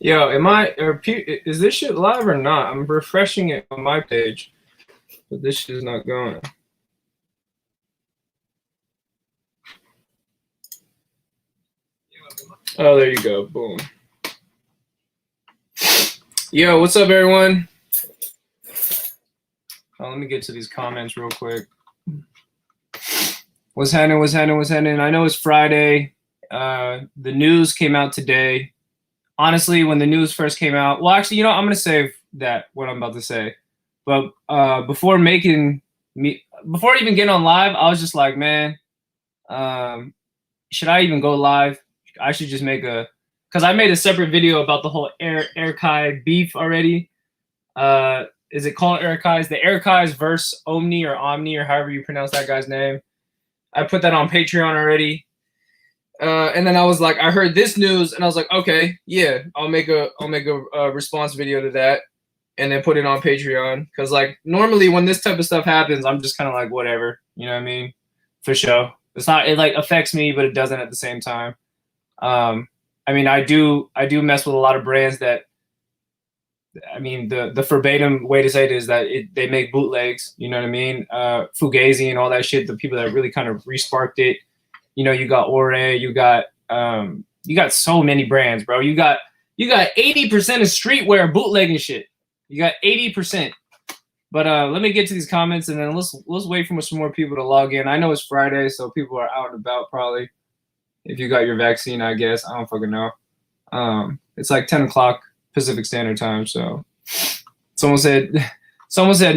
Yo, is this shit live or not? I'm refreshing it on my page, but this shit is not going. Oh, there you go. Boom. Yo, what's up, everyone? Oh, let me get to these comments real quick. What's happening? What's happening? What's happening? I know it's Friday. The news came out today. Honestly, when the news first came out, well, actually, I'm gonna save that what I'm about to say. But before even getting on live, I was just like, man, should I even go live? I should just because I made a separate video about the whole Erikai beef already. Is it called Erikai's? The Erikai's versus Omni or however you pronounce that guy's name. I put that on Patreon already. And then I was like, I heard this news, and I was like, okay, yeah, I'll make a response video to that, and then put it on Patreon. Because like normally when this type of stuff happens, I'm just kind of like whatever, you know what I mean? For sure, it like affects me, but it doesn't at the same time. I mean, I do mess with a lot of brands that. I mean, the verbatim way to say it is that they make bootlegs. You know what I mean? Fugazi and all that shit. The people that really kind of resparked it. You got Ore, you got so many brands, bro. You got 80% of streetwear bootlegging shit. You got 80%. But let me get to these comments, and then let's wait for some more people to log in. I know it's Friday, so people are out and about probably. If you got your vaccine, I guess. I don't fucking know. It's like 10 o'clock Pacific Standard Time. So someone said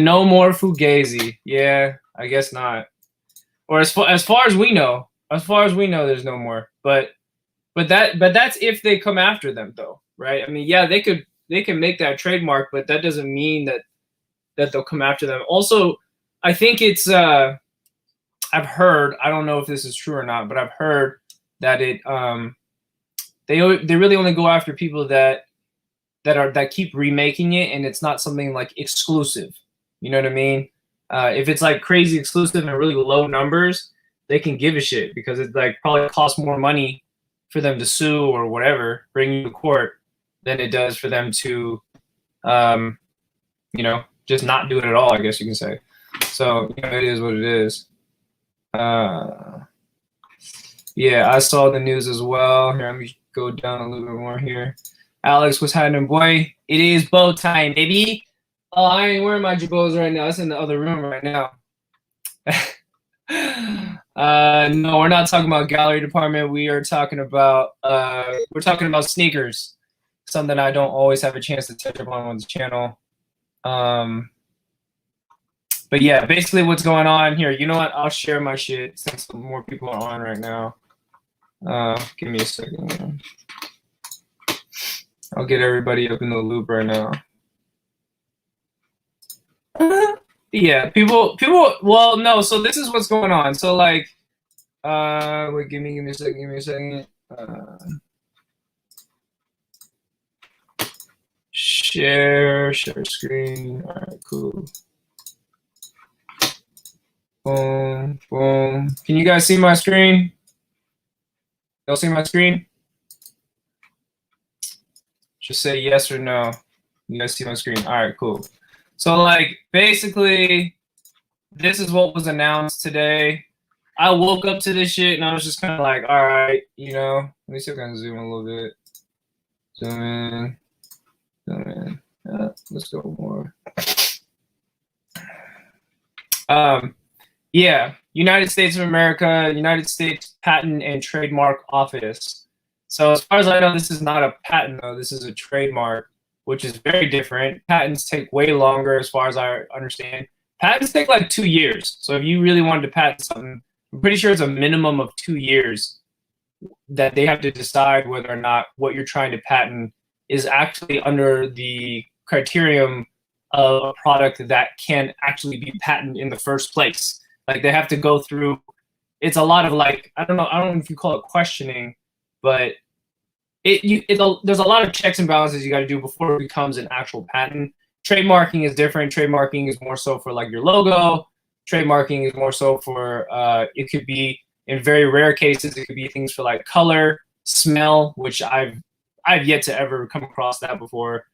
no more Fugazi. Yeah, I guess not. Or as far as we know. As far as we know, there's no more. But that's if they come after them, though, right? I mean, yeah, they can make that trademark, but that doesn't mean that they'll come after them. Also, I think it's I've heard, I don't know if this is true or not, but I've heard that they really only go after people that keep remaking it, and it's not something like exclusive. You know what I mean? If it's like crazy exclusive and really low numbers, they can give a shit because it like probably costs more money for them to sue or whatever, bring you to court, than it does for them to, just not do it at all, I guess you can say. So it is what it is. Yeah, I saw the news as well. Here, let me go down a little bit more here. Alex, what's happening, boy? It is bow time, baby. Oh, I ain't wearing my jabots right now. It's in the other room right now. No, we're not talking about gallery department. We are talking about sneakers, something I don't always have a chance to touch upon the channel. But yeah, basically what's going on here. You know what? I'll share my shit since more people are on right now. Give me a second. I'll get everybody up in the loop right now. Yeah, people. Well, no. So this is what's going on. So like, wait, give me a second. Share screen. All right, cool. Boom, boom. Can you guys see my screen? Y'all see my screen? Just say yes or no. You guys see my screen? All right, cool. So like basically, this is what was announced today. I woke up to this shit and I was just kind of like, all right, let me see if I can zoom a little bit. Zoom in. Let's go more. Yeah, United States of America, United States Patent and Trademark Office. So as far as I know, this is not a patent though. This is a trademark, which is very different. Patents take way longer, as far as I understand. Patents take like 2 years. So if you really wanted to patent something, I'm pretty sure it's a minimum of 2 years that they have to decide whether or not what you're trying to patent is actually under the criterion of a product that can actually be patented in the first place. Like they have to go through. It's a lot of like, I don't know if you call it questioning, but there's a lot of checks and balances you got to do before it becomes an actual patent. Trademarking is different. Trademarking is more so for like your logo. Trademarking is more so for it could be, in very rare cases, it could be things for like color, smell, which I've I've yet to ever come across that before.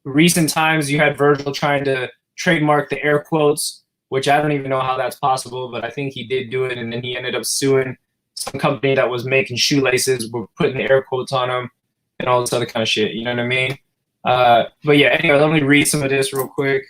Recent times, you had Virgil trying to trademark the air quotes, which I don't even know how that's possible, but I think he did do it, and then he ended up suing some company that was making shoelaces, were putting the air quotes on them, and all this other kind of shit. You know what I mean? But yeah, anyway, let me read some of this real quick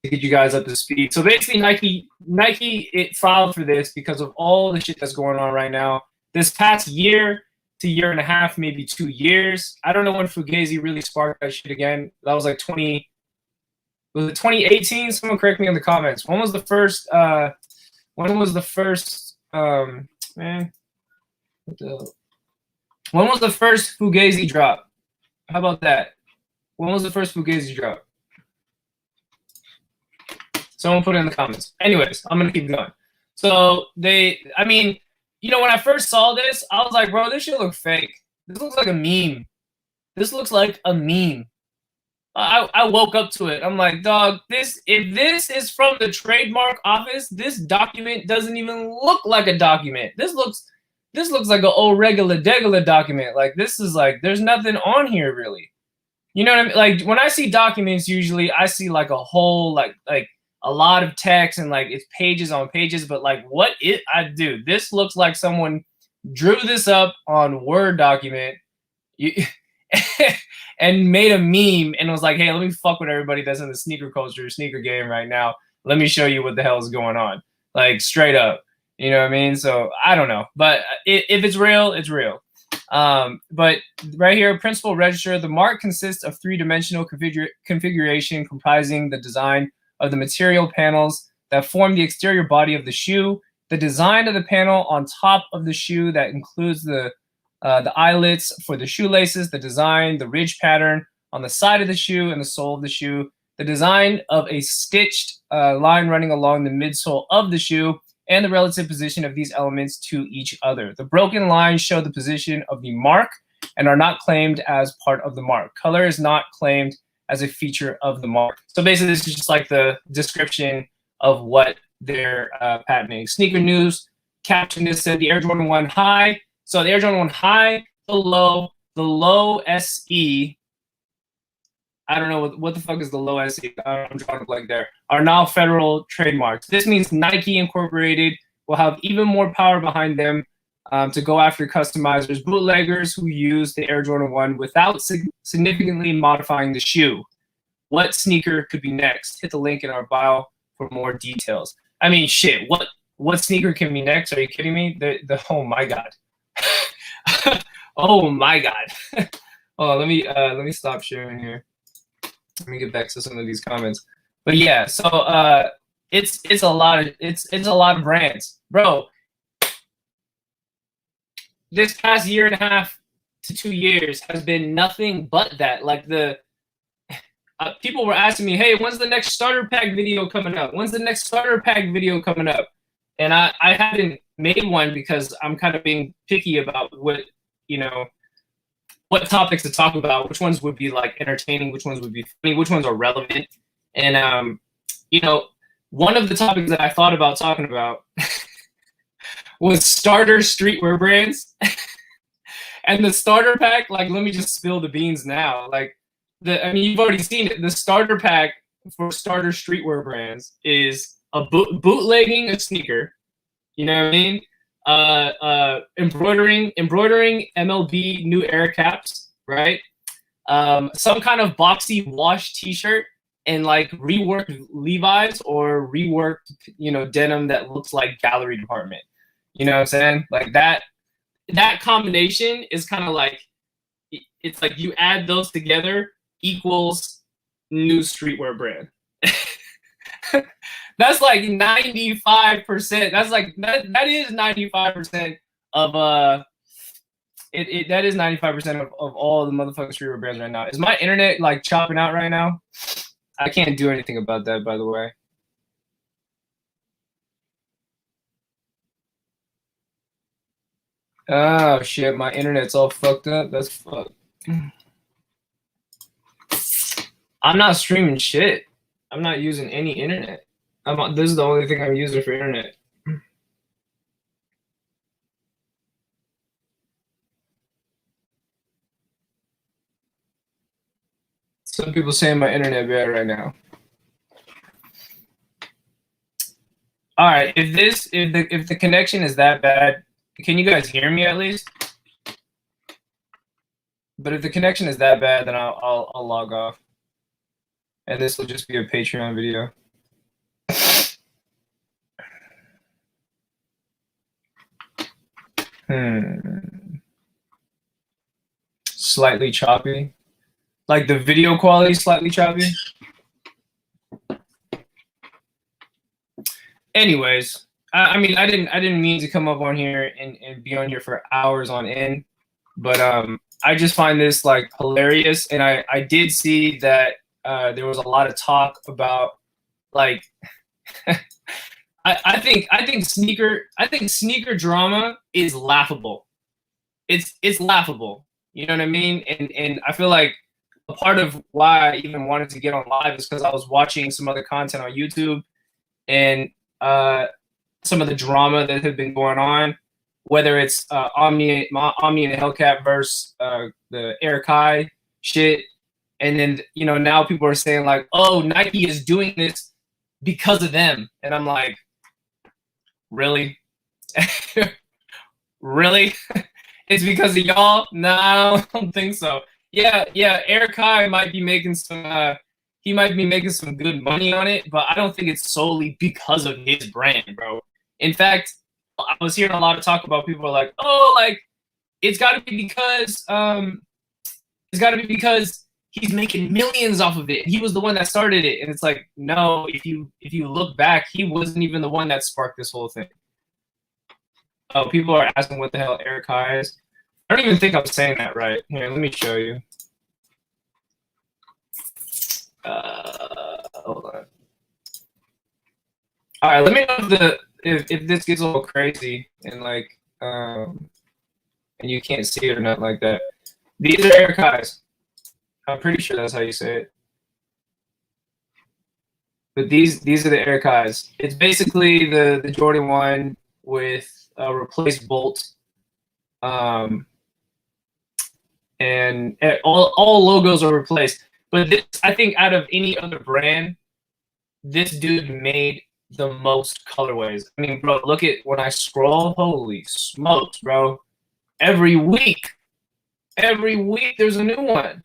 to get you guys up to speed. So basically, Nike it filed for this because of all the shit that's going on right now. This past year to year and a half, maybe 2 years. I don't know when Fugazi really sparked that shit again. That was like 2018? Someone correct me in the comments. When was the first when was the first man? When was the first Fugazi drop? How about that? When was the first Fugazi drop? Someone put it in the comments. Anyways, I'm gonna keep going. So I mean, you know, when I first saw this, I was like, bro, this shit looks fake. This looks like a meme. This looks like a meme. I woke up to it. I'm like, dog, if this is from the trademark office, this document doesn't even look like a document. This looks like an old regular document. Like, this is like, there's nothing on here really. You know what I mean? Like, when I see documents, usually I see like a whole like a lot of text and like it's pages on pages. But like, this looks like someone drew this up on Word document. And made a meme and was like, hey, let me fuck with everybody that's in the sneaker culture, sneaker game right now. Let me show you what the hell is going on. Like, straight up. You know what I mean? So, I don't know. But if it's real, it's real. But right here, principal register, the mark consists of three-dimensional configuration comprising the design of the material panels that form the exterior body of the shoe, the design of the panel on top of the shoe that includes the eyelets for the shoelaces, the design, the ridge pattern on the side of the shoe and the sole of the shoe, the design of a stitched line running along the midsole of the shoe, and the relative position of these elements to each other. The broken lines show the position of the mark and are not claimed as part of the mark. Color is not claimed as a feature of the mark. So basically, this is just like the description of what they're patenting. Sneaker News captioned this, said the Air Jordan 1 High. So the Air Jordan 1 High, the low SE, I don't know what the fuck is the low SE, I'm drawing a blank there, are now federal trademarks. This means Nike Incorporated will have even more power behind them to go after customizers, bootleggers who use the Air Jordan 1 without significantly modifying the shoe. What sneaker could be next? Hit the link in our bio for more details. I mean, shit, what sneaker can be next? Are you kidding me? Oh my God. Oh my God. Oh, let me stop sharing here. Let me get back to some of these comments. But yeah, so it's a lot of brands, bro. This past year and a half to 2 years has been nothing but that. Like, people were asking me, hey, when's the next starter pack video coming up? When's the next starter pack video coming up? And I hadn't made one because I'm kind of being picky about what topics to talk about, which ones would be like entertaining, which ones would be funny, which ones are relevant. And one of the topics that I thought about talking about was starter streetwear brands. And the starter pack, like, let me just spill the beans now. Like, you've already seen it. The starter pack for starter streetwear brands is a bootlegging a sneaker, you know what I mean? Embroidering MLB New Era caps, right? Some kind of boxy wash T-shirt and like reworked Levi's or reworked, denim that looks like gallery department. You know what I'm saying? Like that combination is kind of like, it's like you add those together equals new streetwear brand. That's like 95%. That's like that is 95% of that is 95% of all the motherfucking streetwear brands right now. Is my internet like chopping out right now? I can't do anything about that, by the way. Oh shit, my internet's all fucked up. That's fucked. I'm not streaming shit. I'm not using any internet. This is the only thing I'm using for internet. Some people saying my internet bad right now. All right, if the connection is that bad, can you guys hear me at least? But if the connection is that bad, then I'll log off, and this will just be a Patreon video. Slightly choppy, like the video quality slightly choppy. Anyways, I mean, I didn't mean to come up on here and be on here for hours on end, but I just find this like hilarious, and I did see that there was a lot of talk about like I think sneaker drama is laughable. It's laughable. You know what I mean? And I feel like a part of why I even wanted to get on live is because I was watching some other content on YouTube, and some of the drama that had been going on, whether it's Omni and Hellcat versus the Air Kai shit, and then now people are saying like, oh, Nike is doing this because of them, and I'm like, really? Really? It's because of y'all? No, I don't think so. Yeah, Air Kai might be making some he might be making some good money on it, but I don't think it's solely because of his brand, bro. In fact, I was hearing a lot of talk about people like, oh, like it's got to be because he's making millions off of it. He was the one that started it, and it's like, no. If you look back, he wasn't even the one that sparked this whole thing. Oh, people are asking what the hell Air Kai is. I don't even think I'm saying that right. Here, let me show you. Hold on. All right, let me know if this gets a little crazy and like and you can't see it or nothing like that. These are Air Kais. I'm pretty sure that's how you say it. But these are the Air Kais. It's basically the Jordan 1 with a replaced bolt. And all logos are replaced. But this, I think, out of any other brand, this dude made the most colorways. I mean, bro, look at when I scroll. Holy smokes, bro! Every week there's a new one.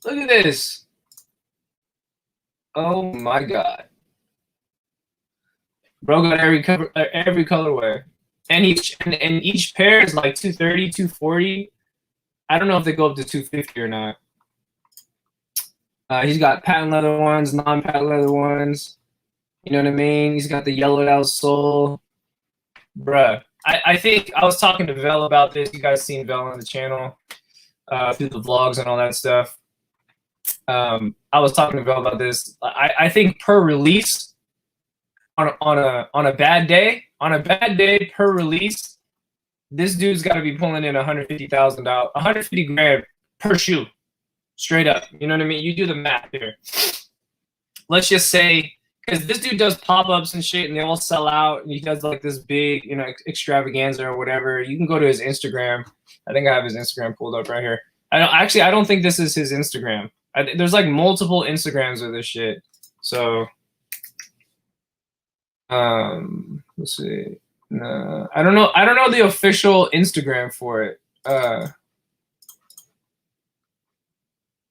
Look at this. Oh my god, bro got every colorway, and each pair is like 230, 240. I don't know if they go up to 250 or not. He's got patent leather ones, non-patent leather ones. You know what I mean? He's got the yellowed out sole. Bruh. I think I was talking to Vel about this. You guys seen Vel on the channel through the vlogs and all that stuff. I was talking to Vel about this. I think per release, on a bad day per release, this dude's got to be pulling in $150,000, $150,000 per shoe. Straight up, you know what I mean? You do the math here. Let's just say, because this dude does pop-ups and shit, and they all sell out, and he does like this big, extravaganza or whatever. You can go to his Instagram. I think I have his Instagram pulled up right here. I don't think this is his Instagram. There's like multiple Instagrams of this shit. So, let's see. No, I don't know the official Instagram for it.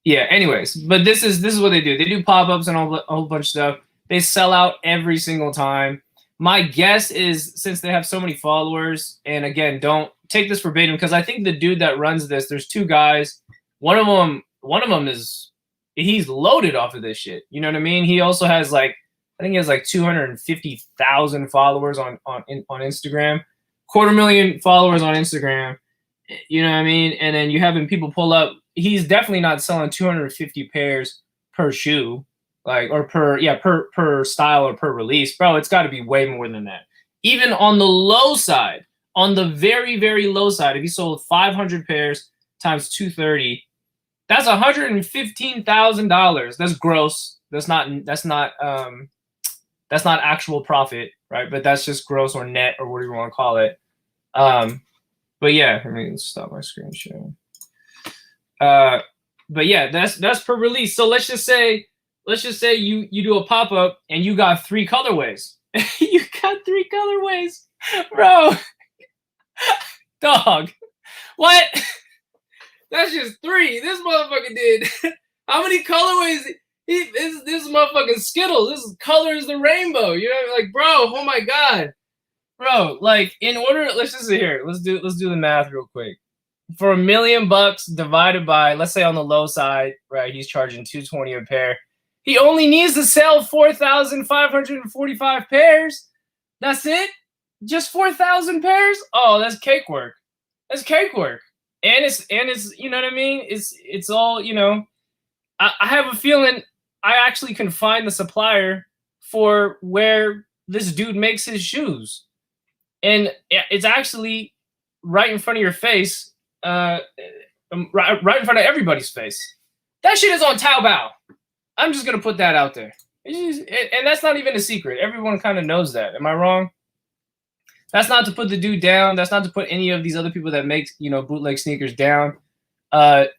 Yeah, anyways, but this is what they do. They do pop-ups and a whole bunch of stuff. They sell out every single time. My guess is, since they have so many followers, and again, don't take this verbatim, because I think the dude that runs this, there's two guys. One of them is, he's loaded off of this shit. You know what I mean? He also has like, I think he has like 250,000 followers on Instagram, 250,000 followers on Instagram. You know what I mean? And then you having people pull up. He's definitely not selling 250 pairs per shoe, like, or per style or per release, bro. It's got to be way more than that. Even on the low side, on the very, very low side, if he sold 500 pairs times 230, that's $115,000. That's gross. That's not actual profit, right? But that's just gross or net or whatever you want to call it. But yeah, let me stop my screen sharing. But yeah, that's per release. So let's just say you do a pop up and you got 3 colorways. You got 3 colorways, bro. Dog, what? That's just 3. This motherfucker did. How many colorways? This motherfucking Skittles. This color is the rainbow. You know, like, bro. Oh my god, bro. Like, in order, let's just sit here. Let's do the math real quick. For $1 million divided by, let's say on the low side, right? He's charging $220 a pair. He only needs to sell 4,545 pairs. That's it. Just 4,000 pairs. Oh, that's cake work. That's cake work. And it's you know what I mean. It's all, you know. I have a feeling I actually can find the supplier for where this dude makes his shoes, and it's actually right in front of your face, right in front of everybody's face. That shit is on Taobao. I'm just gonna put that out there, and that's not even a secret. Everyone kind of knows that. Am I wrong? That's not to put the dude down. That's not to put any of these other people that make, you know, bootleg sneakers down.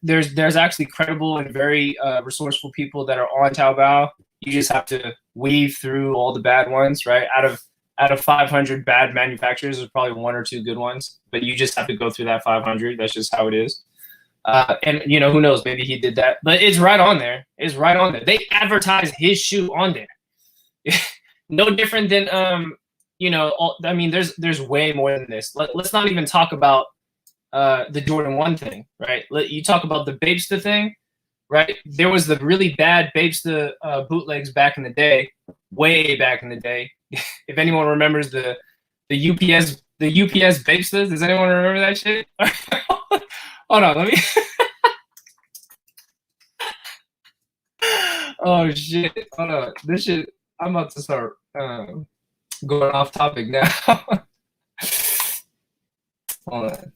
There's actually credible and very resourceful people that are on Taobao. You just have to weave through all the bad ones, right? Out of 500 bad manufacturers, there's probably 1 or 2 good ones, but you just have to go through that 500. That's just how it is. And you know, who knows? Maybe he did that, but it's right on there. It's right on there. They advertise his shoe on there. No different than you know. I mean, there's way more than this. Let's not even talk about the Jordan 1 thing, right? You talk about the Babesta thing, right? There was the really bad Babesta bootlegs back in the day, way back in the day. If anyone remembers the UPS Babestas, does anyone remember that shit? Hold on, let me. Oh shit! Hold on, this shit. I'm about to start going off topic now. Hold on.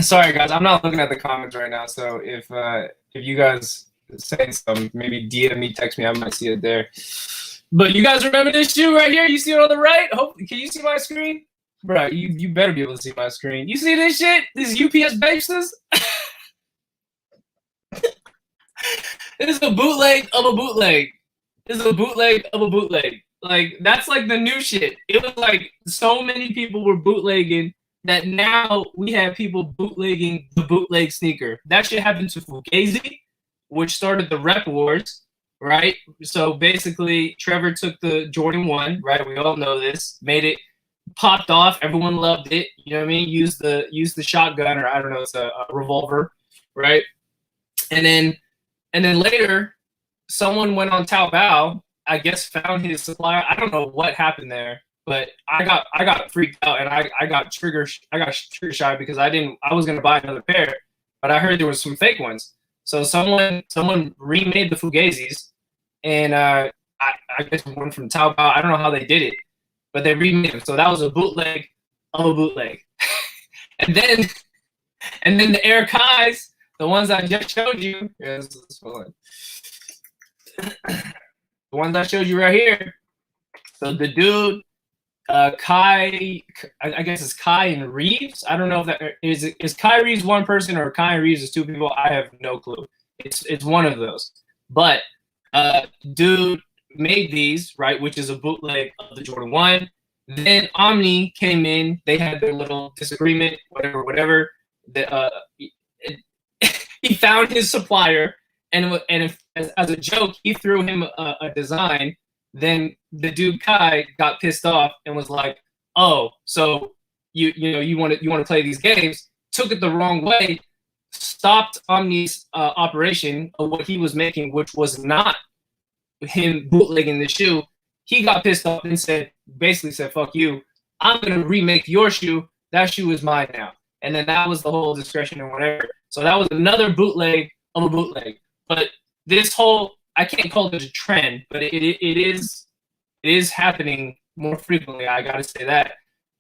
Sorry guys, I'm not looking at the comments right now, so if you guys say something, maybe DM me, text me, I might see it there. But you guys remember this shoe right here? You see it on the right? Can you see my screen? Bro, you better be able to see my screen. You see this shit? This UPS Babestas? This is a bootleg of a bootleg. This is a bootleg of a bootleg. Like, that's like the new shit. It was like so many people were bootlegging that now we have people bootlegging the bootleg sneaker. That shit happened to Fugazi, which started the rep wars, right? So basically, Trevor took the Jordan 1, right? We all know this, made it, popped off. Everyone loved it. You know what I mean? Used the shotgun, or I don't know, it's a revolver, right? And then later, someone went on Taobao, I guess found his supplier. I don't know what happened there, but I got freaked out, and I got trigger shy because I was gonna buy another pair, but I heard there was some fake ones. So someone remade the Fugazis, and I guess one from Taobao. I don't know how they did it, but they remade them. So that was a bootleg of a bootleg. and then the Air Kais, the ones I just showed you. Yeah, the ones I showed you right here. So the dude, Kai, I guess it's Kai and Reeves. I don't know if that is Kai Reeves one person or Kai and Reeves is 2 people. I have no clue. It's one of those. But dude made these, right, which is a bootleg of the Jordan 1. Then Omni came in. They had their little disagreement, whatever. He found his supplier, and as a joke, he threw him a design. Then the dude Kai got pissed off and was like, "Oh, so you want to play these games?" Took it the wrong way, stopped Omni's operation of what he was making, which was not him bootlegging the shoe. He got pissed off and basically said, "Fuck you! I'm gonna remake your shoe. That shoe is mine now." And then that was the whole discussion and whatever. So that was another bootleg of a bootleg. But this whole, I can't call it a trend, but it is happening more frequently. I gotta say that,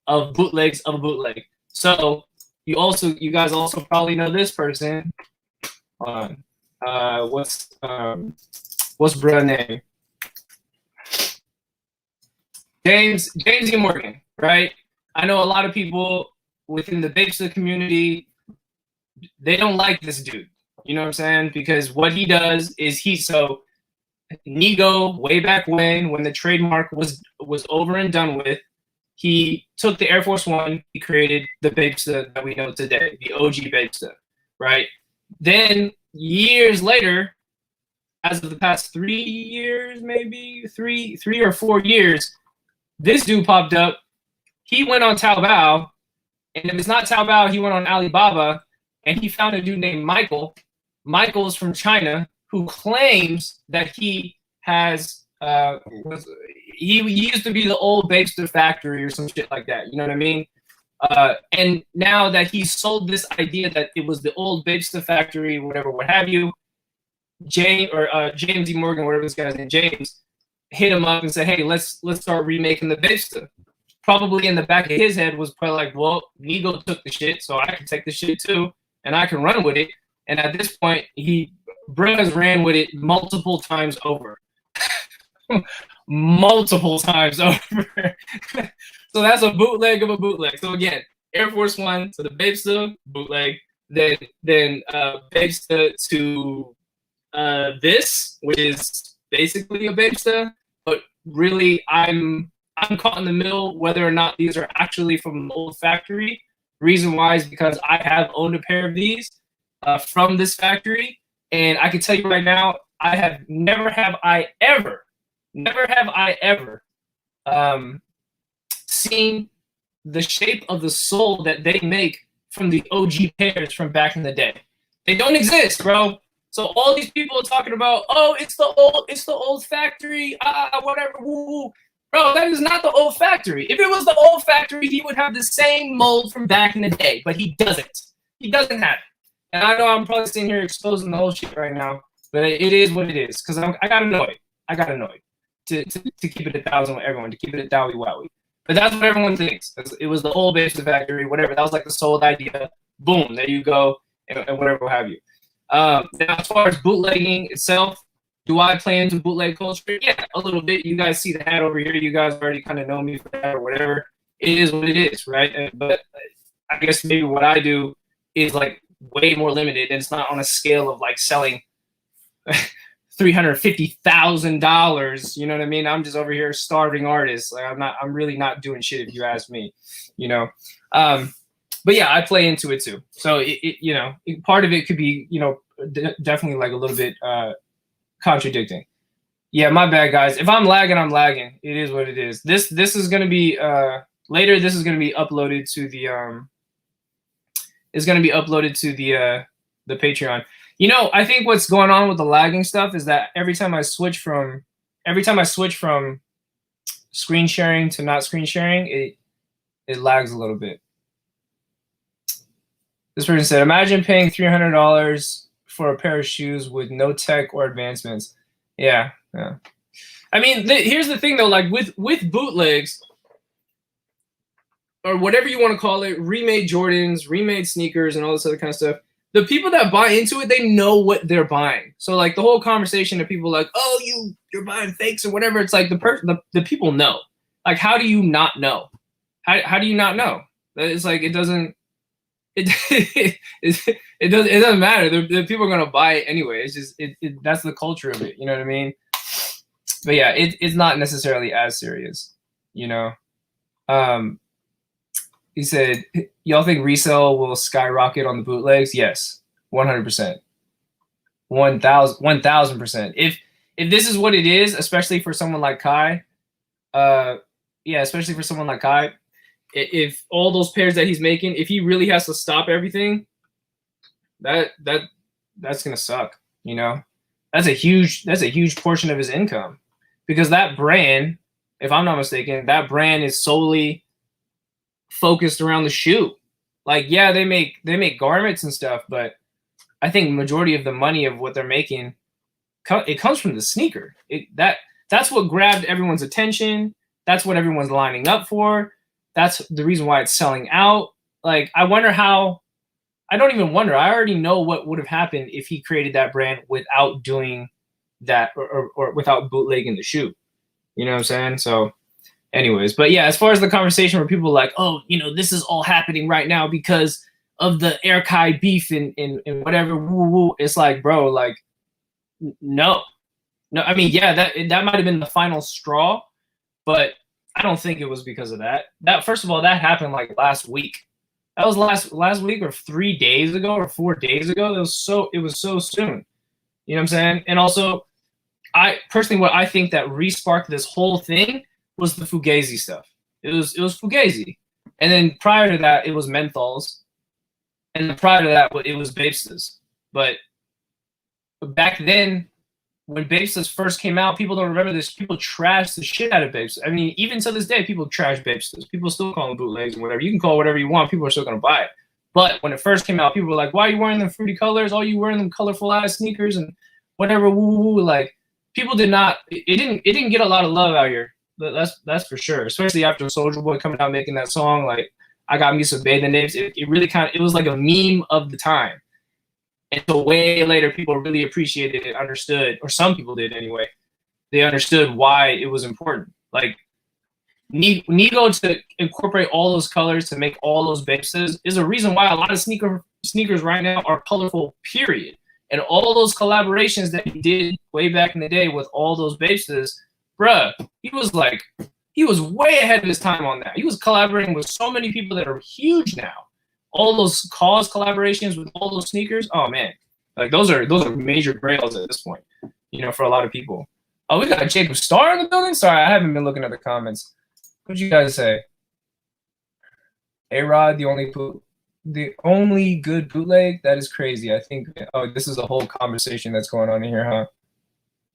of bootlegs of a bootleg. So you guys also probably know this person. Hold on. What's brother name? James E. Morgan, right? I know a lot of people within the Babesta community they don't like this dude. You know what I'm saying? Because what he does is so Nigo, way back when the trademark was over and done with, he took the Air Force One, he created the Babesta that we know today, the OG Babesta, right? Then years later, as of the past 3 years, maybe three or 4 years, this dude popped up. He went on Taobao, and if it's not Taobao, he went on Alibaba, and he found a dude named Michael. Michael's from China, who claims that he has he used to be the old Babester factory or some shit like that. You know what I mean? And now that he sold this idea that it was the old Babester factory, whatever, what have you, James E. Morgan, whatever this guy's name, James, hit him up and said, "Hey, let's start remaking the Babester." Probably in the back of his head was probably like, "Well, Nigo took the shit, so I can take the shit too, and I can run with it." And at this point, Bruh ran with it multiple times over. Multiple times over. So that's a bootleg of a bootleg. So again, Air Force One to the Babesta bootleg, then Babesta to this, which is basically a Babesta, but really I'm caught in the middle whether or not these are actually from the old factory. Reason why is because I have owned a pair of these from this factory, and I can tell you right now, never have I ever seen the shape of the sole that they make from the OG pairs from back in the day. They don't exist, bro. So all these people are talking about, oh, it's the old factory, whatever, woo woo. Bro, that is not the old factory. If it was the old factory, he would have the same mold from back in the day, but he doesn't. He doesn't have it. And I know I'm probably sitting here exposing the whole shit right now, but it is what it is, because I got annoyed. To keep it 1,000 with everyone, to keep it a dowie wowie. But that's what everyone thinks. It was the old Babester factory, whatever. That was like the sold idea. Boom, there you go, and whatever have you. Now, as far as bootlegging itself, do I play into bootleg culture? Yeah, a little bit. You guys see the hat over here. You guys already kind of know me for that or whatever. It is what it is, right? But I guess maybe what I do is like way more limited, and it's not on a scale of like selling $350,000. You know what I mean? I'm just over here starving artists. Like I'm really not doing shit if you ask me, you know. But yeah, I play into it too. So part of it could be, definitely like a little bit contradicting. Yeah, my bad, guys. If I'm lagging, I'm lagging. It is what it is. This is gonna be later. This is gonna be uploaded to the the Patreon. I think what's going on with the lagging stuff is that every time I switch from screen sharing to not screen sharing, it lags a little bit. This person said, imagine paying $300 for a pair of shoes with no tech or advancements. Yeah. I mean, here's the thing though, like with bootlegs or whatever you want to call it, remade Jordans, remade sneakers, and all this other kind of stuff. The people that buy into it, they know what they're buying. So like the whole conversation of people like, oh, you're buying fakes or whatever. It's like the people know. Like, how do you not know? How do you not know? It's like it doesn't matter. The people are gonna buy it anyway. It's just that's the culture of it. You know what I mean? But yeah, it's not necessarily as serious. He said, y'all think resale will skyrocket on the bootlegs? Yes, 100%. 1,000%. If this is what it is, especially for someone like Kai, especially for someone like Kai, if all those pairs that he's making, if he really has to stop everything, that's gonna suck. That's a huge portion of his income, because that brand, if I'm not mistaken, that brand is solely focused around the shoe. Like, yeah, they make garments and stuff, but I think the majority of the money of what they're making, it comes from the sneaker. That's what grabbed everyone's attention. That's what everyone's lining up for. That's the reason why it's selling out. Like, I don't even wonder. I already know what would have happened if he created that brand without doing that or without bootlegging the shoe. You know what I'm saying? So anyways, but yeah, as far as the conversation where people are like, oh, this is all happening right now because of the Air Kai beef and whatever woo woo. It's like, bro, like no. I mean, yeah, that might have been the final straw, but I don't think it was because of that. That first of all, that happened like last week. That was last week or 3 days ago or 4 days ago. It was so soon. You know what I'm saying? And also, I personally, what I think that re-sparked this whole thing was the Fugazi stuff. It was Fugazi, and then prior to that, it was menthols, and then prior to that, it was Babestas. But back then, when Babestas first came out, people don't remember this. People trashed the shit out of Babestas. I mean, even to this day, people trash Babestas. People still call them bootlegs and whatever. You can call it whatever you want. People are still gonna buy it. But when it first came out, people were like, "Why are you wearing them fruity colors? All you wearing them colorful ass sneakers and whatever?" Woo woo. Like, people did not. It didn't get a lot of love out here. That's for sure. Especially after Soulja Boy coming out making that song, like I got me some bathing apes. It really it was like a meme of the time. Until way later, people really appreciated it, understood, or some people did anyway. They understood why it was important. Like, Nigo to incorporate all those colors to make all those bases is a reason why a lot of sneakers right now are colorful, period. And all those collaborations that he did way back in the day with all those bases, bruh, he was way ahead of his time on that. He was collaborating with so many people that are huge now. All those cause collaborations with all those sneakers, oh man, like those are major grails at this point, you know, for a lot of people. Oh, we got Jacob Starr in the building. Sorry, I haven't been looking at the comments. What'd you guys say? A-Rod, the only good bootleg? That is crazy. I think. Oh, this is a whole conversation that's going on in here, huh?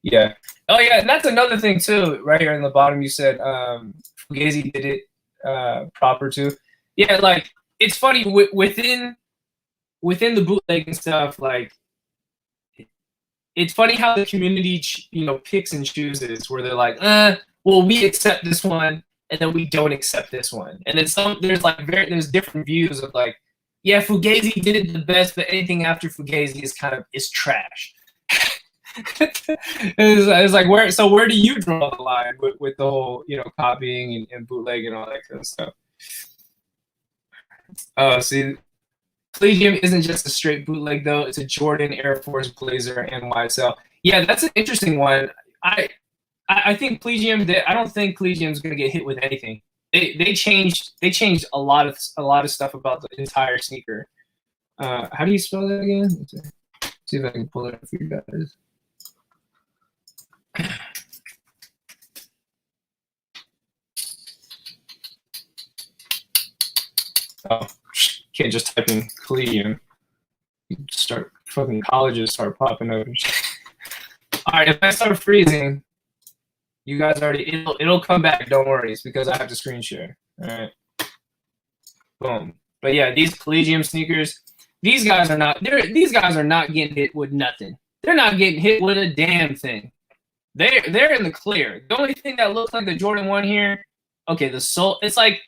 Yeah. Oh yeah, and that's another thing too. Right here in the bottom, you said Fugazi did it proper too. Yeah, like. It's funny within the bootleg and stuff. Like, it's funny how the community, you know, picks and chooses. Where they're like, well, we accept this one, and then we don't accept this one. And then there's different views of like, yeah, Fugazi did it the best, but anything after Fugazi is trash. it's like where do you draw the line with the whole, you know, copying and bootleg and all that kind of stuff? Oh, see, Collegium isn't just a straight bootleg though. It's a Jordan, Air Force, Blazer, and YSL. Yeah, that's an interesting one. I think Collegium. I don't think Collegium's gonna get hit with anything. They changed a lot of stuff about the entire sneaker. How do you spell that again? Let's see if I can pull it up for you guys. Oh, can't just type in Collegium. You start fucking colleges start popping up. All right, if I start freezing, you guys already it'll come back. Don't worry, it's because I have to screen share. All right, boom. But yeah, these Collegium sneakers, these guys are not getting hit with nothing. They're not getting hit with a damn thing. They're in the clear. The only thing that looks like the Jordan 1 here, okay, the sole. It's like.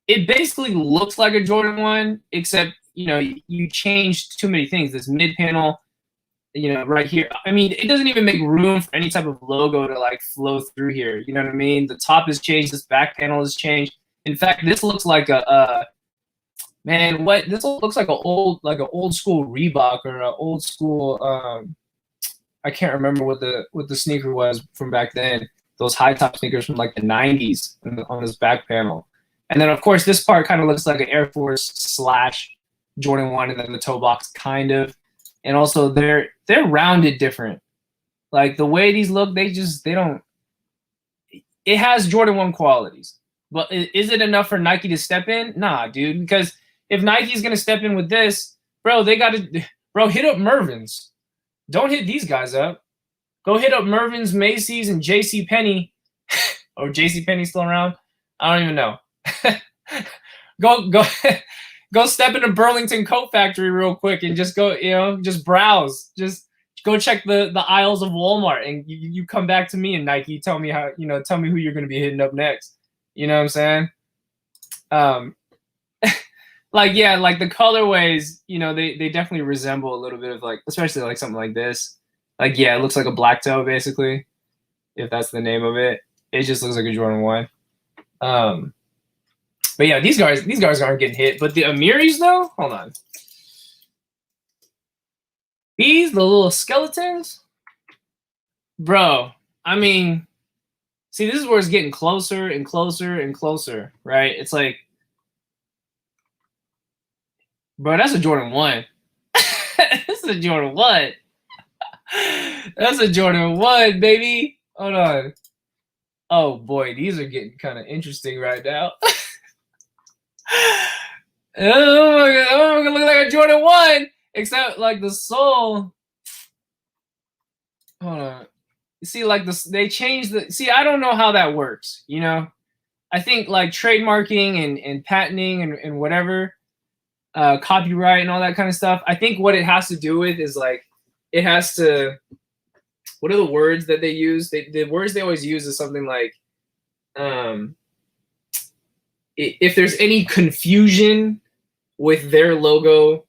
It basically looks like a Jordan 1, except, you know, you changed too many things. This mid panel, you know, right here. I mean, it doesn't even make room for any type of logo to like flow through here. You know what I mean? The top has changed. This back panel has changed. In fact, this looks like man, what? This looks like an old school Reebok or an old school. I can't remember what the sneaker was from back then. Those high top sneakers from like the 90s on this back panel. And then, of course, this part kind of looks like an Air Force / Jordan 1, and then the toe box kind of. And also, they're rounded different. Like, the way these look, they don't. It has Jordan 1 qualities. But is it enough for Nike to step in? Nah, dude. Because if Nike's going to step in with this, bro, they got to. Bro, hit up Mervyn's. Don't hit these guys up. Go hit up Mervyn's, Macy's, and JCPenney. Or JCPenney still around? I don't even know. go step into Burlington Coat Factory real quick and just go, you know, just browse, just go check the aisles of Walmart, and you come back to me and Nike, tell me who you're going to be hitting up next. You know what I'm saying? Like, yeah, like the colorways, you know, they definitely resemble a little bit of like, especially like something like this. Like, yeah, it looks like a black toe basically, if that's the name of it. It just looks like a Jordan 1. But yeah, these guys aren't getting hit. But the Amiris though, hold on. These the little skeletons, bro. I mean, see, this is where it's getting closer and closer and closer, right? It's like, bro, that's a Jordan 1. That's a Jordan 1. That's a Jordan 1, baby. Hold on. Oh boy, these are getting kind of interesting right now. Oh my god, oh, look like a Jordan 1, except like the sole. Hold on. You see, like this, they changed the. See, I don't know how that works. You know, I think like trademarking and patenting and whatever, copyright and all that kind of stuff. I think what it has to do with is like, it has to. What are the words that they use? The words they always use is something like, if there's any confusion with their logo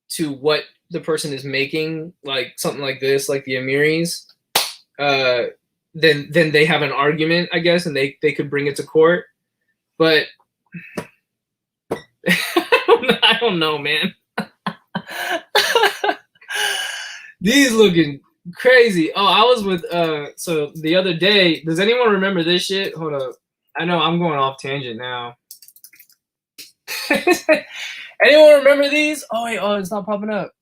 to what the person is making, like something like this, like the Amiris, then they have an argument, I guess, and they could bring it to court. But I don't know, man. These looking crazy. Oh, I was with so the other day. Does anyone remember this shit? Hold up. I know I'm going off tangent now. Anyone remember these? Oh wait, oh, it's not popping up.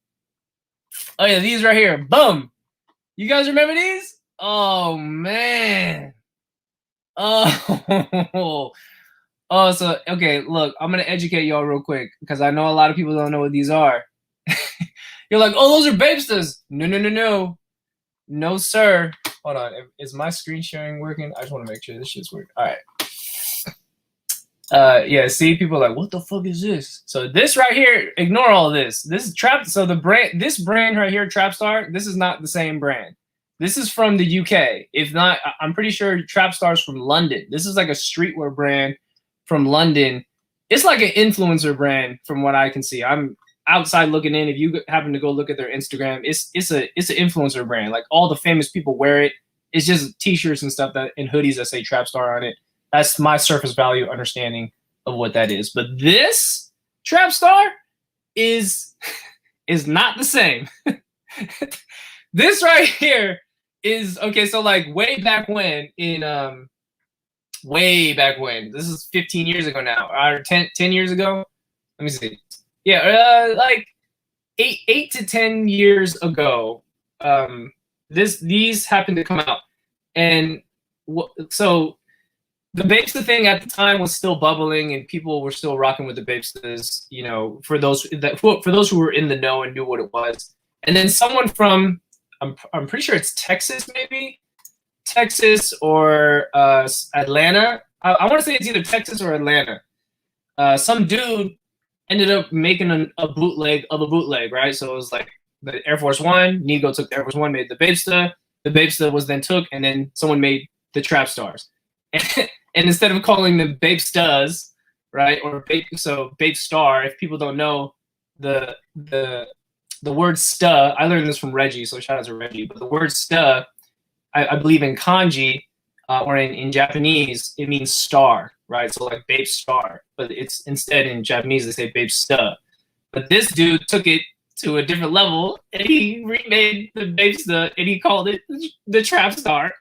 Oh yeah, these right here. Boom. You guys remember these? Oh man. Oh. Oh, so okay, look, I'm gonna educate y'all real quick because I know a lot of people don't know what these are. You're like, oh, those are Babestas. No. No, sir. Hold on. Is my screen sharing working? I just want to make sure this shit's working. All right. Yeah, see, people are like, what the fuck is this? So this right here, ignore all of this. This is Trap. So the brand, this brand right here, Trapstar, this is not the same brand. This is from the UK. If not, I'm pretty sure Trapstar's from London. This is like a streetwear brand from London. It's like an influencer brand from what I can see. I'm outside looking in. If you happen to go look at their Instagram, it's an influencer brand. Like all the famous people wear it. It's just t-shirts and stuff that and hoodies that say Trapstar on it. That's my surface value understanding of what that is. But this Trapstar is not the same. This right here is okay. So like way back when this is 15 years ago now, or 10 years ago. Let me see. Yeah, like 8 to 10 years ago, these happened to come out, and so the Babesta thing at the time was still bubbling, and people were still rocking with the Babestas. You know, for those who were in the know and knew what it was. And then someone from I'm pretty sure it's Texas, maybe Texas or Atlanta. I want to say it's either Texas or Atlanta. Some dude ended up making a bootleg of a bootleg, right? So it was like the Air Force One. Nigo took the Air Force One, made the Babesta. The Babesta was then took, and then someone made the Trapstars. And instead of calling them Babestas, right, or Babestar, if people don't know the word sta, I learned this from Reggie, so shout out to Reggie. But the word sta, I believe in kanji or in Japanese, it means star, right? So like Babe Star, but it's instead in Japanese they say Babe Sta. But this dude took it to a different level and he remade the Babe Sta and he called it the Trap Star.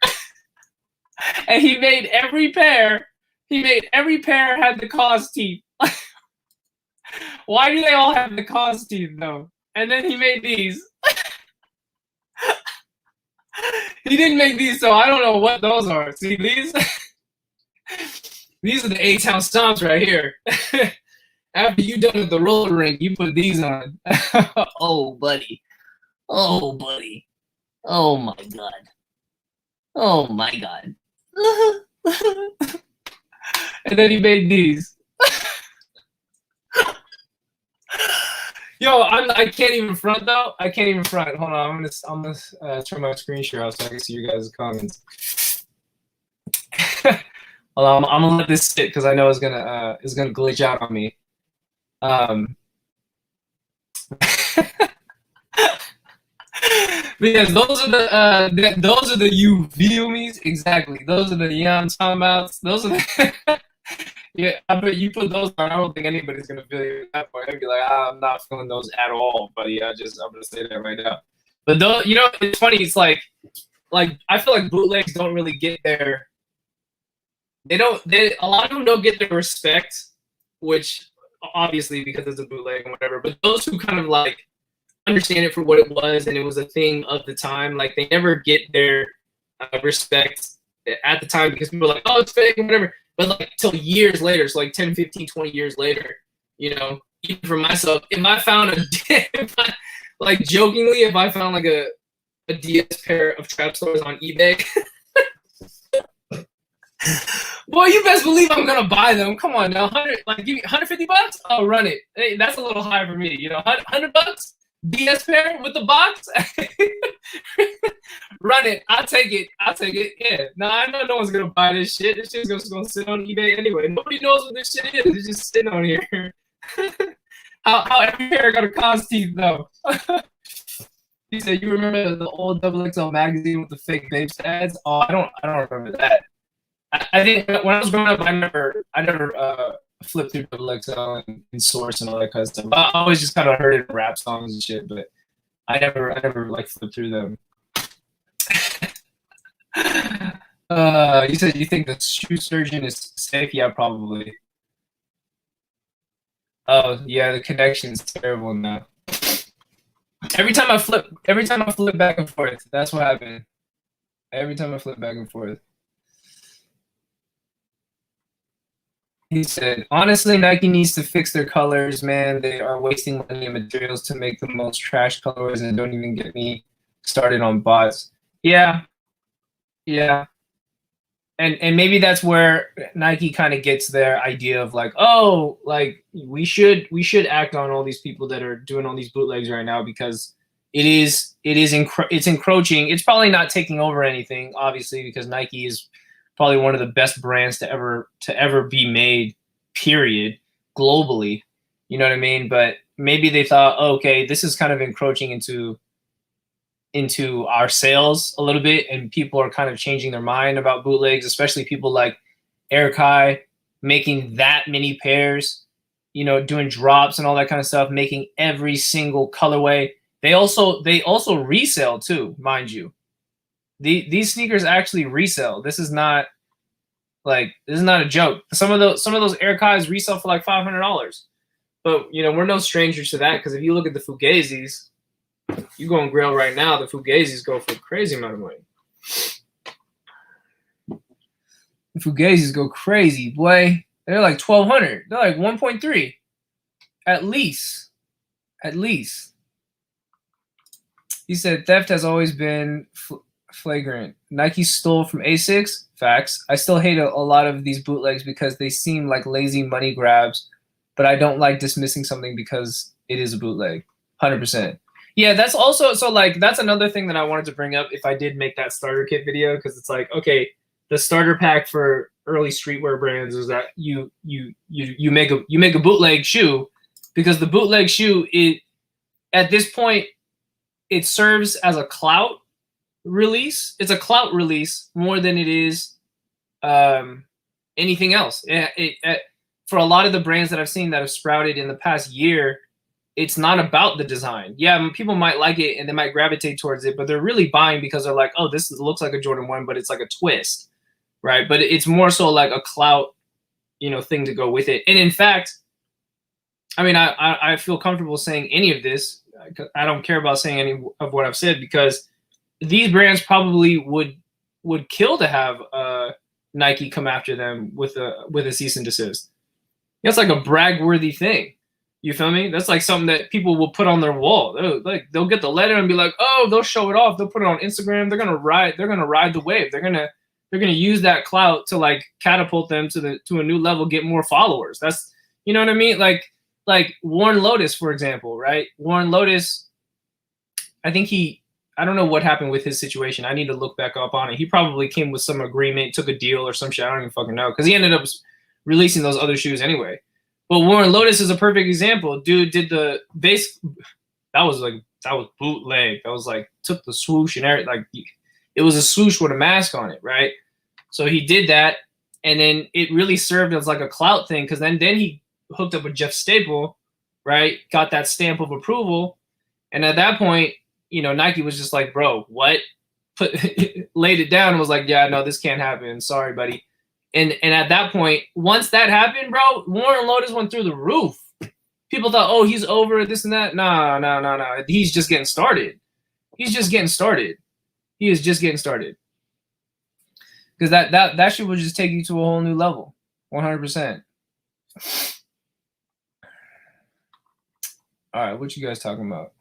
And he made every pair had the cause teeth. Why do they all have the cause teeth though? And then he made these. He didn't make these, so I don't know what those are. See, these are the A-Town stomps right here. After you done with the roller rink, you put these on. Oh, buddy. Oh, buddy. Oh, my God. Oh, my God. And then he made these. Yo, I can't even front though. I can't even front. Hold on, I'm gonna turn my screen share off so I can see you guys' comments. Well, I'm gonna let this sit because I know it's gonna glitch out on me. Because those are the you feel me's exactly. Those are the I'm talking about. Those are the Yeah, I bet you put those on. I don't think anybody's gonna feel you at that point. They'd be like, "Ah, I'm not feeling those at all, buddy. I'm gonna say that right now. But though, you know, it's funny. It's like I feel like bootlegs don't really get their. They don't. They a lot of them don't get their respect, which obviously because it's a bootleg and whatever. But those who kind of like understand it for what it was and it was a thing of the time, like they never get their respect at the time because people are like, oh, it's fake and whatever. But like till years later, so like 10, 15, 20 years later, you know, even for myself, if I found like jokingly, if I found like a DS pair of trap stores on eBay, boy, you best believe I'm gonna buy them. Come on now, 100, like give me $150. I'll run it. Hey, that's a little high for me, you know. $100 DS pair with the box. Run it. I'll take it. I'll take it. Yeah. No, I know no one's gonna buy this shit. This shit's just gonna sit on eBay anyway. Nobody knows what this shit is. It's just sitting on here. how every pair got a cause teeth though. He said, "You remember the old XXL magazine with the fake babe ads?" Oh, I don't remember that. I think when I was growing up, I never flipped through XXL and Source and all that kind of stuff. I always just kind of heard it in rap songs and shit, but I never like flipped through them. You said you think the shoe surgeon is safe? Yeah, probably. Oh yeah, the connection is terrible now. Every time I flip back and forth, that's what happened. Every time I flip back and forth. He said, honestly, Nike needs to fix their colors, man. They are wasting money and materials to make the most trash colors and don't even get me started on bots. Yeah, yeah. And maybe that's where Nike kind of gets their idea of like, oh, like we should act on all these people that are doing all these bootlegs right now because it's encroaching. It's probably not taking over anything, obviously, because Nike is probably one of the best brands to ever be made, period, globally. You know what I mean? But maybe they thought, oh, okay, this is kind of encroaching into our sales a little bit, and people are kind of changing their mind about bootlegs, especially people like Erikai making that many pairs, you know, doing drops and all that kind of stuff, making every single colorway. They also resell too, mind you. These sneakers actually resell. This is not a joke. Some of those Erikais resell for like $500. But you know, we're no strangers to that because if you look at the Fugazis, you go on Grail right now, the Fugazis go for a crazy amount of money. The Fugazis go crazy, boy. They're like 1,200. They're like 1.3 at least. At least. He said theft has always been flagrant. Nike stole from Asics. Facts. I still hate a lot of these bootlegs because they seem like lazy money grabs, but I don't like dismissing something because it is a bootleg. 100%. Yeah, that's also that's another thing that I wanted to bring up if I did make that starter kit video, because it's like, okay, the starter pack for early streetwear brands is that you make a bootleg shoe, because the bootleg shoe, at this point it serves as a clout release. It's a clout release more than it is anything else. For a lot of the brands that I've seen that have sprouted in the past year, it's not about the design. Yeah, people might like it and they might gravitate towards it, but they're really buying because they're like, oh, this looks like a Jordan 1, but it's like a twist, right? But it's more so like a clout, you know, thing to go with it. And in fact, I mean, I feel comfortable saying any of this. I don't care about saying any of what I've said, because these brands probably would kill to have Nike come after them with a cease and desist. That's like a brag-worthy thing. You feel me? That's like something that people will put on their wall. They'll get the letter and be like, oh, they'll show it off. They'll put it on Instagram. They're gonna ride the wave. They're gonna use that clout to like catapult them to a new level, get more followers. That's, you know what I mean? Like Warren Lotus, for example, right? Warren Lotus, I think I don't know what happened with his situation. I need to look back up on it. He probably came with some agreement, took a deal or some shit. I don't even fucking know, because he ended up releasing those other shoes anyway. But Warren Lotus is a perfect example. Dude did the base. That was bootleg. That was like, took the swoosh and everything. Like, it was a swoosh with a mask on it, right? So he did that, And then it really served as like a clout thing, because then he hooked up with Jeff Staple, right? Got that stamp of approval. And at that point, you know, Nike was just like, bro, what? Laid it down and was like, yeah, no, this can't happen. Sorry, buddy. And at that point, once that happened, bro, Warren Lotus went through the roof. People thought, oh, he's over this and that. No. He's just getting started. He's just getting started. He is just getting started. Because that shit would just take you to a whole new level. 100%. All right, what you guys talking about?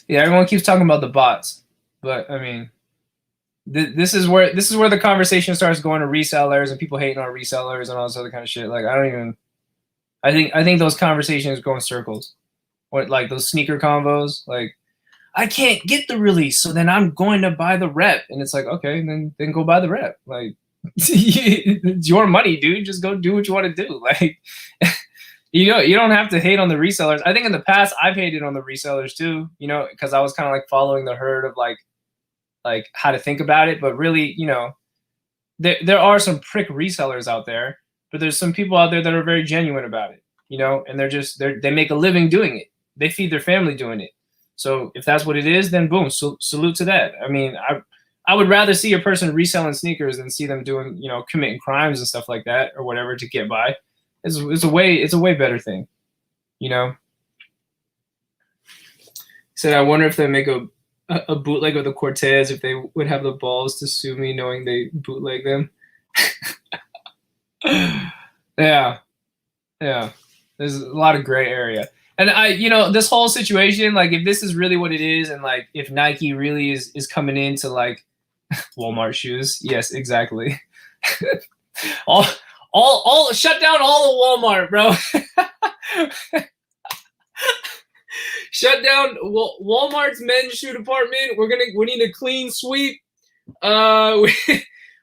Yeah, everyone keeps talking about the bots, but I mean, this is where the conversation starts going to resellers and people hating on resellers and all this other kind of shit. Like, I think those conversations go in circles. What, like those sneaker convos? Like, I can't get the release, so then I'm going to buy the rep, and it's like, okay, then go buy the rep. Like, it's your money, dude. Just go do what you want to do. Like. You don't have to hate on the resellers. I think in the past I've hated on the resellers too, you know, because I was kind of like following the herd of like how to think about it. But really, you know, there are some prick resellers out there, but there's some people out there that are very genuine about it, you know, and they make a living doing it. They feed their family doing it. So if that's what it is, then boom, salute to that. I mean, I would rather see a person reselling sneakers than see them doing, you know, committing crimes and stuff like that or whatever to get by. It's a way better thing, you know. He said, I wonder if they make a bootleg of the Cortez, if they would have the balls to sue me knowing they bootleg them. Yeah. There's a lot of gray area. And you know, this whole situation, like if this is really what it is, and like if Nike really is coming into like Walmart shoes, yes, exactly. All shut down all of Walmart, bro. Shut down Walmart's men's shoe department. We need a clean sweep. We're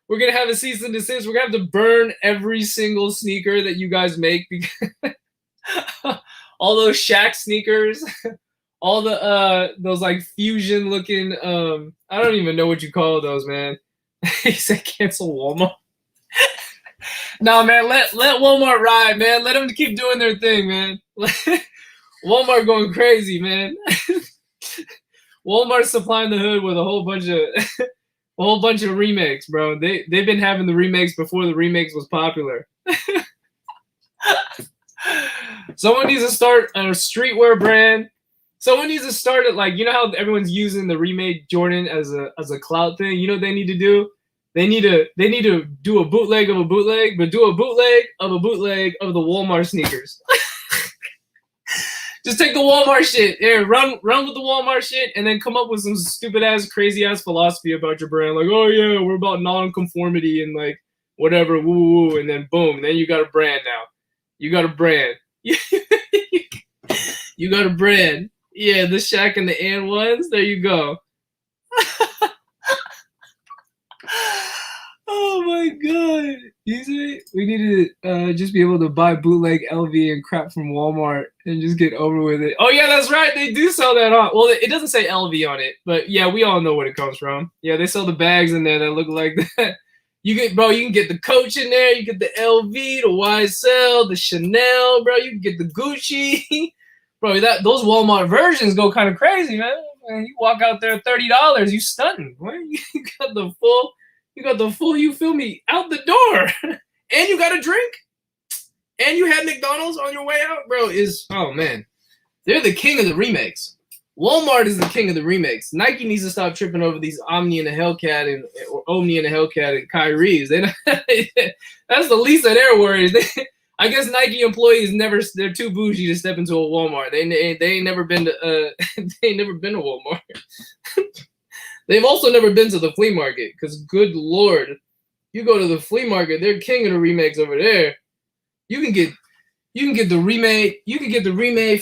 gonna have a cease and desist. We're gonna have to burn every single sneaker that you guys make, because all those Shaq sneakers, all the those like fusion looking I don't even know what you call those, man. He said cancel Walmart. No, man, let Walmart ride, man. Let them keep doing their thing, man. Walmart going crazy, man. Walmart's supplying the hood with a whole bunch of remakes, bro. They've been having the remakes before the remakes was popular. Someone needs to start a streetwear brand. Someone needs to start it, like, you know how everyone's using the remade Jordan as a clout thing? You know what they need to do? They need to do a bootleg of a bootleg, but do a bootleg of a bootleg of the Walmart sneakers. Just take the Walmart shit, run with the Walmart shit, and then come up with some stupid ass, crazy ass philosophy about your brand, like, oh yeah, we're about non-conformity and like whatever, woo woo, and then boom, then you got a brand now. You got a brand. You got a brand. Yeah, the Shaq and the And ones. There you go. Oh my god! You see, we need to just be able to buy bootleg LV and crap from Walmart and just get over with it. Oh yeah, that's right. They do sell that on. Well, it doesn't say LV on it, but yeah, we all know where it comes from. Yeah, they sell the bags in there that look like that. You can get the Coach in there. You get the LV, the YSL, the Chanel, bro. You can get the Gucci, bro. Those Walmart versions go kind of crazy, man. You walk out there $30, you stunting. You got the full. You got the full, you feel me, out the door. And you got a drink. And you had McDonald's on your way out, bro. Oh, man. They're the king of the remakes. Walmart is the king of the remakes. Nike needs to stop tripping over these Omni and the Hellcat or Omni and the Hellcat and Kyries. That's the least of their worries. I guess Nike employees they're too bougie to step into a Walmart. They ain't never been to Walmart. They've also never been to the flea market, because good lord, you go to the flea market, they're king of the remakes over there. You can get the remade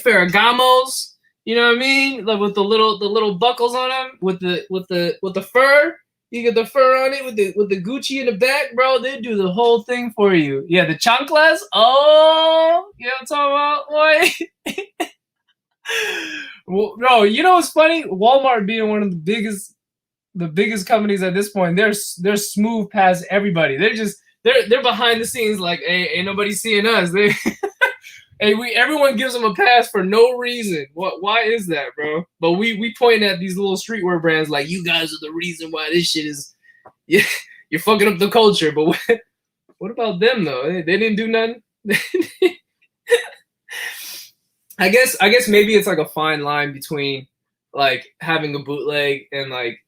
Ferragamos, you know what I mean? Like with the little buckles on them, with the fur. You get the fur on it with the Gucci in the back, bro. They do the whole thing for you. Yeah, the chanclas. Oh, you know what I'm talking about, boy? Well, bro, you know what's funny? Walmart being one of the biggest the biggest companies at this point, they're smooth past everybody. They're behind the scenes like, hey, ain't nobody seeing us. They hey, everyone gives them a pass for no reason. Why is that, bro? But we pointing at these little streetwear brands like, you guys are the reason why this shit is, yeah, you're fucking up the culture. But what about them though? They didn't do nothing. I guess maybe it's like a fine line between like having a bootleg and like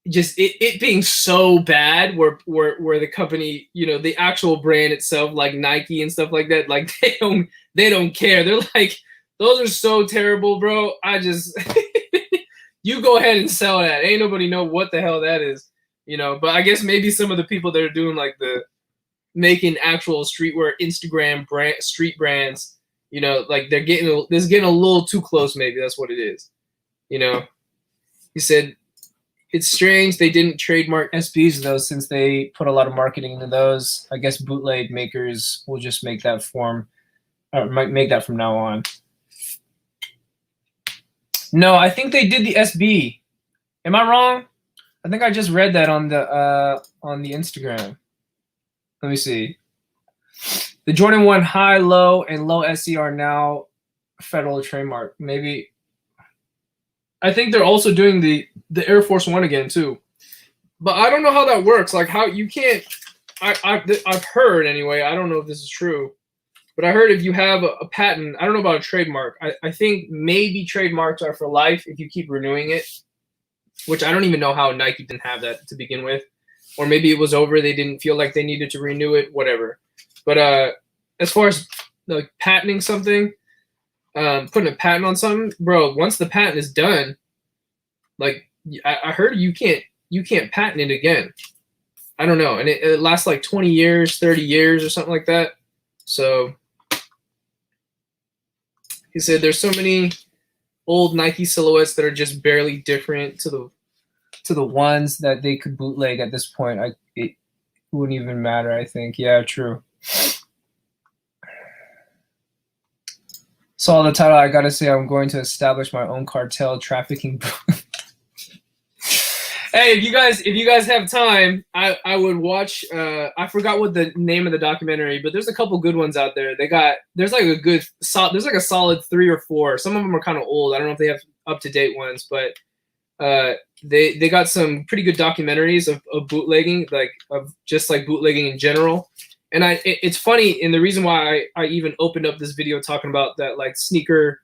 just it being so bad where the company, you know, the actual brand itself, like Nike and stuff like that, like they don't care. They're like, those are so terrible, bro. I just you go ahead and sell that. Ain't nobody know what the hell that is, you know. But I guess maybe some of the people that are doing like the making actual streetwear Instagram street brands, you know, like they're getting a little too close. Maybe that's what it is, you know. He said it's strange they didn't trademark SBs though, since they put a lot of marketing into those. I guess bootleg makers will just make that form, or might make that from now on. No, I think they did the SB. Am I wrong? I think I just read that on the Instagram. Let me see. The Jordan 1 high, low, and low SE are now federal trademark. Maybe. I think they're also doing the Air Force One again too, but I don't know how that works. Like how you can't. I've heard anyway. I don't know if this is true, but I heard if you have a patent, I don't know about a trademark. I think maybe trademarks are for life if you keep renewing it, which I don't even know how Nike didn't have that to begin with, or maybe it was over. They didn't feel like they needed to renew it. Whatever. But as far as like patenting something. Putting a patent on something, bro, once the patent is done, like I heard you can't patent it again. I don't know. And it lasts like 20 years, 30 years or something like that. So he said there's so many old Nike silhouettes that are just barely different to the ones that they could bootleg at this point. It wouldn't even matter, I think. Yeah, true. Saw the title. I gotta say, I'm going to establish my own cartel trafficking. Hey, if you guys have time, I would watch. I forgot what the name of the documentary, but there's a couple good ones out there. There's like a solid 3 or 4. Some of them are kind of old. I don't know if they have up to date ones, but they got some pretty good documentaries of bootlegging, like of just like bootlegging in general. And it's funny, and the reason why I even opened up this video talking about that, like sneaker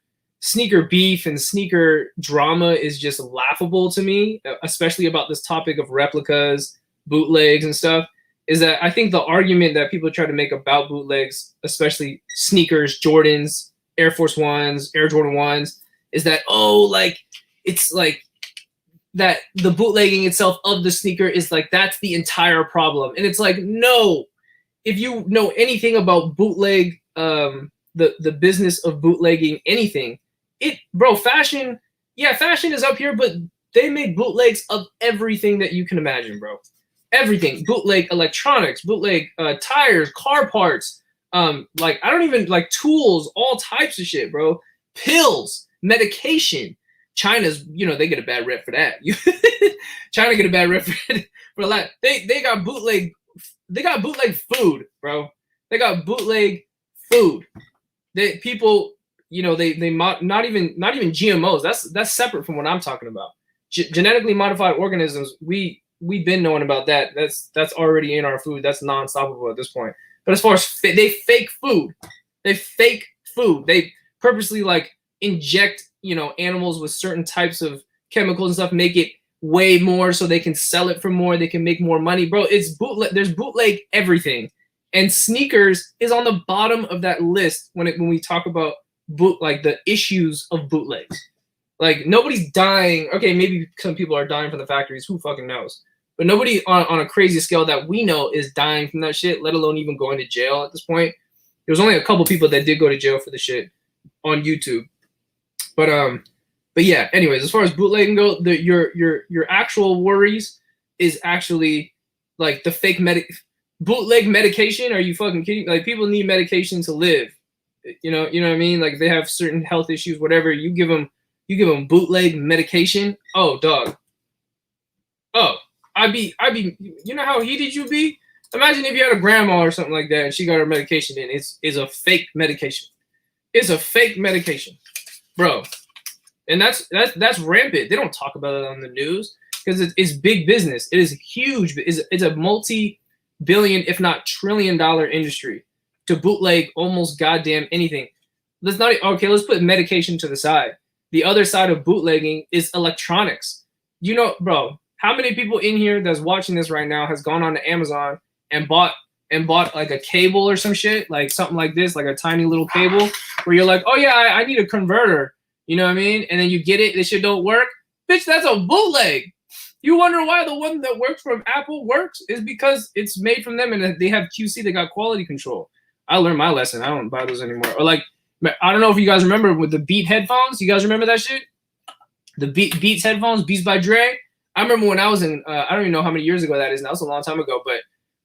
beef and sneaker drama is just laughable to me, especially about this topic of replicas, bootlegs and stuff, is that I think the argument that people try to make about bootlegs, especially sneakers, Jordans, Air Force Ones, Air Jordan 1s, is that, oh, like, it's like that the bootlegging itself of the sneaker is like, that's the entire problem. And it's like, no. If you know anything about bootleg, the business of bootlegging anything, fashion is up here, but they make bootlegs of everything that you can imagine, bro. Everything. Bootleg electronics, bootleg tires, car parts, like I don't even like tools, all types of shit, bro. Pills, medication. China's, you know, they get a bad rep for that. China get a bad rep for that. They got bootleg. They got bootleg food, bro. They got bootleg food. People, you know, they not even GMOs. That's separate from what I'm talking about. Genetically modified organisms. We've been knowing about that. That's already in our food. That's non-stoppable at this point. But as far as they fake food. They purposely like inject, you know, animals with certain types of chemicals and stuff, make it way more so they can sell it for more, they can make more money, bro. It's bootleg. There's bootleg everything, and sneakers is on the bottom of that list when we talk about like the issues of bootlegs. Like nobody's dying. Okay, maybe some people are dying from the factories. Who fucking knows? But nobody on a crazy scale that we know is dying from that shit. Let alone even going to jail at this point. There was only a couple people that did go to jail for the shit on YouTube. But yeah, anyways, as far as bootlegging go, your actual worries is actually like the fake bootleg medication. Are you fucking kidding? Like people need medication to live. You know what I mean? Like they have certain health issues, whatever. You give them bootleg medication. Oh, dog. Oh, you know how heated you be? Imagine if you had a grandma or something like that and she got her medication in. It's a fake medication. It's a fake medication, bro. And that's rampant. They don't talk about it on the news because it's big business. It is huge. It's a multi-billion, if not trillion-dollar industry to bootleg almost goddamn anything. Let's put medication to the side. The other side of bootlegging is electronics. You know, bro, how many people in here that's watching this right now has gone on to Amazon and bought like a cable or some shit, like something like this, like a tiny little cable where you're like, oh yeah, I need a converter. You know what I mean? And then you get it, this shit don't work. Bitch, that's a bootleg. You wonder why the one that works from Apple works is because it's made from them and they have QC, they got quality control. I learned my lesson. I don't buy those anymore. Or like, I don't know if you guys remember with the Beat headphones. You guys remember that shit? The Beats headphones, Beats by Dre. I remember when I was in, I don't even know how many years ago that is now. It's a long time ago, but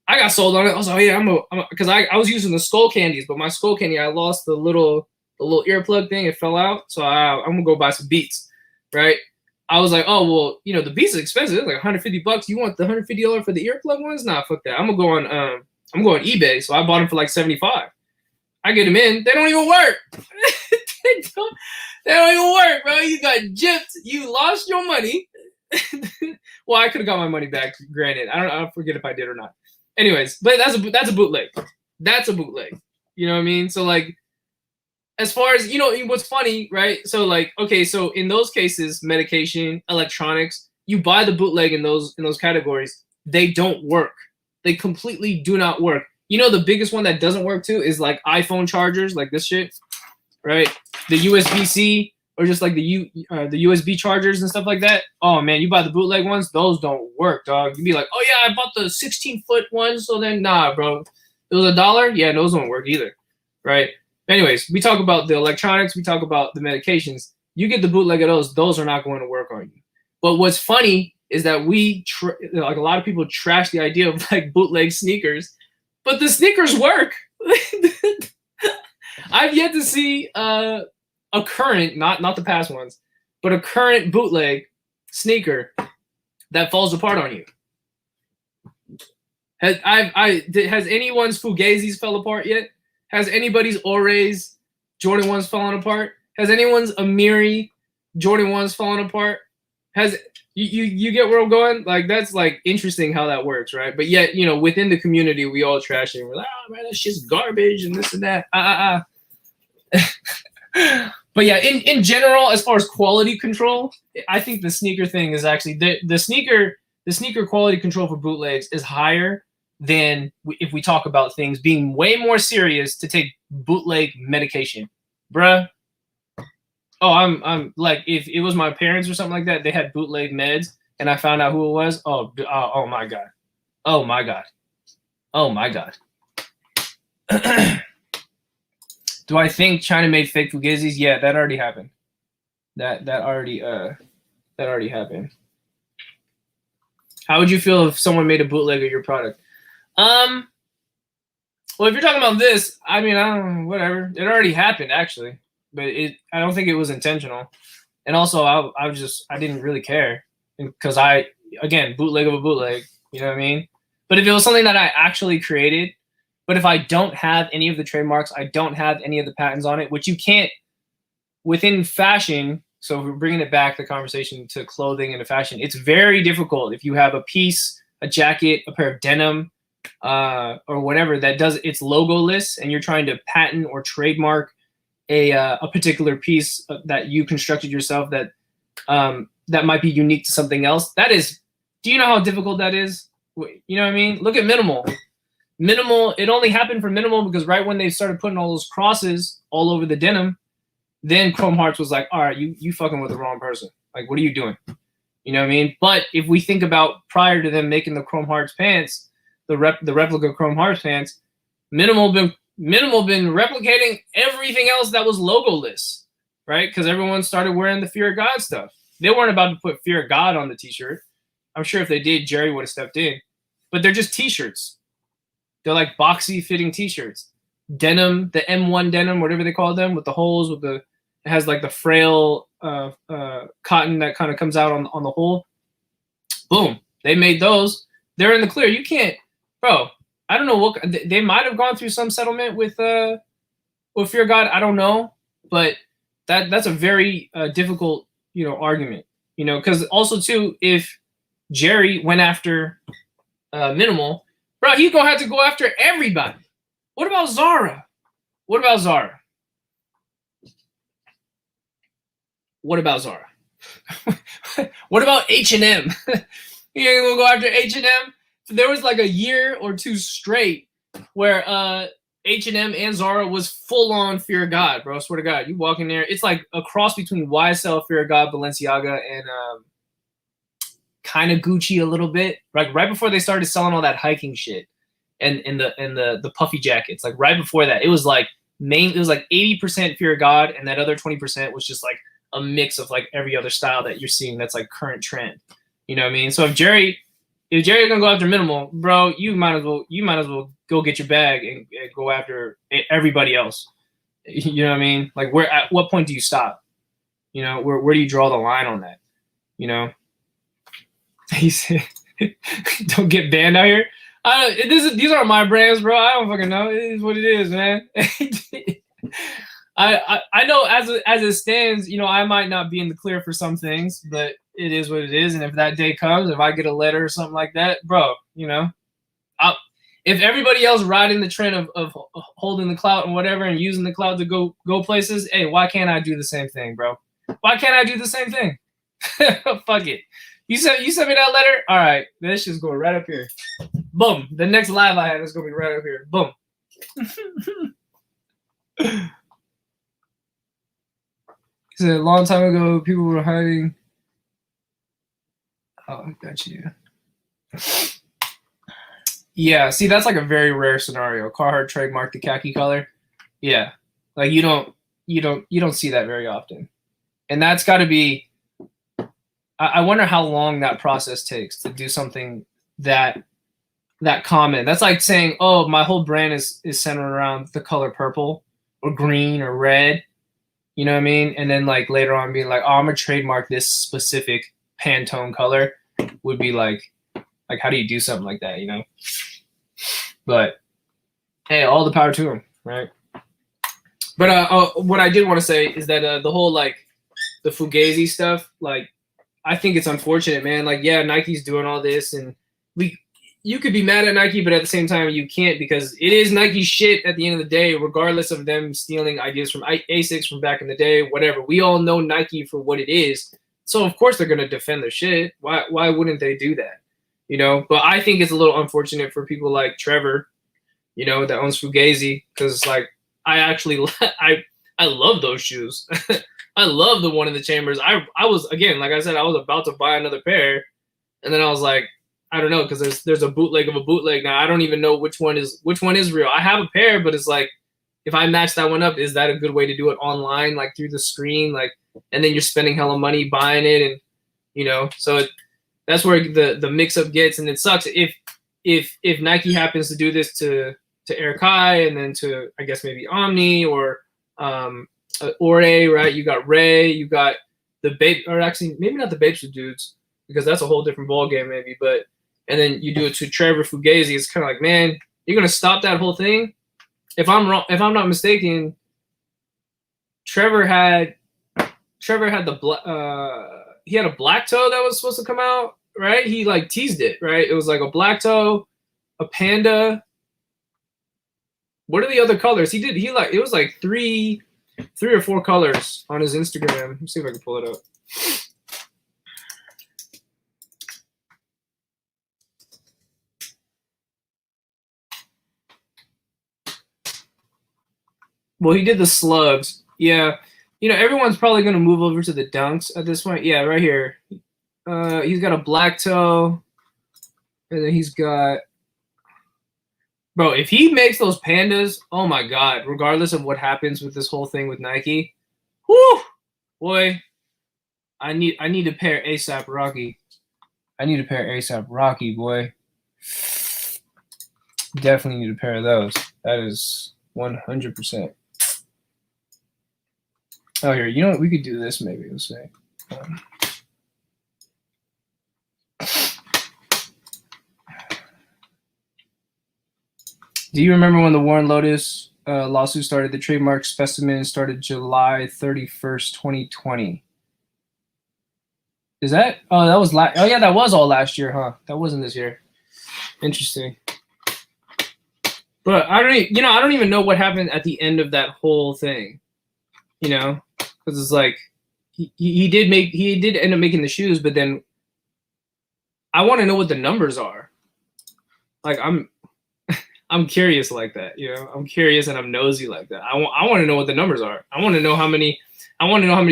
I got sold on it. I was like, oh yeah, because I was using the Skull Candies, but my Skull Candy, I lost the little earplug thing. It fell out. So I'm going to go buy some Beats, right? I was like, oh, well, you know, the Beats are expensive. It's like $150. You want the $150 for the earplug ones? Nah, fuck that. I'm going to go on eBay. So I bought them for like $75. I get them in. They don't even work. they don't even work, bro. You got gypped. You lost your money. Well, I could have got my money back, granted. I forget if I did or not. Anyways, but that's a bootleg. That's a bootleg. You know what I mean? So like, as far as, you know, what's funny, right? So like, okay, so in those cases, medication, electronics, you buy the bootleg in those categories, they don't work. They completely do not work. You know, the biggest one that doesn't work too is like iPhone chargers, like this shit, right? The USB-C or just like the USB chargers and stuff like that. Oh man, you buy the bootleg ones, those don't work, dog. You'd be like, oh yeah, I bought the 16-foot one, so then nah, bro. It was $1. Yeah, those don't work either, right? Anyways, we talk about the electronics, we talk about the medications. You get the bootleg of those are not going to work on you. But what's funny is that like a lot of people trash the idea of like bootleg sneakers, but the sneakers work. I've yet to see a current, not the past ones, but a current bootleg sneaker that falls apart on you. Has anyone's Fugazis fell apart yet? Has anybody's Orays Jordan 1s fallen apart? Has anyone's Amiri Jordan 1s fallen apart? Has you get where I'm going? Like, that's like interesting how that works, right? But yet, you know, within the community, we all trash it. We're like, oh man, that shit's garbage and this and that. But yeah, in general, as far as quality control, I think the sneaker thing is actually the sneaker quality control for bootlegs is higher than if we talk about things being way more serious to take bootleg medication, bruh. Oh, I'm like, if it was my parents or something like that, they had bootleg meds, and I found out who it was. Oh my god, oh my god, oh my god. Do I think China made fake Fugazis? Yeah, that already happened. That already happened. How would you feel if someone made a bootleg of your product? Well, if you're talking about this, I mean, I don't know, whatever. It already happened, actually, but I don't think it was intentional. And also, I didn't really care because again, bootleg of a bootleg, you know what I mean? But if it was something that I actually created, but if I don't have any of the trademarks, I don't have any of the patents on it, which you can't within fashion. So if we're bringing it back, the conversation to clothing and to fashion, it's very difficult if you have a piece, a jacket, a pair of denim, or whatever that does its logo-less, and you're trying to patent or trademark a particular piece that you constructed yourself that might be unique to something else. That is, do you know how difficult that is? You know what I mean? Look at Minimal. Minimal, it only happened for Minimal because right when they started putting all those crosses all over the denim, then Chrome Hearts was like, all right, you fucking with the wrong person. Like, what are you doing? You know what I mean? But if we think about prior to them making the Chrome Hearts pants, the replica Chrome Hearts pants, Minimal been replicating everything else that was logo-less, right? Because everyone started wearing the Fear of God stuff. They weren't about to put Fear of God on the t-shirt. I'm sure if they did, Jerry would have stepped in. But they're just t-shirts. They're like boxy fitting t-shirts. Denim, the M1 denim, whatever they call them, with the holes, it has like the frail cotton that kind of comes out on the hole. Boom. They made those. They're in the clear. You can't, bro. I don't know what they might have gone through some settlement with Fear God. I don't know, but that's a very difficult argument. Because also too, if Jerry went after Minimal, bro, he's gonna have to go after everybody. What about Zara? What about Zara? What about Zara? What about H&M? You ain't gonna go after H&M? There was like a year or two straight where H&M and Zara was full on Fear of God, bro. I swear to God, you walk in there, it's like a cross between YSL, Fear of God, Balenciaga, and kind of Gucci a little bit. Like right before they started selling all that hiking shit and the puffy jackets, like right before that, it was like 80% Fear of God, and that other 20% was just like a mix of like every other style that you're seeing that's like current trend. You know what I mean? So if Jerry's gonna go after Minimal, bro, you might as well go get your bag and go after everybody else. You know what I mean? Like at what point do you stop? Where do you draw the line on that? He said, "Don't get banned out here." These aren't my brands, bro. I don't fucking know. It is what it is, man. I know as it stands, I might not be in the clear for some things, but it is what it is. And if that day comes, if I get a letter or something like that, bro, if everybody else riding the trend of holding the clout and whatever and using the clout to go places, hey, why can't I do the same thing, bro? Why can't I do the same thing? Fuck it. You sent me that letter? All right, this shit's going right up here. Boom. The next live I have is gonna be right up here. Boom. He said a long time ago, people were hiding. Oh, I got you. Yeah, see, that's like a very rare scenario. Carhartt trademarked the khaki color. Yeah, like you don't see that very often, and that's got to be. I wonder how long that process takes to do something that common. That's like saying, oh, my whole brand is centered around the color purple or green or red. You know what I mean? And then like later on being like, oh, I'm gonna trademark this specific Pantone color would be like how do you do something like that, But hey, all the power to them, right? But what I did want to say is that the whole like the Fugazi stuff, like I think it's unfortunate, man. Like, yeah, Nike's doing all this, and you could be mad at Nike, but at the same time, you can't, because it is Nike shit at the end of the day, regardless of them stealing ideas from ASICs from back in the day, whatever. We all know Nike for what it is. So, of course, they're going to defend their shit. Why wouldn't they do that? But I think it's a little unfortunate for people like Trevor, that owns Fugazi, because, like, I love those shoes. I love the one in the Chambers. I was, again, like I said, I was about to buy another pair, and then I was like, I don't know, because there's a bootleg of a bootleg now. I don't even know which one is real. I have a pair, but it's like, if I match that one up, is that a good way to do it online, like through the screen, like, and then you're spending hella money buying it, and so that's where the mix up gets, and it sucks if Nike happens to do this to Air Kai, and then to, I guess, maybe Omni or Ore, right? You got Ray, you got the Babe, or actually maybe not the Babes with Dudes, because that's a whole different ball game maybe, but and then you do it to Trevor Fugazi. It's kind of like, man, you're gonna stop that whole thing. If I'm not mistaken, Trevor had he had a black toe that was supposed to come out, right? He like teased it, right? It was like a black toe, a panda. What are the other colors? It was like three or four colors on his Instagram. Let me see if I can pull it up. Well, he did the slugs. Yeah. Everyone's probably going to move over to the dunks at this point. Yeah, right here. He's got a black toe. And then he's got... Bro, if he makes those pandas, oh my God, regardless of what happens with this whole thing with Nike, whoo, boy, I need a pair ASAP Rocky. I need a pair ASAP Rocky, boy. Definitely need a pair of those. That is 100%. Oh, here, you know what? We could do this maybe. Let's say. Do you remember when the Warren Lotus lawsuit started? The trademark specimen started July 31st, 2020. Is that? Oh, that was last. Oh yeah, that was all last year, huh? That wasn't this year. Interesting. But I don't even know what happened at the end of that whole thing. You know, because it's like he did end up making the shoes, but then I want to know what the numbers are. Like I'm curious like that, you know. I'm curious and I'm nosy like that. I want to know what the numbers are. I want to know how many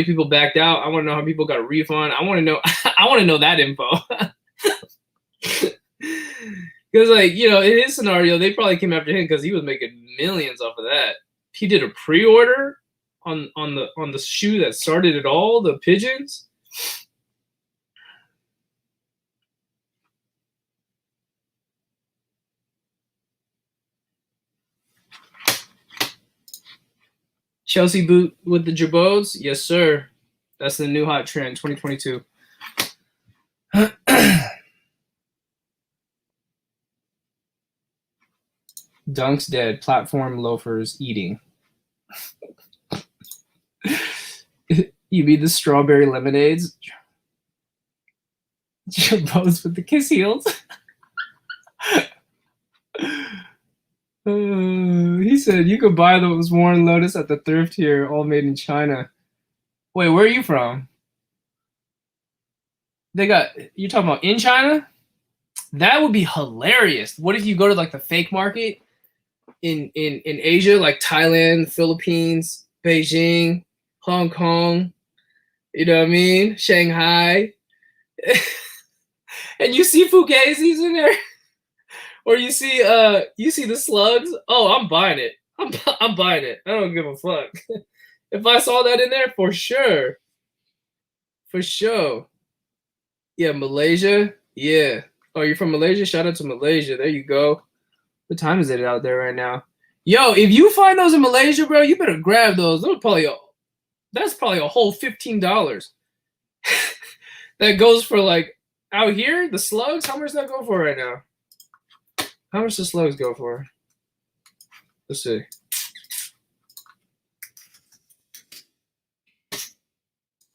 people backed out. I want to know how many people got a refund. I want to know I want to know that info. Because like, you know, in his scenario, they probably came after him because he was making millions off of that. He did a pre-order on the shoe that started it all, the pigeons. Chelsea boot with the jabots? Yes, sir. That's the new hot trend, 2022. Dunks dead. Platform loafers eating. You mean the strawberry lemonades? Jabots with the kiss heels? He said you could buy those Warren Lotus at the thrift here, all made in China. Wait, where are you from? You're talking about in China? That would be hilarious. What if you go to like the fake market in Asia, like Thailand, Philippines, Beijing, Hong Kong, you know what I mean? Shanghai. And you see Fugazis in there? Or you see the slugs? Oh, I'm buying it. I'm buying it. I don't give a fuck. If I saw that in there, for sure. For sure. Yeah, Malaysia. Yeah. Oh, you're from Malaysia? Shout out to Malaysia. There you go. What time is it out there right now? Yo, if you find those in Malaysia, bro, you better grab those. That's probably a whole $15. That goes for like out here, the slugs. How much does that go for right now? How much does slugs go for? Let's see.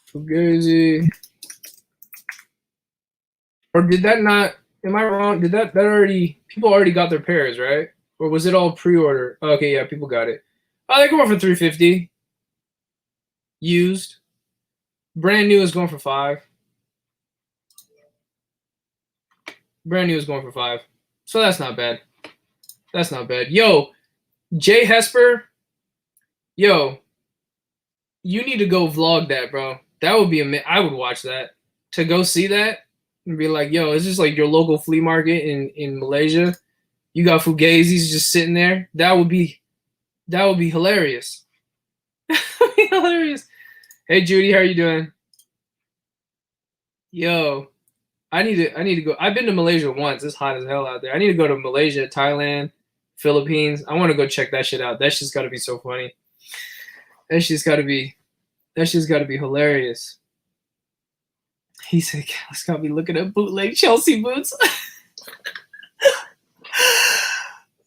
Fugazi. Or did that not? Am I wrong? Did that already? People already got their pairs, right? Or was it all pre-order? Okay, yeah, people got it. Oh, they're going for $350. Used. Brand new is going for $5. Brand new is going for $5. So that's not bad. That's not bad. Yo, Jay Hesper. Yo, you need to go vlog that, bro. That would be amazing. I would watch that. To go see that and be like, yo, it's just like your local flea market in Malaysia. You got Fugazis just sitting there. That would be hilarious. That would be hilarious. Hey Judy, how are you doing? Yo, I need to go. I've been to Malaysia once. It's hot as hell out there. I need to go to Malaysia, Thailand, Philippines. I want to go check that shit out. That shit's got to be so funny. That shit's got to be hilarious. He said, "Let's got me looking at bootleg Chelsea boots."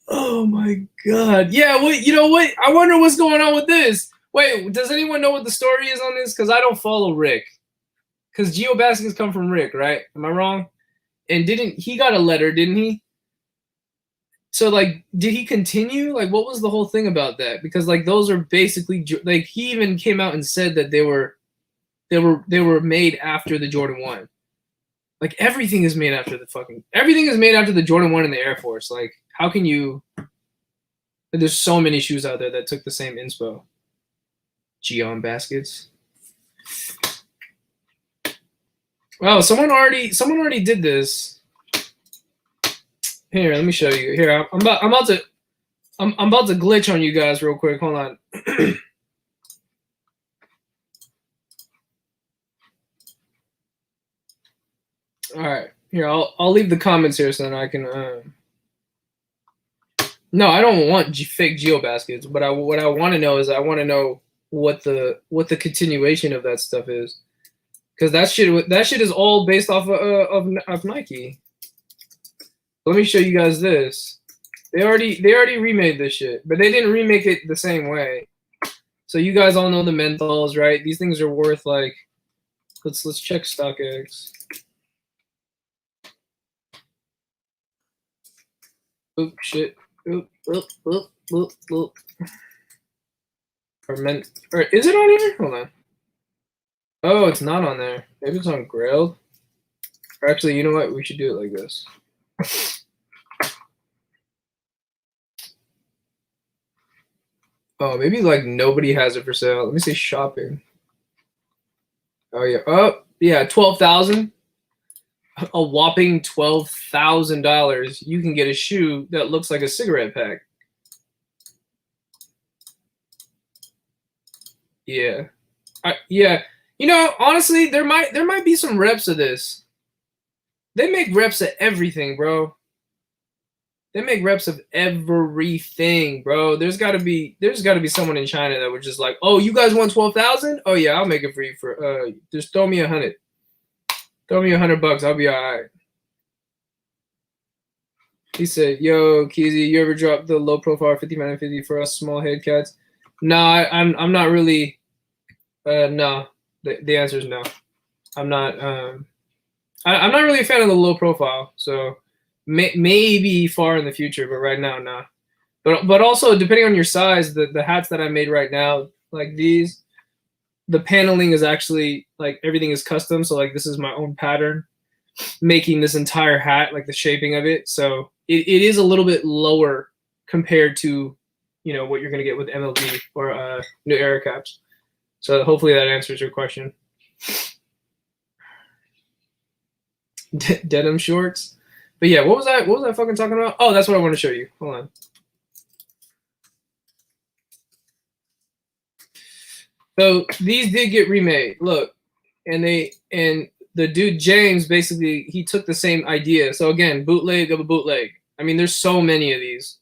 Oh my god! Yeah, you know what? I wonder what's going on with this. Wait, does anyone know what the story is on this? Because I don't follow Rick. Because GeoBaskets come from Rick, right? Am I wrong? And he got a letter, didn't he? So like, did he continue? Like, what was the whole thing about that? Because like, those are basically like, he even came out and said that they were made after the Jordan 1. Like, everything is made after the Jordan 1 in the Air Force. Like, how can you? There's so many shoes out there that took the same inspo. Geon baskets. Wow, someone already did this. Here, let me show you. Here, I'm about to glitch on you guys real quick. Hold on. All right, here I'll leave the comments here so that I can. No, I don't want fake GeoBaskets, but what I want to know is what the continuation of that stuff is, because that shit is all based off of Nike. Let me show you guys this. They already remade this shit, but they didn't remake it the same way. So you guys all know the menthols, right? These things are worth like, let's check StockX. Oop, shit. Oop. Or is it on here? Hold on. Oh, it's not on there. Maybe it's on Grailed. Or actually, you know what? We should do it like this. Oh, maybe like nobody has it for sale. Let me say shopping. Oh yeah. Oh yeah, 12,000. A whopping $12,000. You can get a shoe that looks like a cigarette pack. Yeah. Yeah. You know, honestly, there might be some reps of this. They make reps of everything, bro. They make reps of everything, bro. There's gotta be someone in China that was just like, oh, you guys want 12,000? Oh yeah, I'll make it for you for just throw me 100. Throw me $100, I'll be alright. He said, yo, Keezy, you ever dropped the low profile 50 for us small head cats? No, I'm not really no. The answer is no. I'm not I'm not really a fan of the low profile, so maybe far in the future, but right now, no. But also depending on your size, the hats that I made right now, like these, the paneling is actually like everything is custom. So like this is my own pattern, making this entire hat, like the shaping of it. So it is a little bit lower compared to, you know, what you're gonna get with MLB or New Era caps. So hopefully that answers your question. Denim shorts. But yeah, what was I fucking talking about? Oh, that's what I want to show you. Hold on. So these did get remade. Look, and the dude James basically he took the same idea. So again, bootleg of a bootleg. I mean, there's so many of these.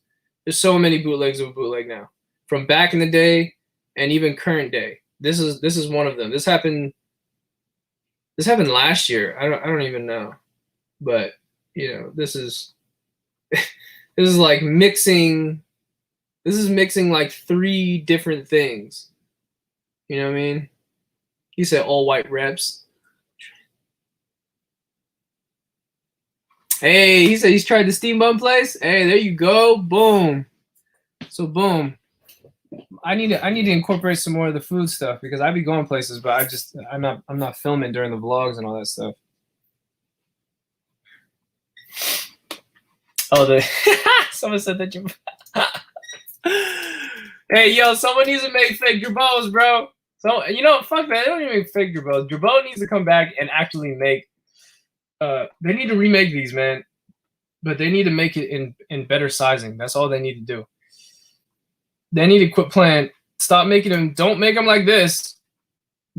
There's so many bootlegs of a bootleg now, from back in the day and even current day. This is one of them. This happened last year. I don't even know, but you know, this is this is like mixing. This is mixing like 3 different things. You know what I mean? He said all white reps. Hey, he said he's tried the steam bun place. Hey, there you go. Boom. So boom. I need to incorporate some more of the food stuff because I be going places, but I'm not filming during the vlogs and all that stuff. Oh, someone said that you. Hey, yo, someone needs to make fake Jabos, bro. So you know, fuck that. They don't even make fake Jabos. Jabot needs to come back and actually make. They need to remake these, man. But they need to make it in better sizing. That's all they need to do. They need to quit playing. Stop making them. Don't make them like this.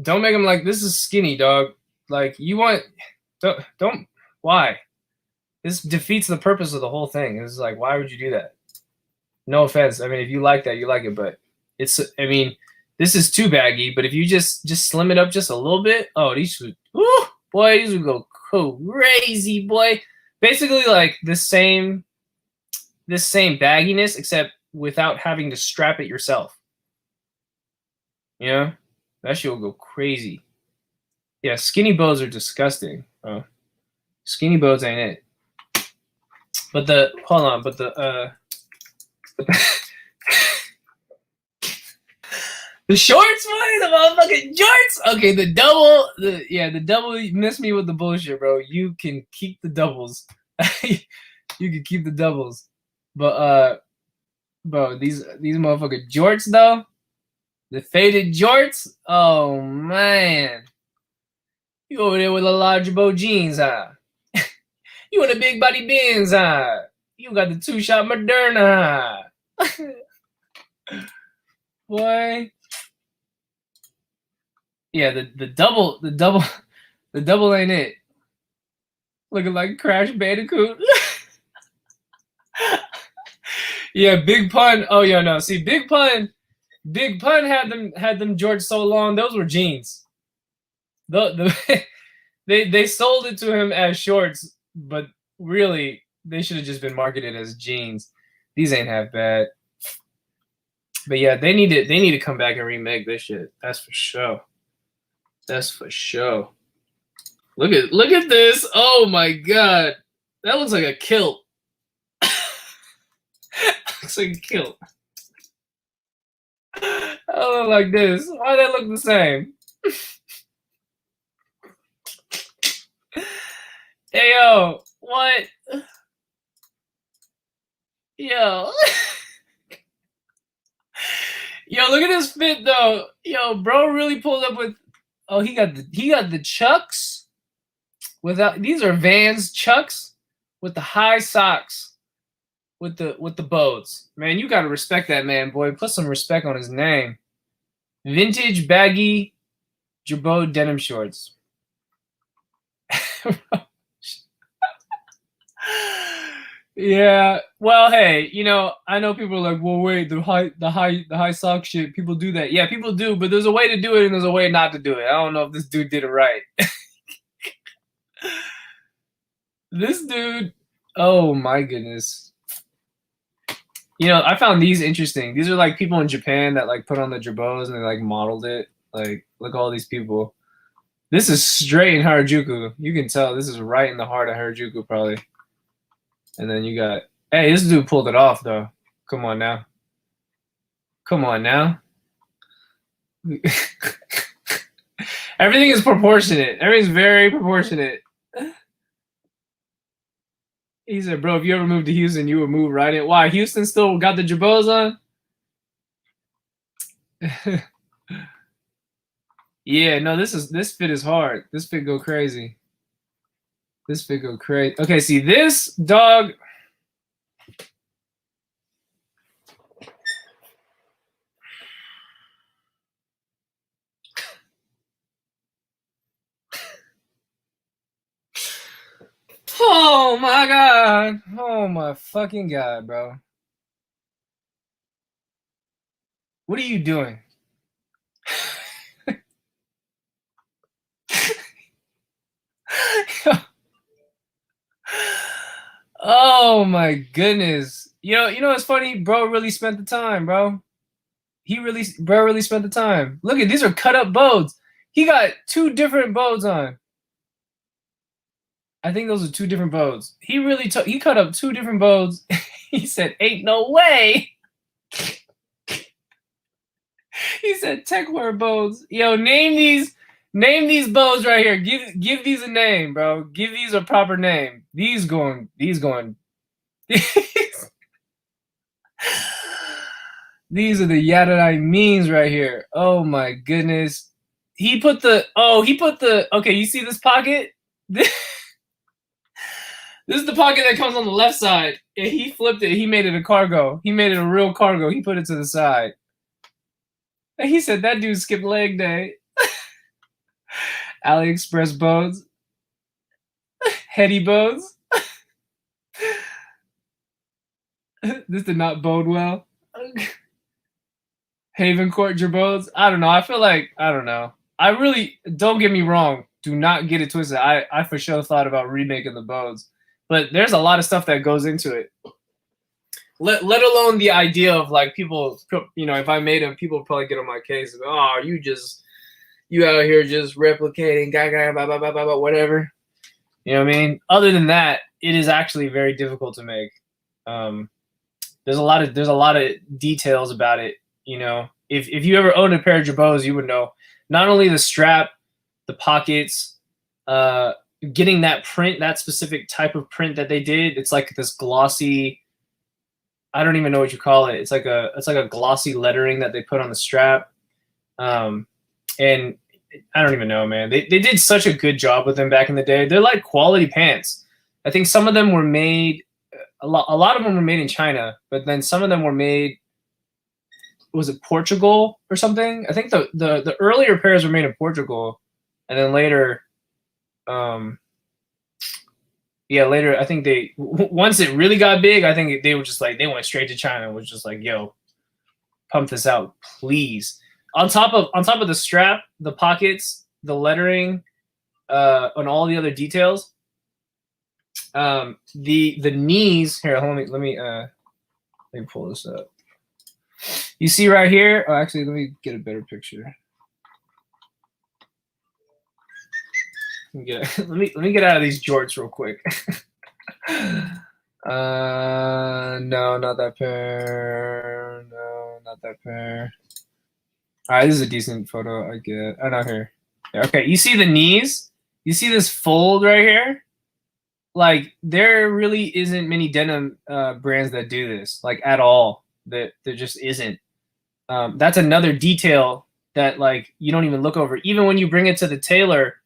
Don't make them like this is skinny, dog. Like you want. Don't. Why? This defeats the purpose of the whole thing. It's like, why would you do that? No offense. I mean, if you like that, you like it. But it's. I mean, this is too baggy. But if you just slim it up just a little bit, oh, these would. Woo, boy, these would go crazy, boy. Basically, like this same bagginess, except without having to strap it yourself. You know, that shit will go crazy. Yeah, skinny bows are disgusting. Skinny bows ain't it. But the the shorts, boy, the motherfucking jorts. Okay, the double missed me with the bullshit, bro. You can keep the doubles. You can keep the doubles. But bro, these motherfucking jorts though. The faded jorts? Oh man. You over there with a large bow jeans, huh? You in a big body Benz, huh? You got the 2-shot Moderna, huh? Boy. Yeah, the double ain't it. Looking like Crash Bandicoot. Yeah, Big Pun. Oh yeah, no. See, Big Pun had them George so long. Those were jeans. They sold it to him as shorts, but really they should have just been marketed as jeans. These ain't half bad. But yeah, they need to come back and remake this shit. That's for sure. That's for sure. Look at this. Oh my god. That looks like a kilt. Looks like a kilt. I look like this. Why they look the same? Hey yo, what? Yo. Yo, look at this fit though. Yo, bro really pulled up with he got the Chucks without these are Vans Chucks with the high socks with the bows. Man, you gotta respect that man, boy. Put some respect on his name. Vintage baggy Girbaud denim shorts. Yeah. Well, hey, you know, I know people are like, well, wait, the high sock shit. People do that. Yeah, people do, but there's a way to do it and there's a way not to do it. I don't know if this dude did it right. This dude, oh my goodness. You know, I found these interesting. These are like people in Japan that like put on the Girbauds and they like modeled it. Like, look at all these people. This is straight in Harajuku. You can tell this is right in the heart of Harajuku, probably. And then you got, hey, this dude pulled it off though. Come on now. Come on now. Everything is proportionate. Everything's very proportionate. He said, bro, if you ever moved to Houston, you would move right in. Why? Houston still got the Girbauds on? Yeah, no, this fit is hard. This fit go crazy. This fit go crazy. Okay, see this dog. Oh my god. Oh my fucking god, bro. What are you doing? Oh my goodness. You know what's funny? Bro really spent the time, bro. Bro really spent the time. Look at these are cut up bows. He got two different bows on. I think those are two different bows. He cut up two different bows. He said, "Ain't no way." He said, "Techwear bows." Yo, name these bows right here. Give these a name, bro. Give these a proper name. These going. These are the Yadadai means right here. Oh my goodness. He put the okay, you see this pocket? This is the pocket that comes on the left side. And he flipped it. He made it a cargo. He made it a real cargo. He put it to the side. And he said that dude skipped leg day. AliExpress bows. Heady bows. This did not bode well. Haven Court Girbauds. I don't know. I feel like, I don't know. I really, don't get me wrong. Do not get it twisted. I for sure thought about remaking the bows. But there's a lot of stuff that goes into it. Let alone the idea of like people, you know, if I made them, people would probably get on my case. Oh, you out here just replicating, blah, blah, blah, blah, blah, whatever. You know what I mean? Other than that, it is actually very difficult to make. There's a lot of details about it. You know, if you ever owned a pair of Girbauds, you would know. Not only the strap, the pockets, getting that print, that specific type of print that they did. It's like this glossy, I don't even know what you call it. It's like a glossy lettering that they put on the strap. And I don't even know, man. They did such a good job with them back in the day. They're like quality pants. I think some of them were made, a lot of them were made in China, but then some of them were made, was it Portugal or something? I think the earlier pairs were made in Portugal, and then later, later I think once it really got big, I think they were just like, they went straight to China and was just like, yo, pump this out, please. On top of the strap, the pockets, the lettering, and all the other details, the knees here. Let me Let me pull this up. You see right here. Oh, actually, let me get a better picture. Let me get out of these jorts real quick. No, not that pair. No, not that pair. All right, this is a decent photo. I get. Oh, not here. Yeah, okay, you see the knees? You see this fold right here? Like, there really isn't many denim brands that do this, like, at all. That there just isn't. That's another detail that, like, you don't even look over. Even when you bring it to the tailor,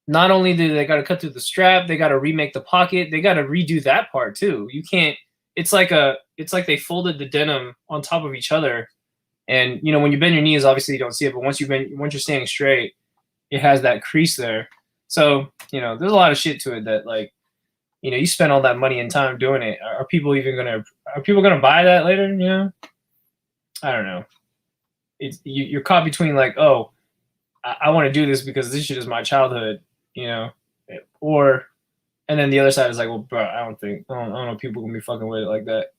not only do they got to cut through the strap, they got to remake the pocket, they got to redo that part too. You can't. It's like they folded the denim on top of each other, and you know when you bend your knees, obviously you don't see it, but once you're standing straight, it has that crease there. So you know there's a lot of shit to it that like you know you spend all that money and time doing it. Are people gonna buy that later? You know, I don't know. You're caught between like, oh, I want to do this because this shit is my childhood, you know, and then the other side is like, well, bro, I don't know if people gonna be fucking with it like that.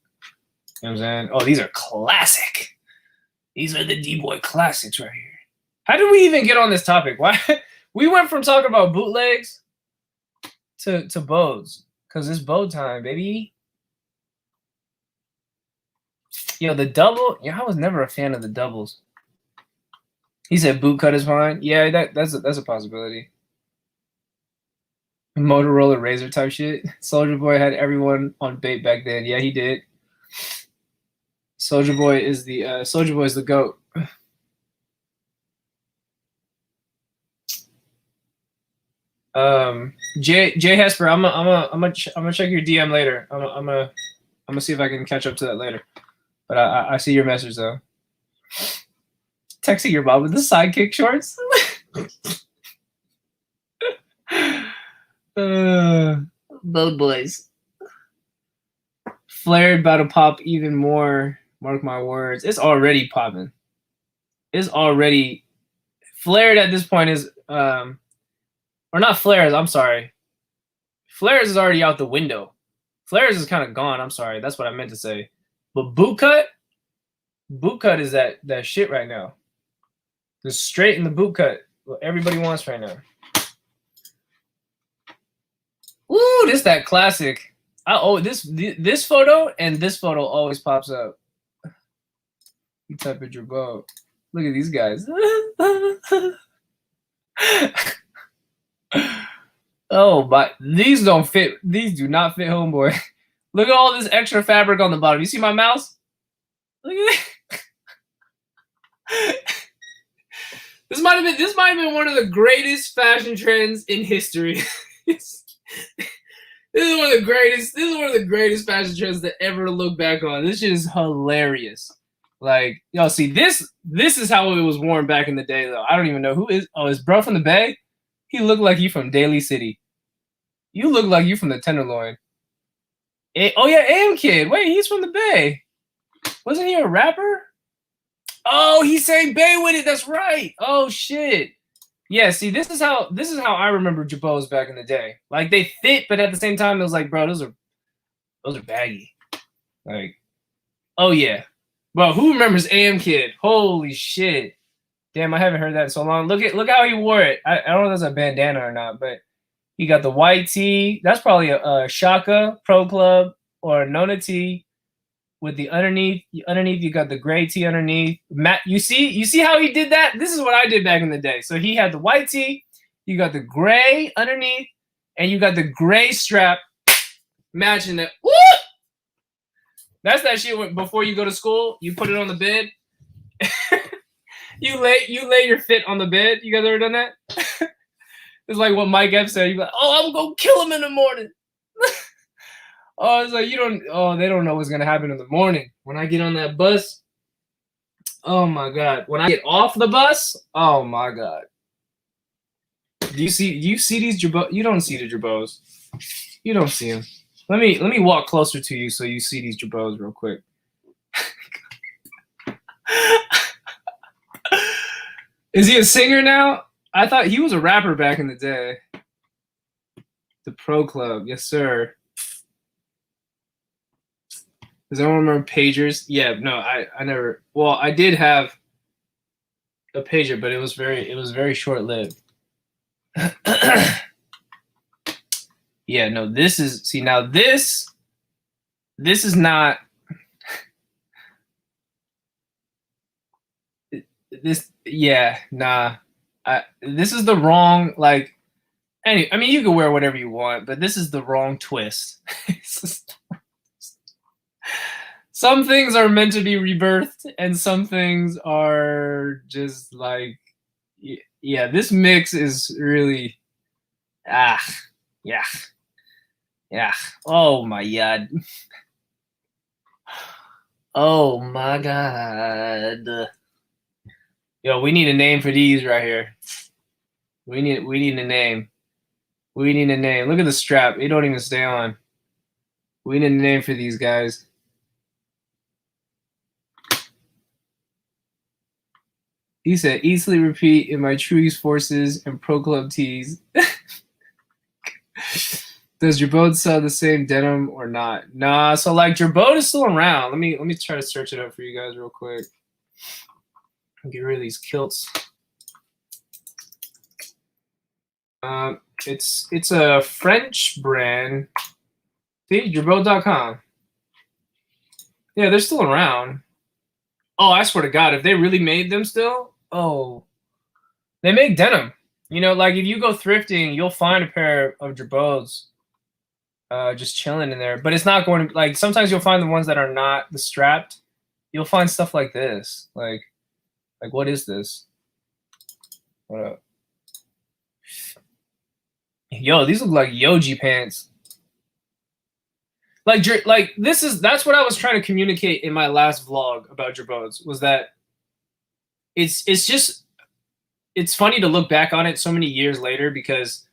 You know what I'm saying? Oh, these are classic. These are the D-boy classics right here. How did we even get on this topic? Why we went from talking about bootlegs to bows? Cause it's bow time, baby. Yo, the double. Yeah, I was never a fan of the doubles. He said boot cut is fine. Yeah, that's a possibility. Motorola Razor type shit. Soldier Boy had everyone on bait back then. Yeah, he did. Soldier Boy is the GOAT. Jay Hesper, I'm gonna check your DM later. I'm gonna see if I can catch up to that later. But I see your message though. Texting your mom with the sidekick shorts. Both boys. Flared about to pop even more. Mark my words. It's already popping. It's already flared at this point is or not flares, I'm sorry. Flares is already out the window. Flares is kind of gone. I'm sorry. That's what I meant to say. But boot cut is that shit right now. The straight in the boot cut. What everybody wants right now. Ooh, this that classic. This photo and this photo always pops up. You type in your boat. Look at these guys. Oh, but these don't fit. These do not fit, homeboy. Look at all this extra fabric on the bottom. You see my mouse? Look at it. This might have been one of the greatest fashion trends in history. This is one of the greatest fashion trends to ever look back on. This shit is hilarious. Like, y'all see this is how it was worn back in the day though. I don't even know who is. Oh, is bro from the Bay? He looked like he from Daly City. You look like you from the Tenderloin. Oh yeah, AM Kid. Wait, he's from the Bay. Wasn't he a rapper? Oh, he sang Bay with it. That's right. Oh shit. Yeah, see, this is how I remember Jabos back in the day. Like they fit, but at the same time, it was like, bro, those are baggy. Like, oh yeah. Bro, who remembers AM Kid? Holy shit. Damn, I haven't heard that in so long. Look how he wore it. I don't know if that's a bandana or not, but he got the white tee. That's probably a Shaka Pro Club or a Nona tee with the underneath. Underneath, you got the gray tee underneath. Matt, you see how he did that? This is what I did back in the day. So he had the white tee, you got the gray underneath, and you got the gray strap matching that. Woo! That's that shit before you go to school. You put it on the bed. you lay your fit on the bed. You guys ever done that? It's like what Mike Epps said. You're like, oh, I'm gonna kill him in the morning. Oh, it's like they don't know what's gonna happen in the morning. When I get on that bus, oh my god. When I get off the bus, oh my god. Do you see these jabos? You don't see the jabos. You don't see them. Let me walk closer to you so you see these jabos real quick. Is he a singer now? I thought he was a rapper back in the day. The Pro Club, yes sir. Does anyone remember pagers? Yeah, no, I never. Well, I did have a pager, but it was very short lived. Yeah, no, this is now this is not this. Yeah, nah. This is the wrong like. Any, I mean, you can wear whatever you want, but this is the wrong twist. Some things are meant to be rebirthed, and some things are just like, yeah. This mix is really, yeah, yeah. Oh my god. Oh my god. Yo, we need a name for these right here. We need a name. We need a name. Look at the strap. It don't even stay on. We need a name for these guys. He said, easily repeat in my Truies forces and Pro Club tees. Does your boat sell the same denim or not? Nah, so like your boat is still around. Let me try to search it up for you guys real quick. Get rid of these kilts. It's a French brand. See, Jerboat.com. Yeah, they're still around. Oh, I swear to God, if they really made them still, oh, they make denim. You know, like if you go thrifting, you'll find a pair of Jerboats just chilling in there. But it's not going to, like, sometimes you'll find the ones that are not the strapped. You'll find stuff like this. Like what is this? What up? Yo, these look like Yoji pants. Like that's what I was trying to communicate in my last vlog about Jerboats, was that it's just, it's funny to look back on it so many years later, because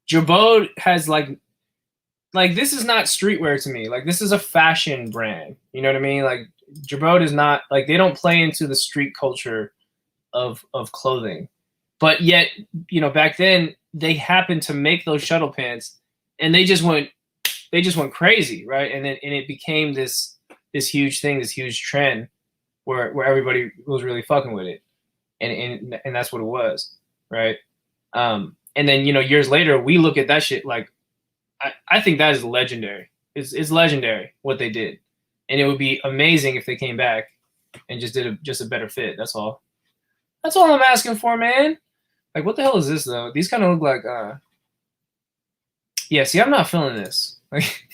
Jerboat has like this is not streetwear to me. Like, this is a fashion brand. You know what I mean? Like, Jerboat is not, like, they don't play into the street culture of clothing. But yet, you know, back then they happened to make those shuttle pants, and they just went crazy, right? And it became this huge thing, this huge trend where everybody was really fucking with it. And that's what it was, right? And then, you know, years later, we look at that shit like, I think that is legendary. It's legendary what they did, and it would be amazing if they came back and just did a better fit. That's all. That's all I'm asking for, man. Like, what the hell is this though? These kind of look like, yeah. See, I'm not feeling this. Like,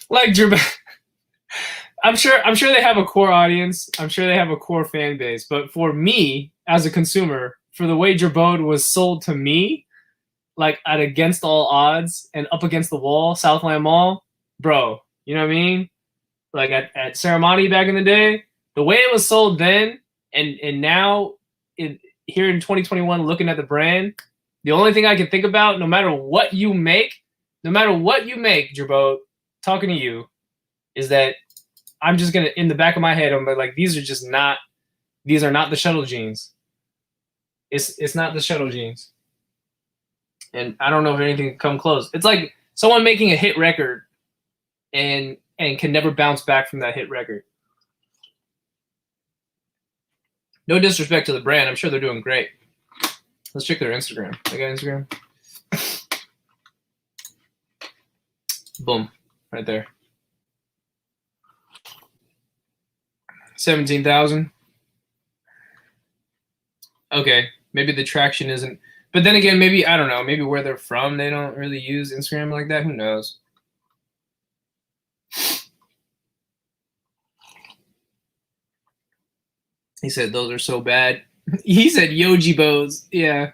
like I'm sure they have a core audience. I'm sure they have a core fan base. But for me as a consumer, for the way Jerboat was sold to me, like at against all odds and up against the wall, Southland Mall, bro, you know what I mean? Like at Ceremony back in the day, the way it was sold then and now here in 2021, looking at the brand, the only thing I can think about, no matter what you make, Jerboat, talking to you, is that I'm just gonna, in the back of my head, I'm like, these are not the shuttle jeans. It's not the shuttle jeans. And I don't know if anything can come close. It's like someone making a hit record and can never bounce back from that hit record. No disrespect to the brand. I'm sure they're doing great. Let's check their Instagram. They got Instagram? Boom. Right there. 17,000. Okay. Maybe the traction isn't. But then again, maybe, I don't know, maybe where they're from, they don't really use Instagram like that. Who knows? He said those are so bad. He said Yoji bows. Yeah.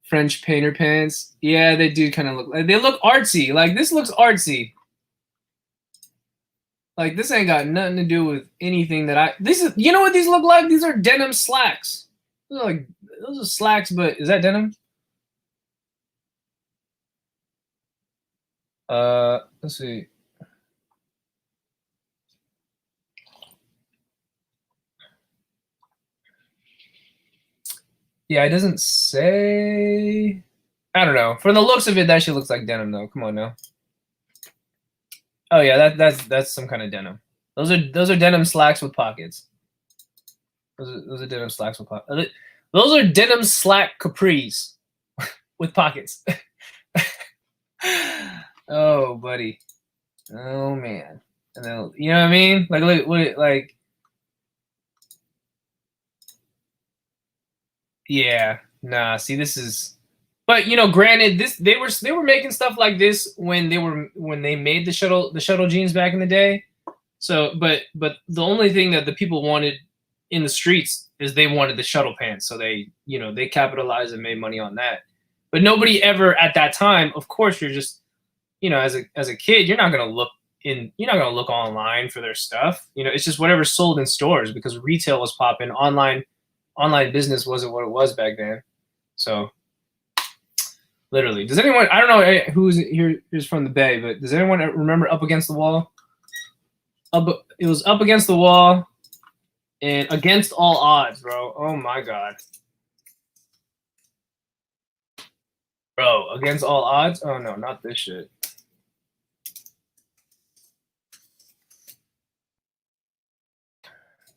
French painter pants. Yeah, they do kind of look like, they look artsy. Like, this looks artsy. Like, this ain't got nothing to do with anything that you know what these look like? These are denim slacks. Those are slacks, but is that denim? Let's see. Yeah, it doesn't say. I don't know. From the looks of it, that shit looks like denim, though. Come on now. Oh yeah, that's some kind of denim. Those are denim slacks with pockets. Those are denim slacks with pockets. Those are denim slack capris with pockets. Oh, buddy. Oh man. And then you know what I mean? Like look like yeah. Nah, see this is but you know, granted, this they were making stuff like this when they made the shuttle jeans back in the day. So but the only thing that the people wanted in the streets is they wanted the shuttle pants. So they, you know, they capitalized and made money on that. But nobody ever at that time, of course, you're just, you know, as a kid, you're not gonna look online for their stuff. You know, it's just whatever's sold in stores because retail was popping. Online business wasn't what it was back then. So literally, does anyone? I don't know who's here's from the Bay, but does anyone remember Up Against the Wall? It was Up Against the Wall and Against All Odds, bro. Oh my god, bro, Against All Odds. Oh no, not this shit.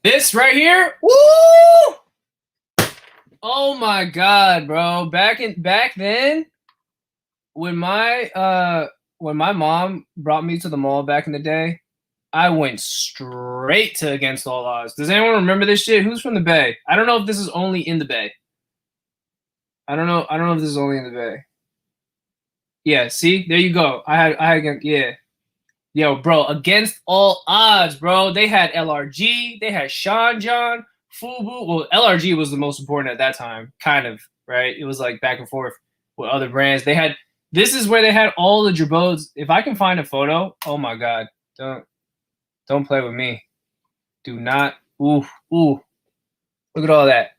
This right here, woo! Oh my god, bro. Back then, when my mom brought me to the mall back in the day, I went straight to Against All Odds. Does anyone remember this shit? Who's from the Bay? I don't know if this is only in the Bay. I don't know if this is only in the Bay. Yeah, see? There you go. I had yeah. Yo, bro, Against All Odds, bro. They had LRG, they had Sean John, Fubu. Well, LRG was the most important at that time, kind of, right? It was like back and forth with other brands. This is where they had all the Jabos. If I can find a photo, oh my god, don't play with me. Do not. Ooh. Look at all that.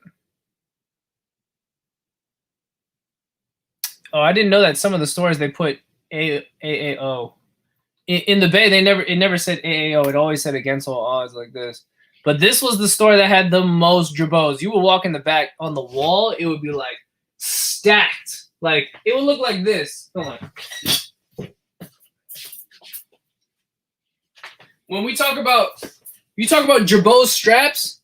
Oh, I didn't know that some of the stores they put AAO. In the Bay, it never said AAO. It always said Against All Odds like this. But this was the store that had the most Jabos. You would walk in the back on the wall, it would be like stacked. Like it would look like this. Hold on. When you talk about Jabos straps,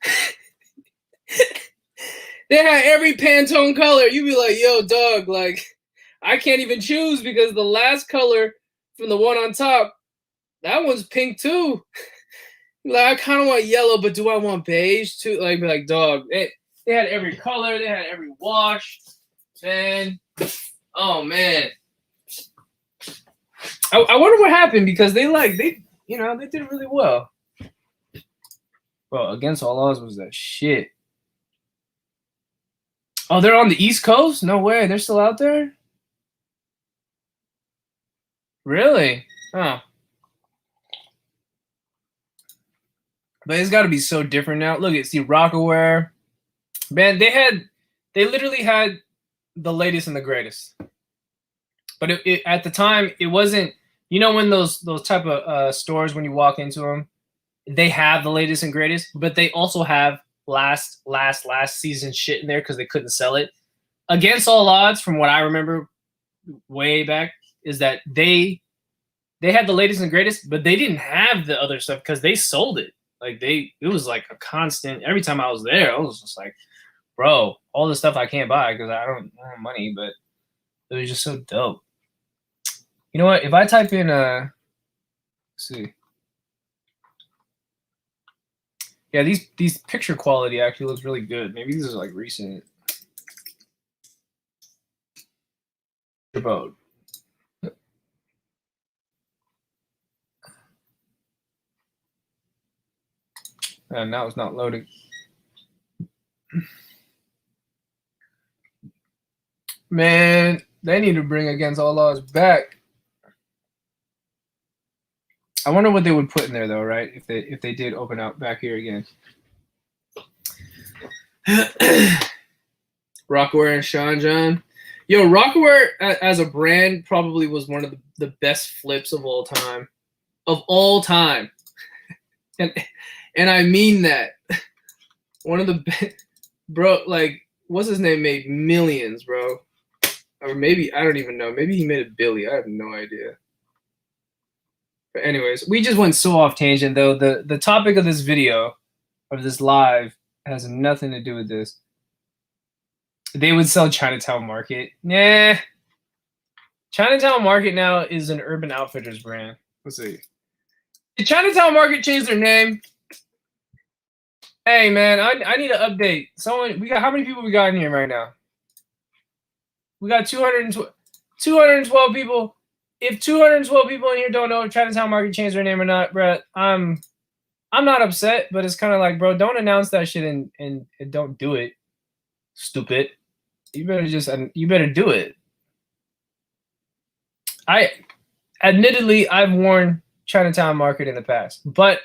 they had every Pantone color. You'd be like, yo, dog, like I can't even choose because the last color from the one on top, that one's pink too. Like I kind of want yellow, but do I want beige too? Like, be like, dog. They had every color. They had every wash. Man, oh man. I wonder what happened because they did really well. Well, Against All Odds was that shit. Oh, they're on the East Coast? No way. They're still out there? Really? Huh. But it's got to be so different now. Look, it's the Rockaware. Man, they literally had the latest and the greatest. But at the time, it wasn't, you know, when those type of stores, when you walk into them, they have the latest and greatest, but they also have last season shit in there because they couldn't sell it. Against All Odds, from what I remember way back, is that they had the latest and greatest, but they didn't have the other stuff because they sold it. Like it was like a constant. Every time I was there, I was just like, bro, all the stuff I can't buy because I don't have money, but it was just so dope. You know what? If I type in let's see. Yeah, these picture quality actually looks really good. Maybe these are like recent. About. And now it's not loading. Man, they need to bring Against All Odds back. I wonder what they would put in there though, right? If they did open up back here again. Rockaware and Sean John. Yo, Rockaware as a brand probably was one of the best flips of all time. Of all time. And I mean that. One of the bro, like, what's his name made millions, bro. Or maybe, I don't even know. Maybe he made $1 billion. I have no idea. But anyways, we just went so off tangent though. The topic of this video, of this live, has nothing to do with this. They would sell Chinatown Market. Nah. Chinatown Market now is an Urban Outfitters brand. Let's see. Did Chinatown Market change their name? Hey man, I need an update. Someone, we got, how many people we got in here right now? We got 212 people. If 212 people in here don't know if Chinatown Market changed their name or not, bro, I'm not upset, but it's kind of like, bro, don't announce that shit and don't do it. Stupid. You better do it. Admittedly, I've worn Chinatown Market in the past, but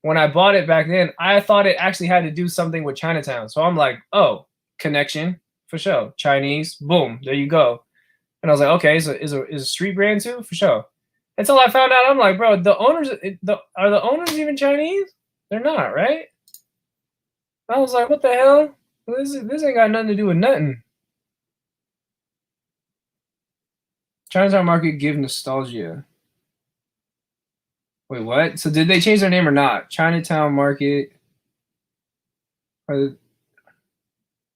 when I bought it back then, I thought it actually had to do something with Chinatown. So I'm like, oh, connection for sure. Chinese, boom, there you go. And I was like, okay, so is a street brand too? For sure. Until I found out, I'm like, bro, the owners, are the owners even Chinese? They're not, right? I was like, what the hell? This ain't got nothing to do with nothing. Chinatown Market give nostalgia. Wait, what? So did they change their name or not? Chinatown Market. Or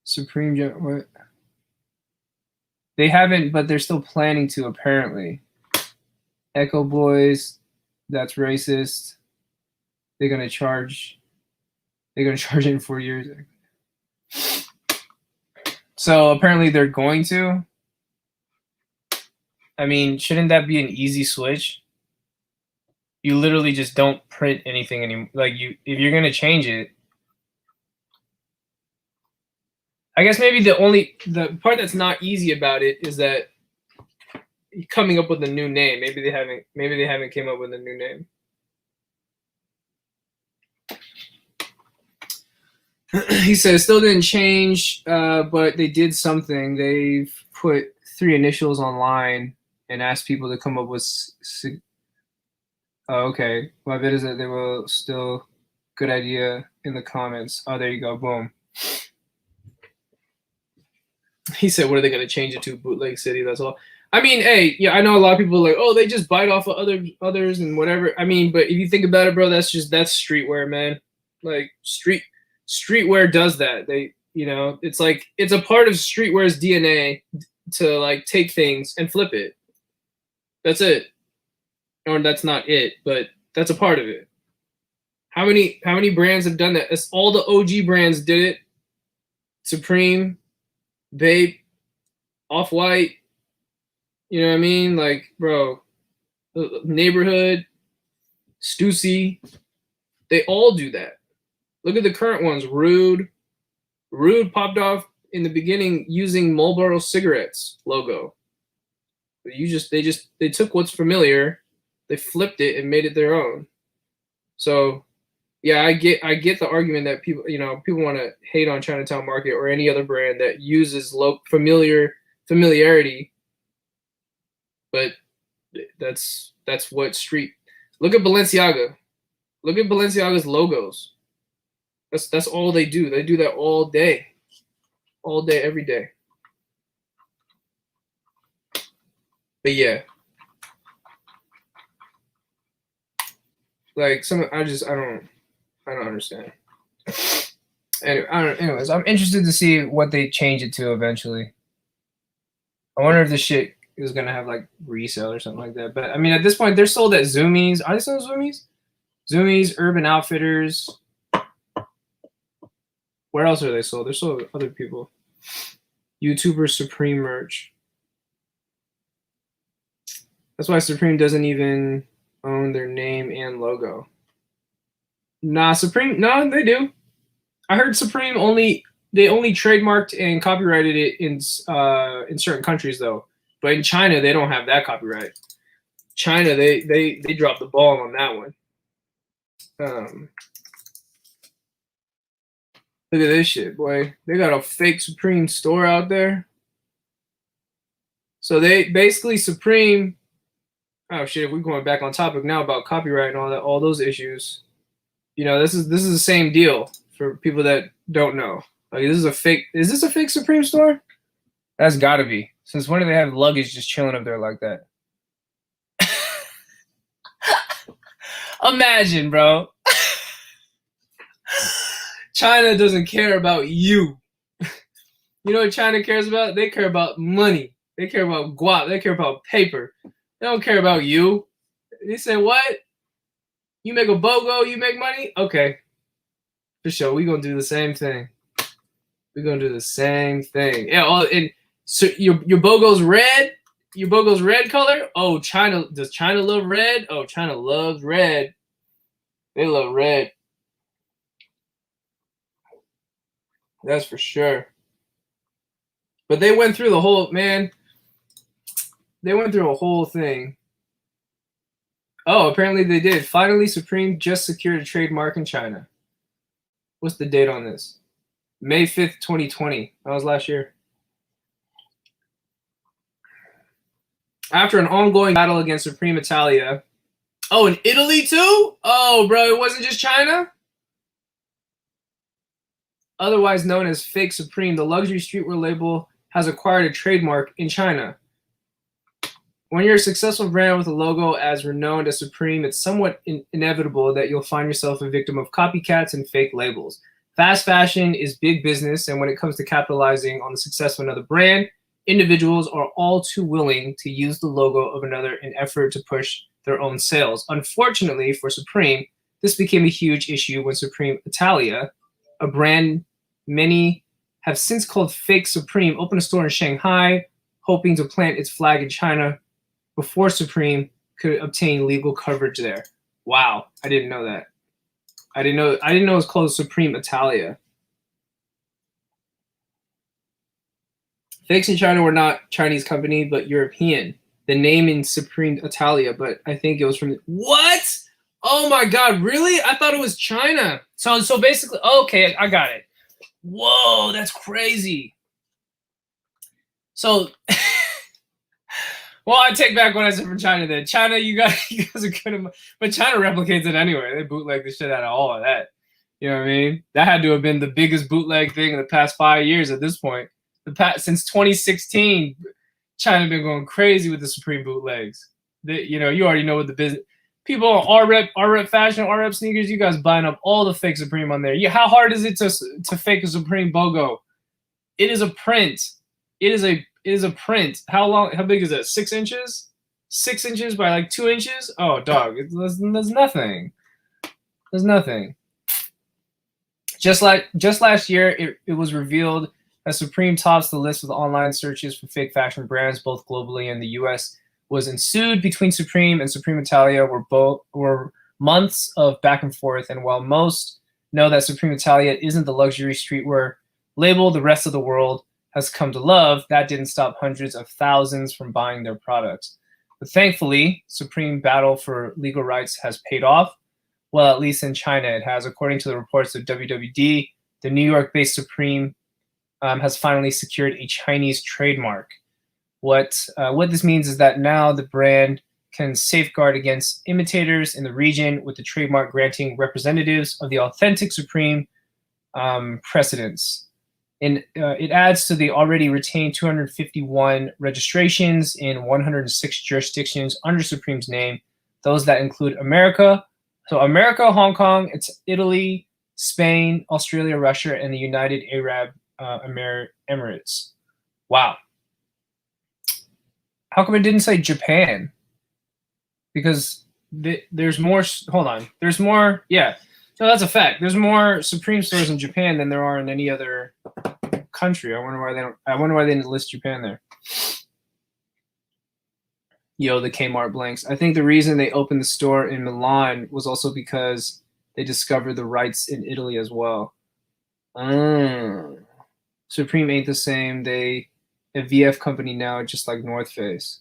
Supreme. What? They haven't, but they're still planning to, apparently. Echo Boys. That's racist. They're gonna charge it in 4 years. So apparently they're going to. I mean, shouldn't that be an easy switch? You literally just don't print anything anymore. Like, if you're gonna change it, I guess maybe the part that's not easy about it is that coming up with a new name. Maybe they haven't came up with a new name. He says still didn't change, but they did something. They've put 3 initials online and asked people to come up with. Oh, okay. My bet is that they will still. Good idea in the comments. Oh, there you go. Boom. He said, what are they going to change it to? Bootleg City, that's all. I mean, hey, yeah, I know a lot of people are like, oh, they just bite off of others and whatever. I mean, but if you think about it, bro, that's streetwear, man. Like, streetwear does that. They, it's like, it's a part of streetwear's DNA to, like, take things and flip it. That's it. Or that's not it, but that's a part of it. How many brands have done that? It's all the OG brands did it. Supreme, Bape, Off-White, you know what I mean? Like, bro, Neighborhood, Stussy, they all do that. Look at the current ones. Rude popped off in the beginning using Marlboro cigarettes logo. They took what's familiar, they flipped it and made it their own. So yeah, I get the argument that people want to hate on Chinatown Market or any other brand that uses familiarity, but that's what street. Look at Balenciaga. Look at Balenciaga's logos. That's all they do. They do that all day, every day. But yeah, like I don't understand. Anyways, I'm interested to see what they change it to eventually. I wonder if this shit is gonna have like resale or something like that. But I mean, at this point, they're sold at Zoomies. Are they sold at Zoomies? Zoomies, Urban Outfitters. Where else are they sold? They're sold with other people. YouTuber Supreme merch. That's why Supreme doesn't even own their name and logo. Nah, Supreme. No, they do. I heard Supreme only trademarked and copyrighted it in certain countries though. But in China, they don't have that copyright. China, they dropped the ball on that one. Look at this shit, boy. They got a fake Supreme store out there. So they basically Supreme. Oh shit, we're going back on topic now about copyright and all those issues. This is the same deal for people that don't know. Like, is this a fake Supreme store? That's gotta be. Since when do they have luggage just chilling up there like that? Imagine, bro. China doesn't care about you. You know what China cares about? They care about money. They care about guap. They care about paper. They don't care about you. They say, what? You make a BOGO, you make money? Okay. For sure. We're going to do the same thing. We're going to do the same thing. Yeah, and so your BOGO's red? Your BOGO's red color? Oh, China. Does China love red? Oh, China loves red. They love red. That's for sure. But they went through the whole, man. They went through a whole thing. Oh, apparently they did. Finally, Supreme just secured a trademark in China. What's the date on this? May 5th, 2020. That was last year. After an ongoing battle against Supreme Italia. Oh, in Italy too? Oh, bro, it wasn't just China? Otherwise known as Fake Supreme, the luxury streetwear label has acquired a trademark in China. When you're a successful brand with a logo as renowned as Supreme, it's somewhat inevitable that you'll find yourself a victim of copycats and fake labels. Fast fashion is big business, and when it comes to capitalizing on the success of another brand, individuals are all too willing to use the logo of another in effort to push their own sales. Unfortunately for Supreme, this became a huge issue when Supreme Italia, a brand many have since called Fake Supreme, opened a store in Shanghai, hoping to plant its flag in China before Supreme could obtain legal coverage there. Wow, I didn't know that. I didn't know it was called Supreme Italia. Fakes in China were not Chinese company, but European. The name in Supreme Italia, but I think it was from what? Oh my God, really? I thought it was China. So basically, okay, I got it. Whoa, that's crazy. So, well, I take back what I said from China then. China, you guys are good, but China replicates it anyway. They bootleg the shit out of all of that. You know what I mean? That had to have been the biggest bootleg thing in the past 5 years at this point. Since 2016, China been going crazy with the Supreme bootlegs. You already know what the business. People on R-Rep fashion, R-Rep sneakers, you guys buying up all the fake Supreme on there. How hard is it to fake a Supreme BOGO? It is a print. It is a print. How big is it? 6 inches? 6 inches by like 2 inches? Oh, dog. There's nothing. There's nothing. Just last year, it was revealed that Supreme tops the list with online searches for fake fashion brands, both globally and the U.S. was ensued between Supreme and Supreme Italia were months of back and forth. And while most know that Supreme Italia isn't the luxury streetwear label the rest of the world has come to love, that didn't stop hundreds of thousands from buying their products. But thankfully, Supreme battle for legal rights has paid off. Well, at least in China it has. According to the reports of WWD, the New York-based Supreme has finally secured a Chinese trademark. What this means is that now the brand can safeguard against imitators in the region, with the trademark granting representatives of the authentic Supreme precedence. And it adds to the already retained 251 registrations in 106 jurisdictions under Supreme's name, those that include America. So America, Hong Kong, it's Italy, Spain, Australia, Russia, and the United Arab Emirates. Wow. How come it didn't say Japan? Because there's more. Hold on. There's more. Yeah. No, that's a fact. There's more Supreme stores in Japan than there are in any other country. I wonder why they didn't list Japan there. Yo, the Kmart blanks. I think the reason they opened the store in Milan was also because they discovered the rights in Italy as well. Supreme ain't the same. They a VF company now, just like North Face.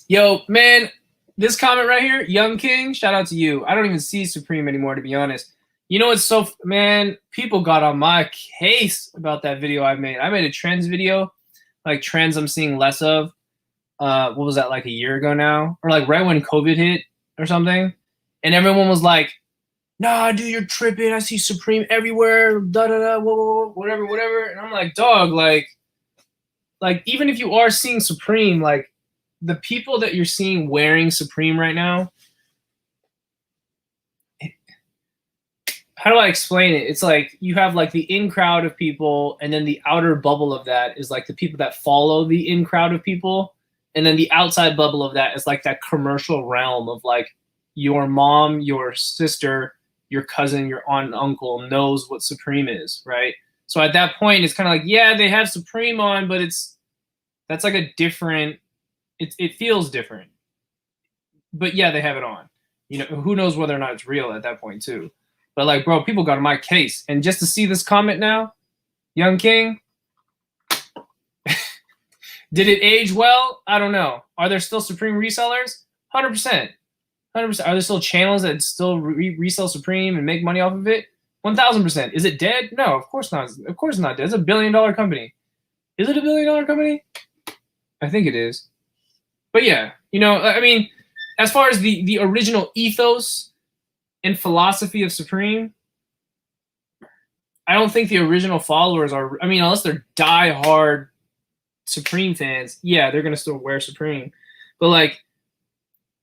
Yo, man, this comment right here, Young King, shout out to you. I don't even see Supreme anymore, to be honest. You know what's so, man, people got on my case about that video I made. I made a trends video, like trends I'm seeing less of. What was that, like a year ago now? Or like right when COVID hit or something. And everyone was like, nah, dude, you're tripping. I see Supreme everywhere. Da da da, whoa, whatever. And I'm like, dog, like, like even if you are seeing Supreme, like the people that you're seeing wearing Supreme right now, how do I explain it? It's like you have like the in crowd of people, and then the outer bubble of that is like the people that follow the in crowd of people, and then the outside bubble of that is like that commercial realm of like your mom, your sister, your cousin, your aunt and uncle knows what Supreme is, right? So at that point, it's kind of like, yeah, they have Supreme on, but that's like a different. It feels different, but yeah, they have it on. You know, who knows whether or not it's real at that point too. But like, bro, people got on my case, and just to see this comment now, Young King, did it age well? I don't know. Are there still Supreme resellers? 100%. 100%. Are there still channels that still resell Supreme and make money off of it? 1000%. Is it dead? No, of course not. Of course not dead. It's $1 billion company. Is it $1 billion company? I think it is. But yeah, you know, I mean, as far as the original ethos and philosophy of Supreme, I don't think the original followers are, I mean, unless they're die-hard Supreme fans, yeah, they're going to still wear Supreme. But like,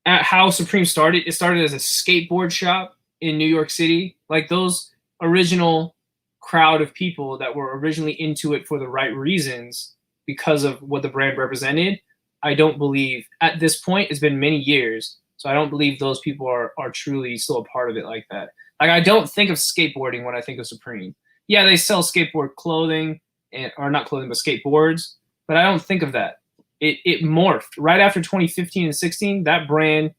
at how Supreme started, it started as a skateboard shop in New York City. Like those original crowd of people that were originally into it for the right reasons because of what the brand represented, I don't believe at this point, it's been many years, so I don't believe those people are truly still a part of it like that. Like I don't think of skateboarding when I think of Supreme. Yeah, they sell skateboard clothing, or not clothing, but skateboards, but I don't think of that. It morphed right after 2015 and 16. That brand,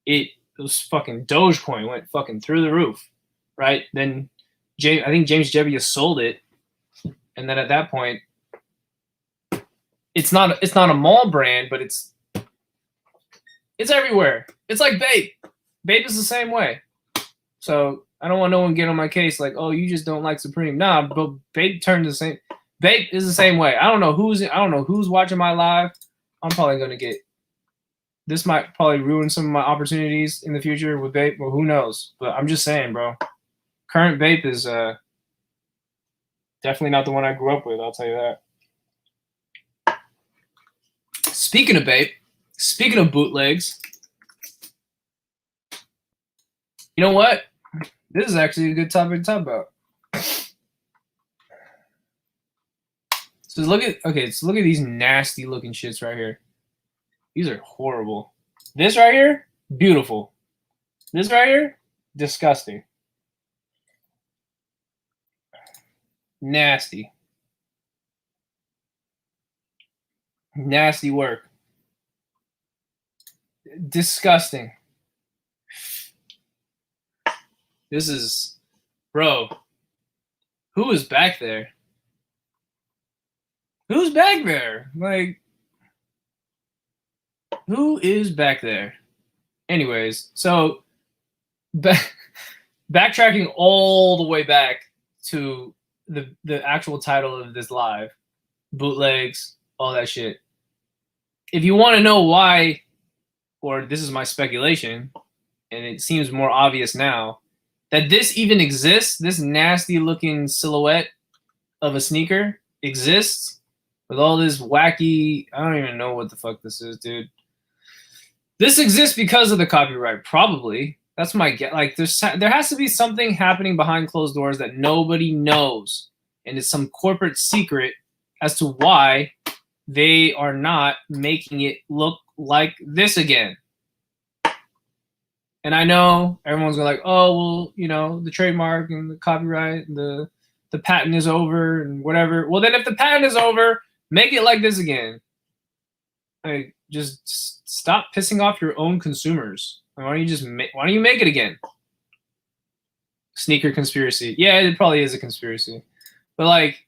it was fucking Dogecoin went fucking through the roof, right? Then I think James Jebbia sold it, and then at that point, it's not a mall brand, but it's everywhere. It's like Bape. Bape is the same way. So I don't want no one get on my case like, oh, you just don't like Supreme. Nah, but Bape turned the same. Bape is the same way. I don't know who's watching my live. I'm probably gonna get this. Might probably ruin some of my opportunities in the future with Bape, but who knows? But I'm just saying, bro. Current Bape is definitely not the one I grew up with. I'll tell you that. Speaking of Bape, speaking of bootlegs, you know what? This is actually a good topic to talk about. So look at these nasty looking shits right here. These are horrible. This right here, beautiful. This right here, disgusting. Nasty. Nasty work. Disgusting. This is, bro, who is back there? Who's back there? Like, who is back there? Anyways, so backtracking all the way back to the actual title of this live, bootlegs, all that shit. If you want to know why, or this is my speculation, and it seems more obvious now, that this even exists, this nasty looking silhouette of a sneaker exists, with all this wacky, I don't even know what the fuck this is, dude. This exists because of the copyright, probably. That's my guess. Like, there has to be something happening behind closed doors that nobody knows, and it's some corporate secret as to why they are not making it look like this again. And I know everyone's going like, oh, well, you know, the trademark and the copyright and the patent is over and whatever. Well, then if the patent is over, make it like this again. Like, just stop pissing off your own consumers. Why don't you make it again? Sneaker conspiracy. Yeah, it probably is a conspiracy. But like,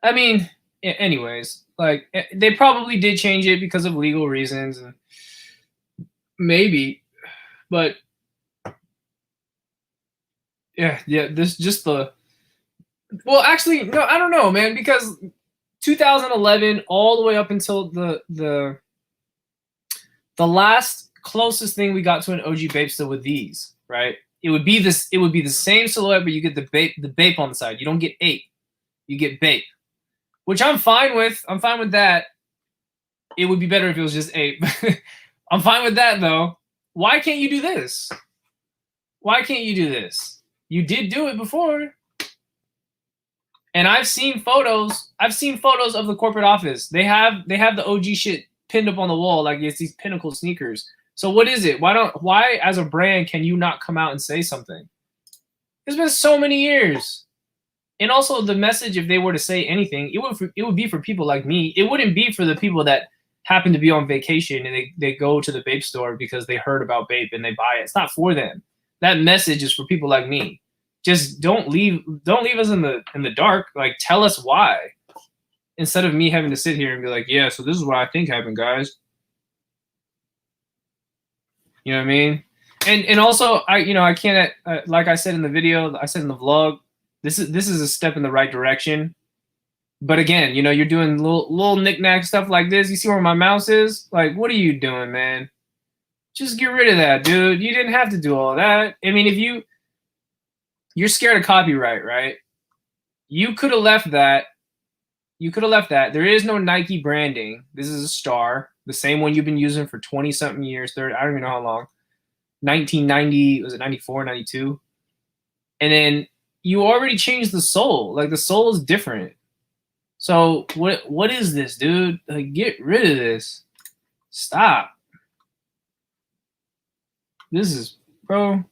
I mean, anyways, like they probably did change it because of legal reasons, and maybe, but yeah, this just the. Well, actually, no, I don't know, man, because 2011 all the way up until the last closest thing we got to an OG Bape still with these, right? It would be the same silhouette, but you get the Bape on the side. You don't get ape, you get Bape. which I'm fine with. I'm fine with that. It would be better if it was just ape. I'm fine with that though. Why can't you do this? Why can't you do this? You did do it before. And I've seen photos. I've seen photos of the corporate office. They have the OG shit pinned up on the wall like it's these Pinnacle sneakers. So what is it? Why as a brand can you not come out and say something? It's been so many years. And also the message, if they were to say anything, it would be for people like me. It wouldn't be for the people that happen to be on vacation and they go to the vape store because they heard about vape and they buy it. It's not for them. That message is for people like me. Just don't leave us in the dark. Like, tell us why. Instead of me having to sit here and be like, yeah, so this is what I think happened, guys. You know what I mean? And also I can't like I said in the video, I said in the vlog, this is a step in the right direction. But again, you're doing little knick-knack stuff like this. You see where my mouse is? Like, what are you doing, man? Just get rid of that, dude. You didn't have to do all that. I mean, if you're scared of copyright, right? You could have left that. You could have left that. There is no Nike branding. This is a star, the same one you've been using for 20-something years. I don't even know how long. 1990, was it 94, 92? And then you already changed the sole. Like, the sole is different. So what is this, dude? Like, get rid of this. Stop. This is, bro.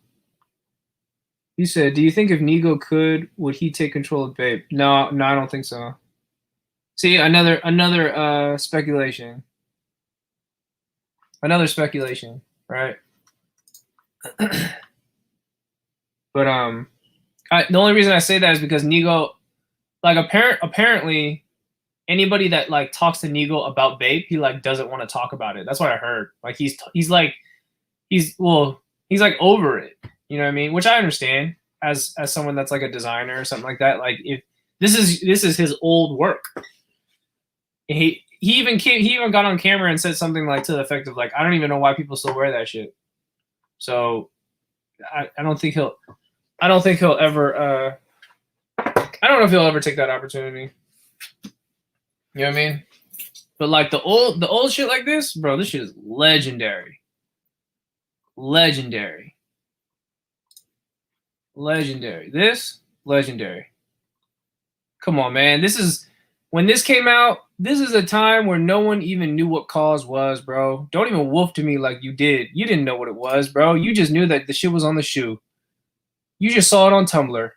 He said, do you think if Nigo could, would he take control of Babe? No, I don't think so. See, another speculation. Another speculation, right? But the only reason I say that is because Nigo, like, apparently anybody that like talks to Nigo about Babe, he like doesn't want to talk about it. That's what I heard. Like he's like over it. You know what I mean? Which I understand as someone that's like a designer or something like that. Like, if this is his old work. He even got on camera and said something like to the effect of like, I don't even know why people still wear that shit. So I don't think he'll ever I don't know if he'll ever take that opportunity. You know what I mean? But like the old shit like this, bro, this shit is legendary. Legendary. This, legendary. Come on, man. When this came out, this is a time where no one even knew what cause was, bro. Don't even wolf to me like you did. You didn't know what it was, bro. You just knew that the shit was on the shoe. You just saw it on Tumblr.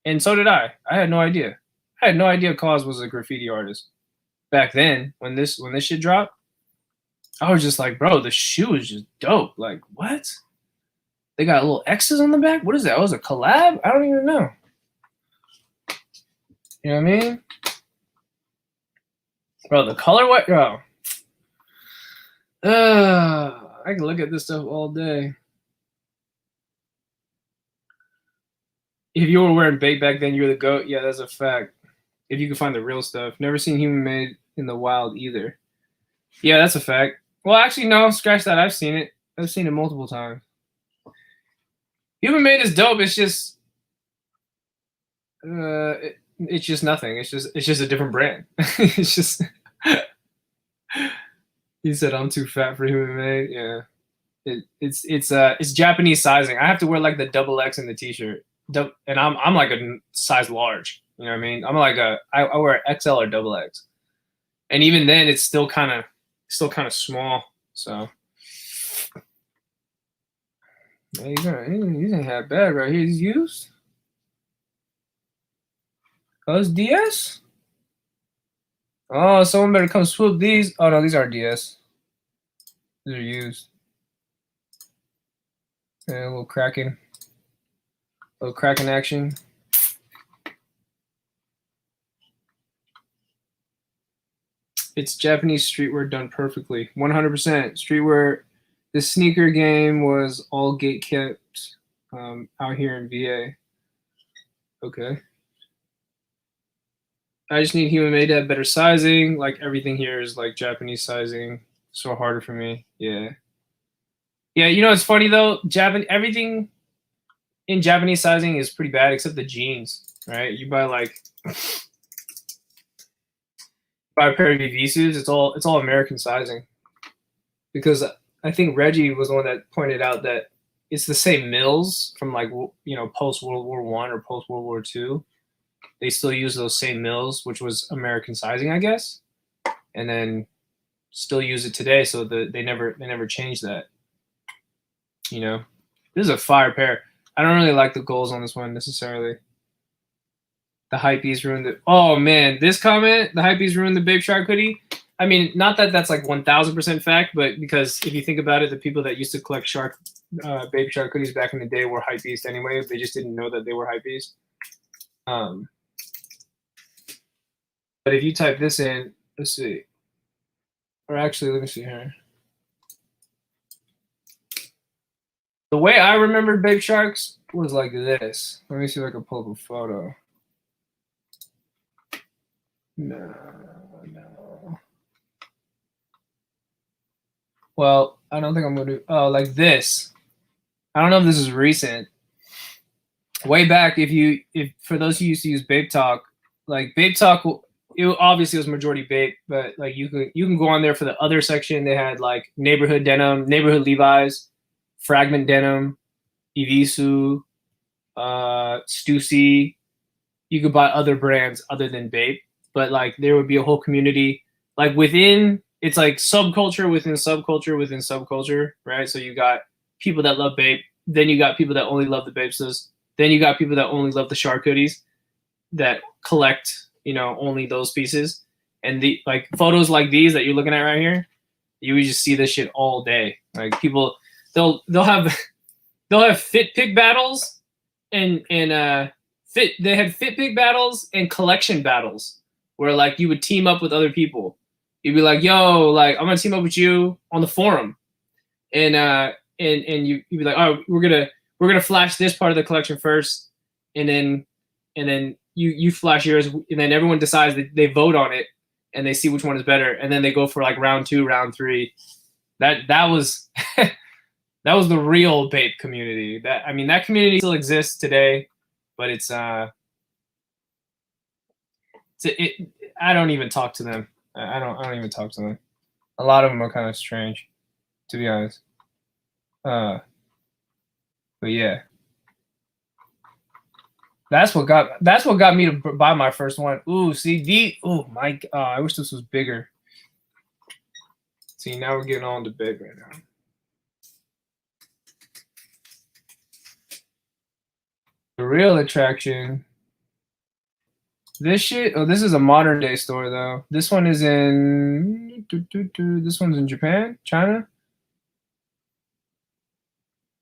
And so did I. I had no idea. I had no idea Cause was a graffiti artist. Back then, when this shit dropped, I was just like, bro, the shoe is just dope. Like, what? They got little X's on the back? What is that? Oh, is it a collab? I don't even know. You know what I mean? Bro, the colorway, bro. I can look at this stuff all day. If you were wearing Bape back then, you're the GOAT. Yeah, that's a fact. If you can find the real stuff. Never seen human made in the wild either. Yeah, that's a fact. Well, actually, no. Scratch that. I've seen it. I've seen it multiple times. Human made is dope. It's just, it's just nothing. It's just a different brand. It's just. He said I'm too fat for human made. Yeah, it's Japanese sizing. I have to wear like the XX in the t-shirt, and I'm like a size large. You know what I mean? I'm like I wear XL or XX, and even then it's still kind of small. So yeah, you didn't have bad right here. He's used. Oh, it's DS. Oh, someone better come swoop these. Oh no, these aren't DS. These are used. Yeah, a little cracking action. It's Japanese streetwear done perfectly. 100% streetwear. The sneaker game was all gate kept out here in VA. Okay. I just need human made to have better sizing. Like everything here is like Japanese sizing. So harder for me. Yeah. Yeah, you know it's funny though? Everything in Japanese sizing is pretty bad except the jeans, right? You buy like buy a pair of Evisus, it's all American sizing. Because I think Reggie was the one that pointed out that it's the same mills from like post World War I or post World War II. They still use those same mills, which was American sizing, I guess, and then still use it today. So they never changed that. You know, this is a fire pair. I don't really like the goals on this one necessarily. The hypebeast ruined it. Oh man, this comment, the hypebeast ruined the Babe Shark hoodie. I mean, not that that's like 1000% fact, but because if you think about it, the people that used to collect Babe Shark hoodies back in the day were hypebeast anyway. They just didn't know that they were hypebeast. But if you type this in, let's see. Or actually, let me see here. The way I remembered Babe Sharks was like this. Let me see if I can pull up a photo. No. Well, I don't think I'm going to do, like this. I don't know if this is recent. Way back, if for those who used to use Babe Talk, like Babe Talk, it obviously was majority Babe, but like you can go on there for the other section. They had like neighborhood denim, neighborhood Levi's, fragment denim, Evisu, Stussy. You could buy other brands other than Babe, but like there would be a whole community like within. It's like subculture within subculture within subculture, right? So you got people that love Babe, then you got people that only love the Babesters, then you got people that only love the Shark hoodies that collect, only those pieces. And the like photos like these that you're looking at right here, you would just see this shit all day. Like people, they'll have fit pick battles and they had fit pick battles and collection battles where like you would team up with other people. You'd be like, yo, like I'm gonna team up with you on the forum, and you'd be like, oh, we're gonna flash this part of the collection first, and then you flash yours, and then everyone decides that they vote on it, and they see which one is better, and then they go for like round 2, round 3. That was that was the real Babe community. That community still exists today, but I don't even talk to them. I don't even talk to them. A lot of them are kind of strange, to be honest. But yeah, that's what got me to buy my first one. Ooh, see I wish this was bigger. See, now we're getting on to Babe right now. The real attraction. This shit. Oh, this is a modern day store though. This one is in. This one's in Japan, China.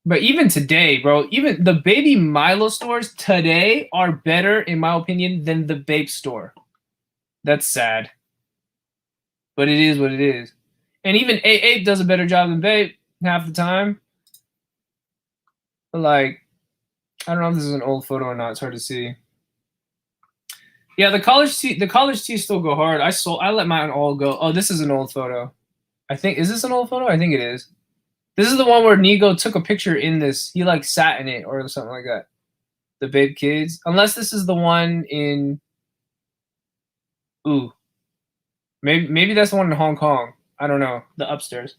But even today, bro, even the Baby Milo stores today are better, in my opinion, than the Babe store. That's sad. But it is what it is. And even A8 does a better job than Babe half the time. But like, I don't know if this is an old photo or not. It's hard to see. Yeah, the college tees still go hard. I let mine all go. Oh, this is an old photo. Is this an old photo? I think it is. This is the one where Nigo took a picture in this. He like sat in it or something like that. The Babe Kids. Unless this is the one in. Ooh. Maybe that's the one in Hong Kong. I don't know. The upstairs.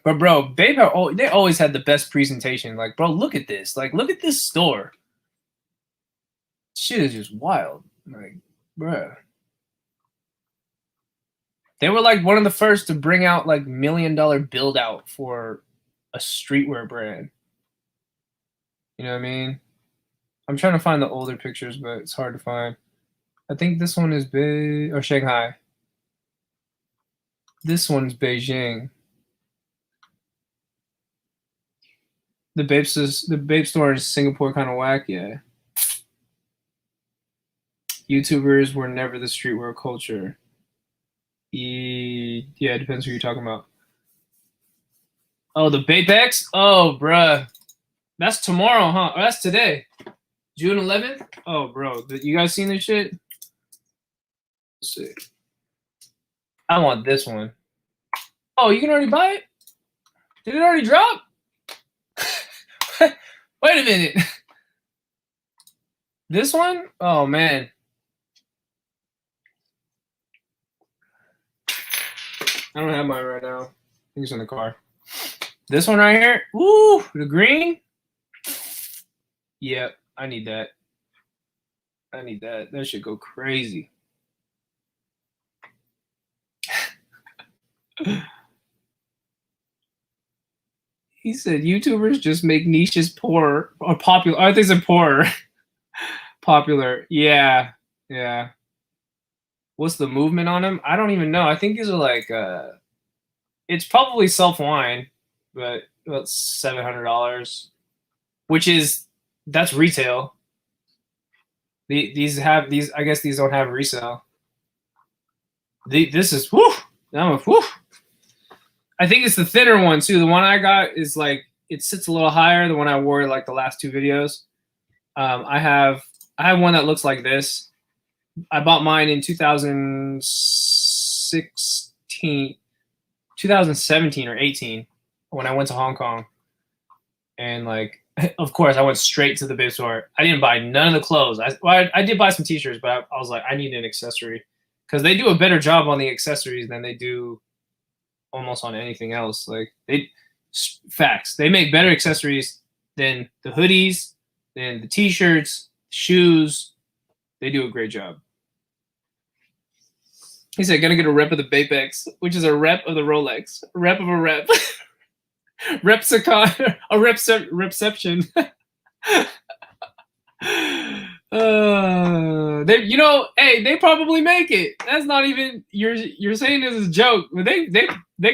But bro, Babe they always had the best presentation. Like, bro, look at this. Like, look at this store. Shit is just wild. Like, bruh. They were like one of the first to bring out like $1 million build out for a streetwear brand. You know what I mean? I'm trying to find the older pictures, but it's hard to find. I think this one is Shanghai. This one's Beijing. The Babe store in Singapore kind of whack, yeah. YouTubers were never the streetwear culture. Yeah, it depends who you're talking about. Oh, the Bapex? Oh, bruh. That's tomorrow, huh? Oh, that's today. June 11th? Oh, bro. You guys seen this shit? Let's see. I want this one. Oh, you can already buy it? Did it already drop? Wait a minute. This one? Oh, man. I don't have mine right now. I think it's in the car. This one right here. Ooh, the green. Yep, I need that. I need that. That should go crazy. He said YouTubers just make niches poor or popular. I think it's poorer. Popular. Yeah. Yeah. What's the movement on them? I don't even know. I think these are like it's probably self wine, but about $700, which is that's retail. These have these. I guess these don't have resale. This is whoo. Whew. I think it's the thinner one too. The one I got is like it sits a little higher. The one I wore like the last two videos. I have one that looks like this. I bought mine in 2017 or 18 when I went to Hong Kong. And like, of course, I went straight to the Babe store. I didn't buy none of the clothes. I did buy some t-shirts, but I was like, I need an accessory because they do a better job on the accessories than they do almost on anything else. Like facts, they make better accessories than the hoodies, than the t-shirts, shoes. They do a great job. He said, gonna get a rep of the Bapex, which is a rep of the Rolex. A rep of a rep. Repsicon, a reception. They, you know, hey, they probably make it. That's not even you're saying this is a joke, but they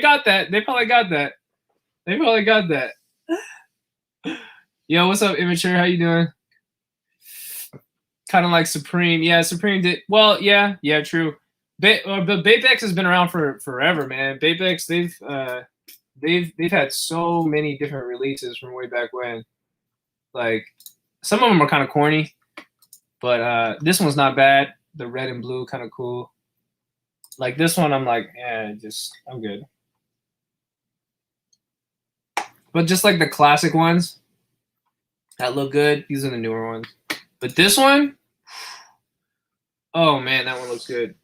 got that. They probably got that. They probably got that. Yo, what's up, Immature? How you doing? Kind of like Supreme. Yeah, Supreme did well. Yeah, true. But Bapex has been around for forever, man. Bapex, they've had so many different releases from way back when. Like some of them are kind of corny, but this one's not bad. The red and blue kind of cool. Like this one, I'm like, yeah, I'm good. But just like the classic ones that look good, these are the newer ones. But this one, oh man, that one looks good.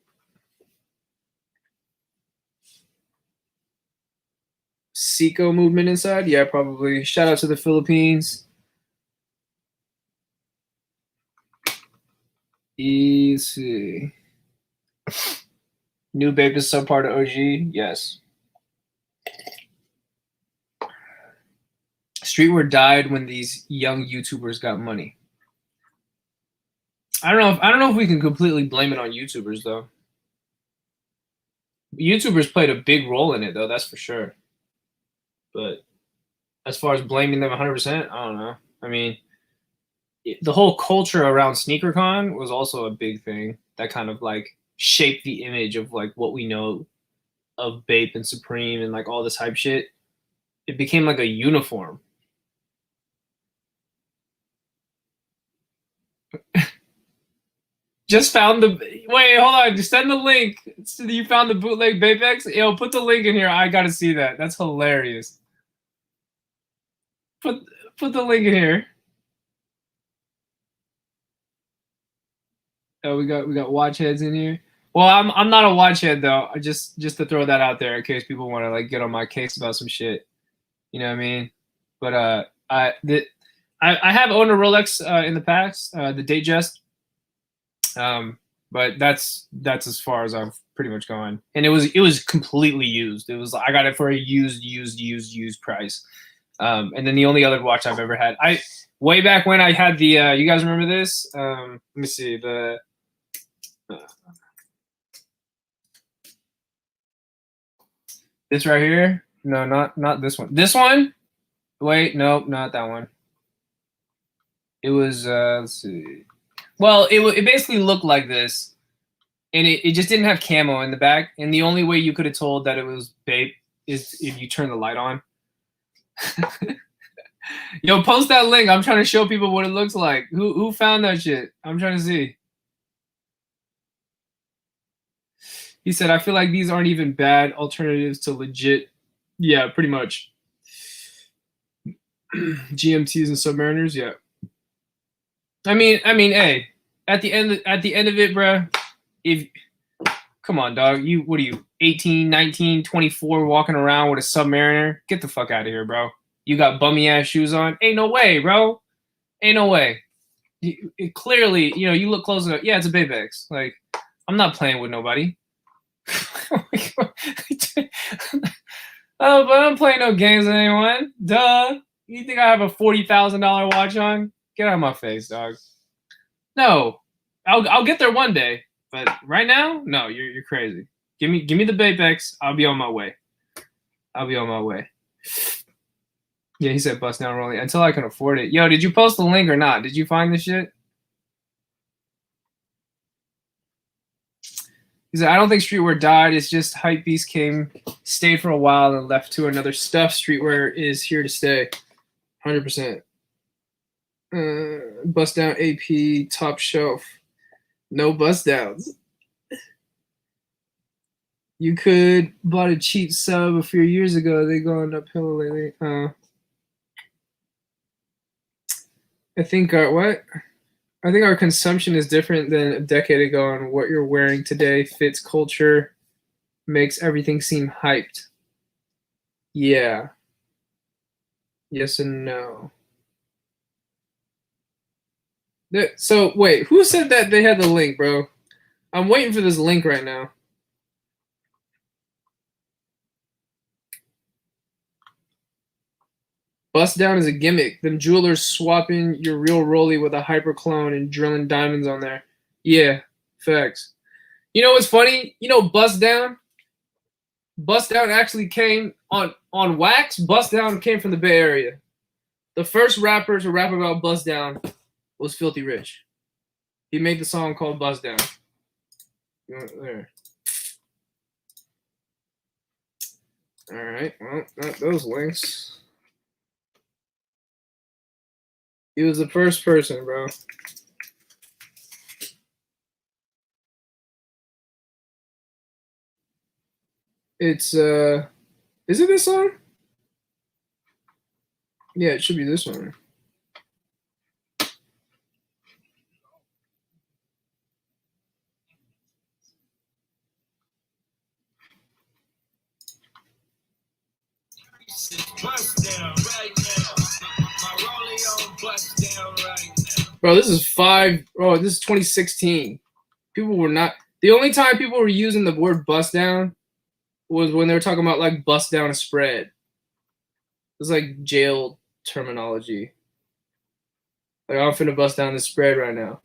Seiko movement inside? Yeah, probably. Shout out to the Philippines. Easy. New Babe is some part of OG? Yes. Streetwear died when these young YouTubers got money. I don't know if we can completely blame it on YouTubers though. YouTubers played a big role in it though, that's for sure. But as far as blaming them 100%, I don't know. I mean, the whole culture around SneakerCon was also a big thing that kind of like shaped the image of like what we know of Bape and Supreme and like all this hype shit. It became like a uniform. Just found the wait, hold on, just send the link. You found the bootleg Bapex? Yo, put the link in here. I gotta see that. That's hilarious. Put the link in here. Oh, we got watch heads in here. Well, I'm not a watch head though. I just to throw that out there in case people want to like get on my case about some shit. You know what I mean? But I have owned a Rolex in the past, the Datejust. But that's as far as I've pretty much gone. And it was completely used. It was I got it for a used price. And then the only other watch I've ever had, way back when I had the you guys remember this? Let me see the this right here. No, not this one. This one. Wait, nope, not that one. It was let's see. Well, it basically looked like this, and it just didn't have camo in the back. And the only way you could have told that it was Bape is if you turn the light on. Yo, post that link. I'm trying to show people what it looks like. Who found that shit? I'm trying to see. He said, I feel like these aren't even bad alternatives to legit. Yeah, pretty much. GMTs and Submariners, yeah. I mean, hey, at the end of it, bro, Come on, dog. What are you, 18, 19, 24, walking around with a Submariner? Get the fuck out of here, bro. You got bummy ass shoes on? Ain't no way, bro. Ain't no way. Clearly, you look close enough. Yeah, it's a BOOTLEGS. Like, I'm not playing with nobody. Oh, but I'm playing no games with anyone. Duh. You think I have a $40,000 watch on? Get out of my face, dog. No, I'll get there one day, but right now, no, you're crazy. Give me the BOOTLEGS. I'll be on my way. I'll be on my way. Yeah, he said bust down rolling until I can afford it. Yo, did you post the link or not? Did you find this shit? He said, I don't think streetwear died. It's just hypebeast stayed for a while and left to another stuff. Streetwear is here to stay. 100%. Bust down AP, top shelf. No bust downs. You could bought a cheap sub a few years ago. They gone uphill lately. I think our consumption is different than a decade ago, and what you're wearing today fits culture, makes everything seem hyped. Yeah. Yes and no. So wait, who said that they had the link, bro? I'm waiting for this link right now. Bust down is a gimmick. Them jewelers swapping your real rollie with a hyper clone and drilling diamonds on there. Yeah, facts. You know what's funny? Bust down actually came on wax. Bust down came from the Bay Area. The first rapper to rap about bust down was Filthy Rich. He made the song called Bust Down. There. All right. Well, not those links. He was the first person, bro. It's is it this song? Yeah, it should be this one. Bro, this is 2016. People were not. The only time people were using the word bust down was when they were talking about like bust down a spread. It was like jail terminology. Like, I'm finna bust down the spread right now.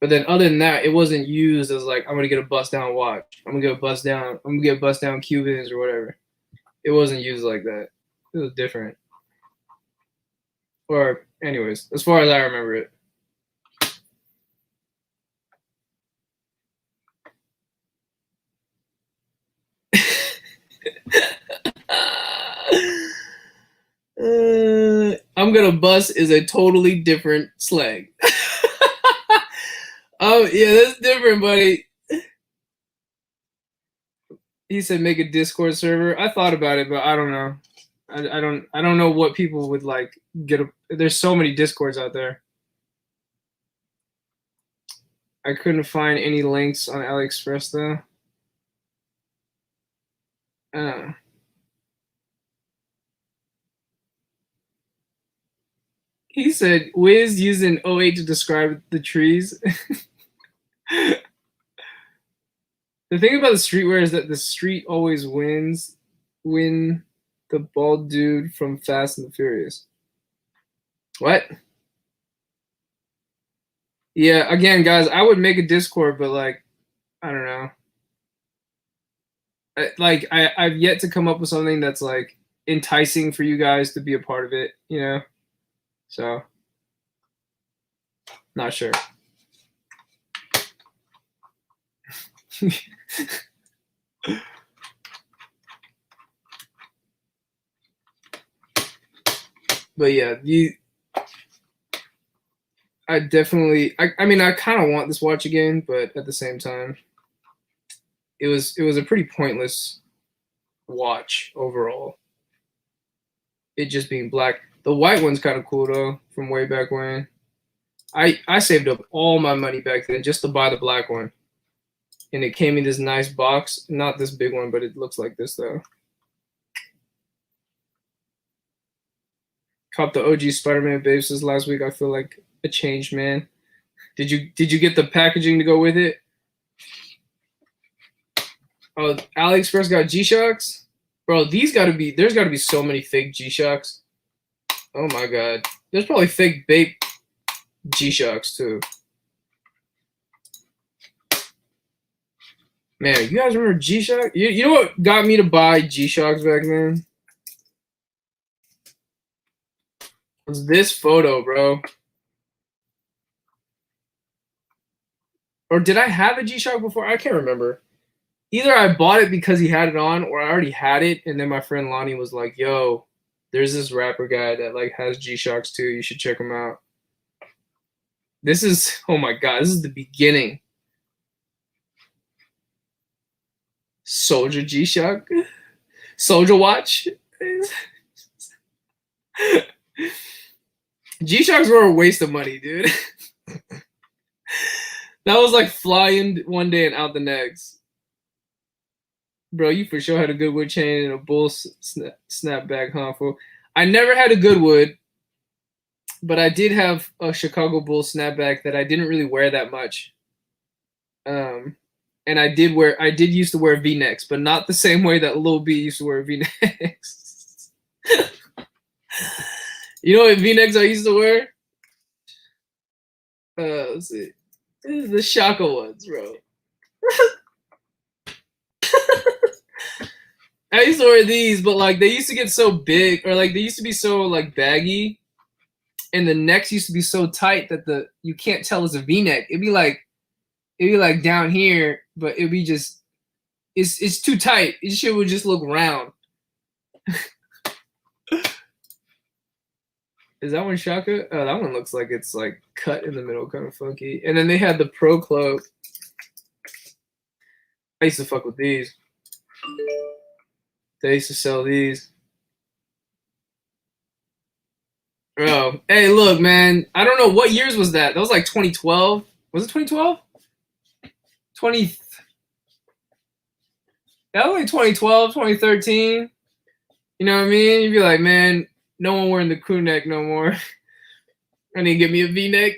But then other than that, it wasn't used as like, I'm gonna get a bust down watch. I'm gonna get bust down Cubans or whatever. It wasn't used like that. It was different. Or anyways, as far as I remember it. I'm gonna bust is a totally different slang. Oh yeah, that's different, buddy. He said make a Discord server. I thought about it, but I don't know. I don't know what people would like get. There's so many Discords out there. I couldn't find any links on AliExpress though. He said Wiz used an 08 to describe the trees. The thing about the streetwear is that the street always wins. Win the bald dude from Fast and the Furious. What? Yeah, again, guys, I would make a Discord, but like, I don't know. I've yet to come up with something that's like enticing for you guys to be a part of it, So, not sure. But yeah, I definitely, I mean, I kind of want this watch again, but at the same time, it was a pretty pointless watch overall. It just being black. The white one's kind of cool though, from way back when. I saved up all my money back then just to buy the black one. and it came in this nice box. Not this big one, but it looks like this though. Caught the OG Spider-Man bases last week. I feel like a changed man. Did you get the packaging to go with it? Oh, AliExpress got G-Shocks? Bro, there's gotta be so many fake G-Shocks. Oh my god. There's probably fake Bape G-Shocks too. Man, you guys remember G-Shock? You know what got me to buy G-Shocks back then? Was this photo, bro. Or did I have a G-Shock before? I can't remember. Either I bought it because he had it on, or I already had it, and then my friend Lonnie was like, yo, there's this rapper guy that like has G-Shocks too. You should check him out. This is, oh my god, this is the beginning. Soldier G-Shock. Soldier Watch. G-Shocks were a waste of money, dude. That was like flying one day and out the next. Bro, you for sure had a Goodwood chain and a bull snapback, huh, fool? I never had a Goodwood, but I did have a Chicago Bull snapback that I didn't really wear that much. And I did used to wear V-necks, but not the same way that Lil B used to wear V-necks. You know what V-necks I used to wear? Let's see. This is the Shaka ones, bro. I used to wear these, but like they used to get so big, or like they used to be so like baggy, and the necks used to be so tight that you can't tell it's a V-neck. It'd be like down here, but it'd be just it's too tight. It shit would just look round. Is that one Shaka? Oh, that one looks like it's like cut in the middle, kind of funky. And then they had the Pro Club. I used to fuck with these. They used to sell these. Bro, hey, look, man. I don't know what years was that. That was like 2012. Was it 2012? That was like 2012, 2013. You know what I mean? You'd be like, man, no one wearing the crew neck no more. I need to get me a V-neck.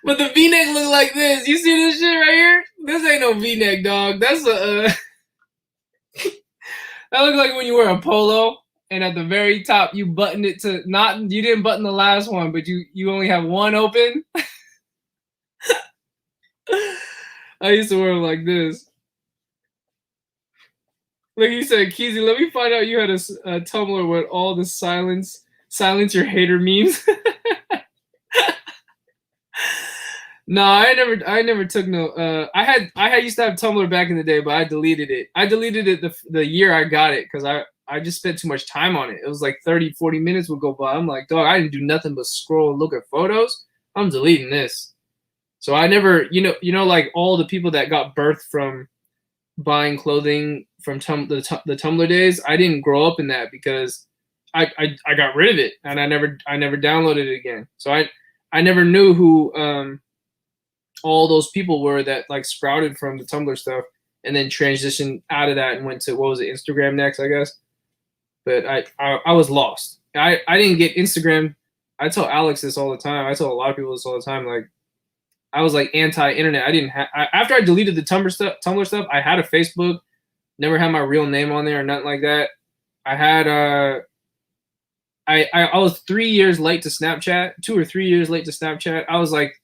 But the V-neck look like this. You see this shit right here? This ain't no V-neck, dog. That's a that looks like when you wear a polo and at the very top you button it to you didn't button the last one, but you only have one open. I used to wear them like this. Like you said, Keezy, let me find out you had a Tumblr with all the silence your hater memes. No, I never took no. I used to have Tumblr back in the day, but I deleted it. I deleted it the year I got it because I just spent too much time on it. It was like 30, 40 minutes would go by. I'm like, dog, I didn't do nothing but scroll and look at photos. I'm deleting this. So I never, you know, like all the people that got birthed from buying clothing from the Tumblr days, I didn't grow up in that because I got rid of it and I never downloaded it again. So I never knew who all those people were that like sprouted from the Tumblr stuff and then transitioned out of that and went to, what was it, Instagram next, I guess. But I was lost. I didn't get Instagram. I tell Alex this all the time. I tell a lot of people this all the time. Like, I was like anti-internet. I didn't have, after I deleted the Tumblr stuff, I had a Facebook, never had my real name on there or nothing like that. I had I was 3 years late to Snapchat, 2 or 3 years late to Snapchat. I was like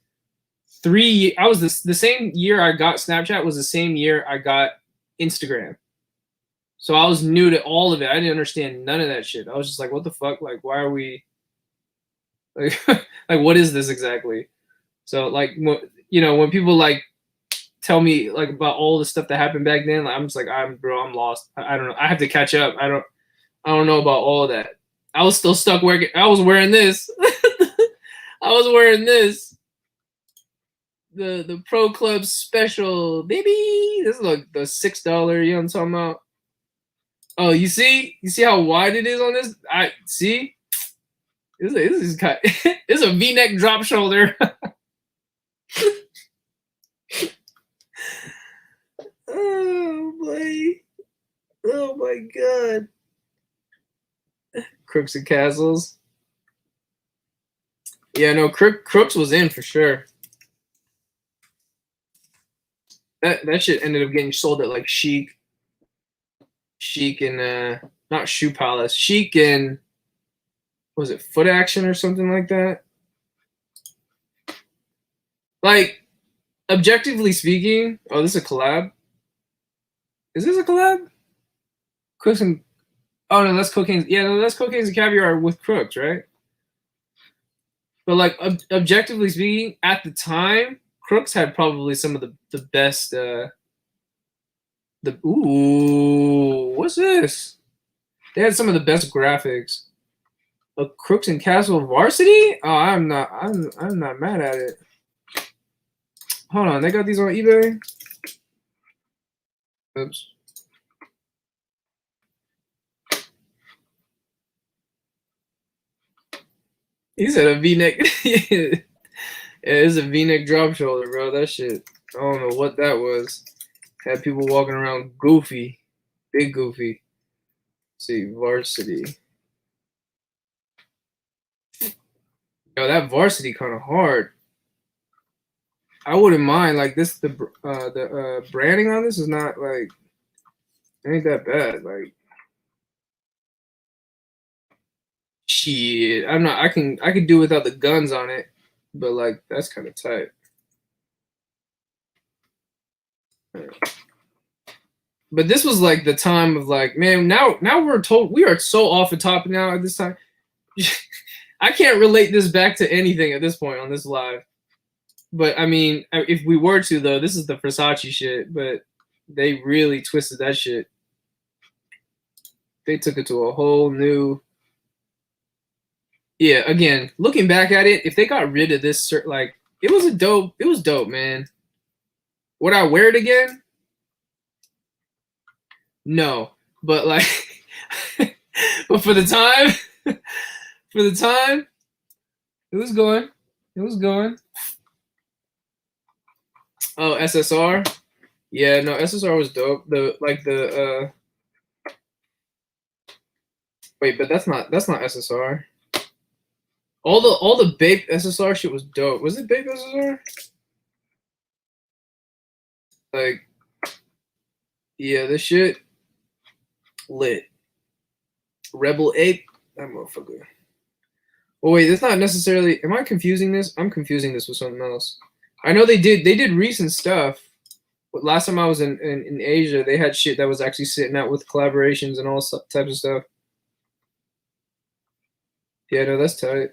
the same year I got Snapchat was the same year I got Instagram. So I was new to all of it. I didn't understand none of that shit. I was just like, what the fuck? Like, why are we like, like what is this exactly? So like, you know, when people like tell me like about all the stuff that happened back then, like, I'm just like, I'm lost. I don't know. I have to catch up. I don't know about all of that. I was still stuck working. I was wearing this. I was wearing this. The Pro Club special, baby. This is like the $6. You know what I'm talking about? Oh, you see how wide it is on this? I see. This is cut. It's a V-neck drop shoulder. Oh boy. Oh my god. Crooks and Castles. Yeah, no, Crooks was in for sure. That shit ended up getting sold at like Chic and not Shoe Palace, Chic and was it Foot Action or something like that? Like, objectively speaking, oh, this is a collab. Is this a collab? Crooks and oh no, that's Cocaine. Yeah, no, that's Cocaine and Caviar with Crooks, right? But like objectively speaking, at the time, Crooks had probably some of the best. What's this? They had some of the best graphics. A Crooks and Castle Varsity? Oh, I'm not mad at it. Hold on, they got these on eBay. Oops. He said a V-neck. Yeah, it's a V-neck drop shoulder, bro. That shit. I don't know what that was. Had people walking around goofy, big goofy. Let's see, Varsity. Yo, that Varsity kind of hard. I wouldn't mind like this. The branding on this is not like ain't that bad. Like shit, I'm not. I can do without the guns on it, but like that's kind of tight. But this was like the time of like, man, now we're told we are so off the top now at this time. I can't relate this back to anything at this point on this live. But I mean, if we were to though, this is the Versace shit, but they really twisted that shit. They took it to a whole new. Yeah, again, looking back at it, if they got rid of this, like, it was dope, man. Would I wear it again? No, but like, but for the time, it was going. Oh, SSR. Yeah, no, SSR was dope. Wait, but that's not SSR. All the Bape SSR shit was dope. Was it Bape SSR? Like, yeah, this shit lit. Rebel Ape, that motherfucker. Oh wait, that's not necessarily. Am I confusing this? I'm confusing this with something else. I know they did recent stuff. But last time I was in Asia, they had shit that was actually sitting out with collaborations and all types of stuff. Yeah, no, that's tight.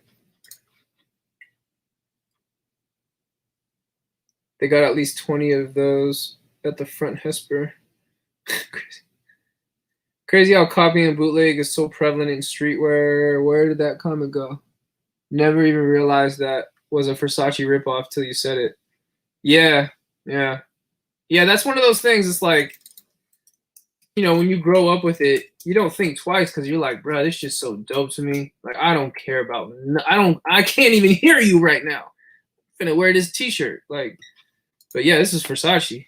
They got at least 20 of those at the front Hesper. Crazy how copying and bootleg is so prevalent in streetwear. Where did that comment go? Never even realized that was a Versace ripoff till you said it. Yeah. That's one of those things. It's like, you know, when you grow up with it, you don't think twice because you're like, bro, this shit's so dope to me. Like, I don't care about. I can't even hear you right now. I'm gonna wear this T-shirt. Like, but yeah, this is Versace.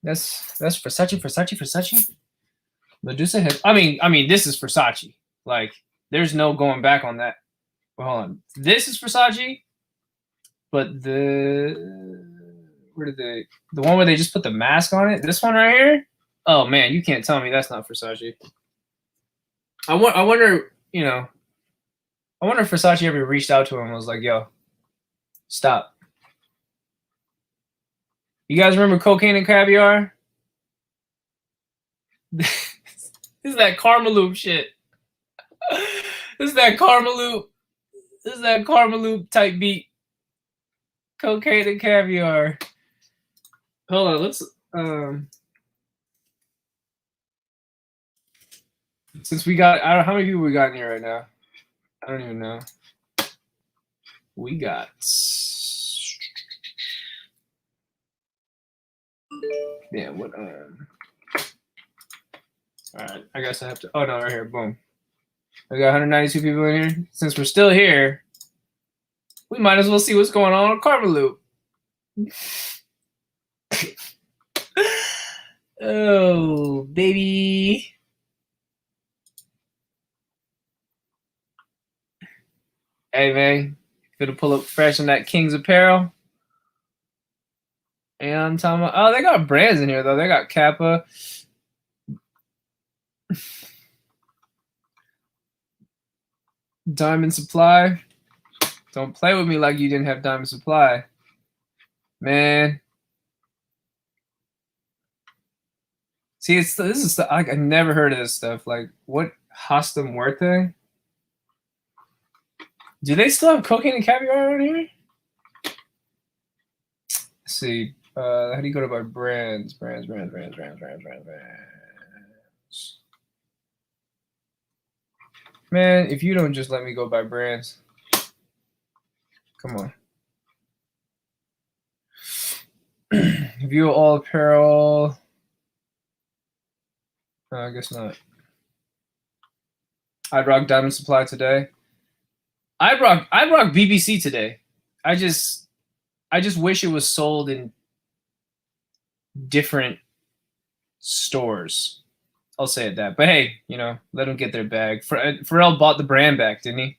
That's Versace. Medusa has. I mean, this is Versace. Like, there's no going back on that. Well, hold on. This is Versace, but the one where they just put the mask on it. This one right here. Oh man, you can't tell me that's not Versace. I wonder. You know, I wonder if Versace ever reached out to him and was like, "Yo, stop." You guys remember Cocaine and Caviar? This is that Karma Loop shit. This is that Karma Loop type beat. Cocaine and Caviar. Hold on, let's since we got, I don't know how many people we got in here right now. I don't even know. We got what all right, I guess I have to. Oh no, right here, boom. We got 192 people in here. Since we're still here, we might as well see what's going on Karma Loop. Oh, baby. Hey, man. Gonna pull up fresh in that King's apparel. And I'm talking about, oh, they got brands in here, though. They got Kappa. Diamond Supply. Don't play with me like you didn't have Diamond Supply. Man. See, this is I never heard of this stuff. Like, what Hasta Muerte? Do they still have cocaine and caviar around here? Let's see. How do you go to buy brands? Brands. Man, if you don't just let me go buy brands. Come on. View all apparel. I guess not. I'd rock Diamond Supply today. I'd rock BBC today. I just wish it was sold in different stores. I'll say it that. But hey, you know, let them get their bag. Pharrell bought the brand back, didn't he?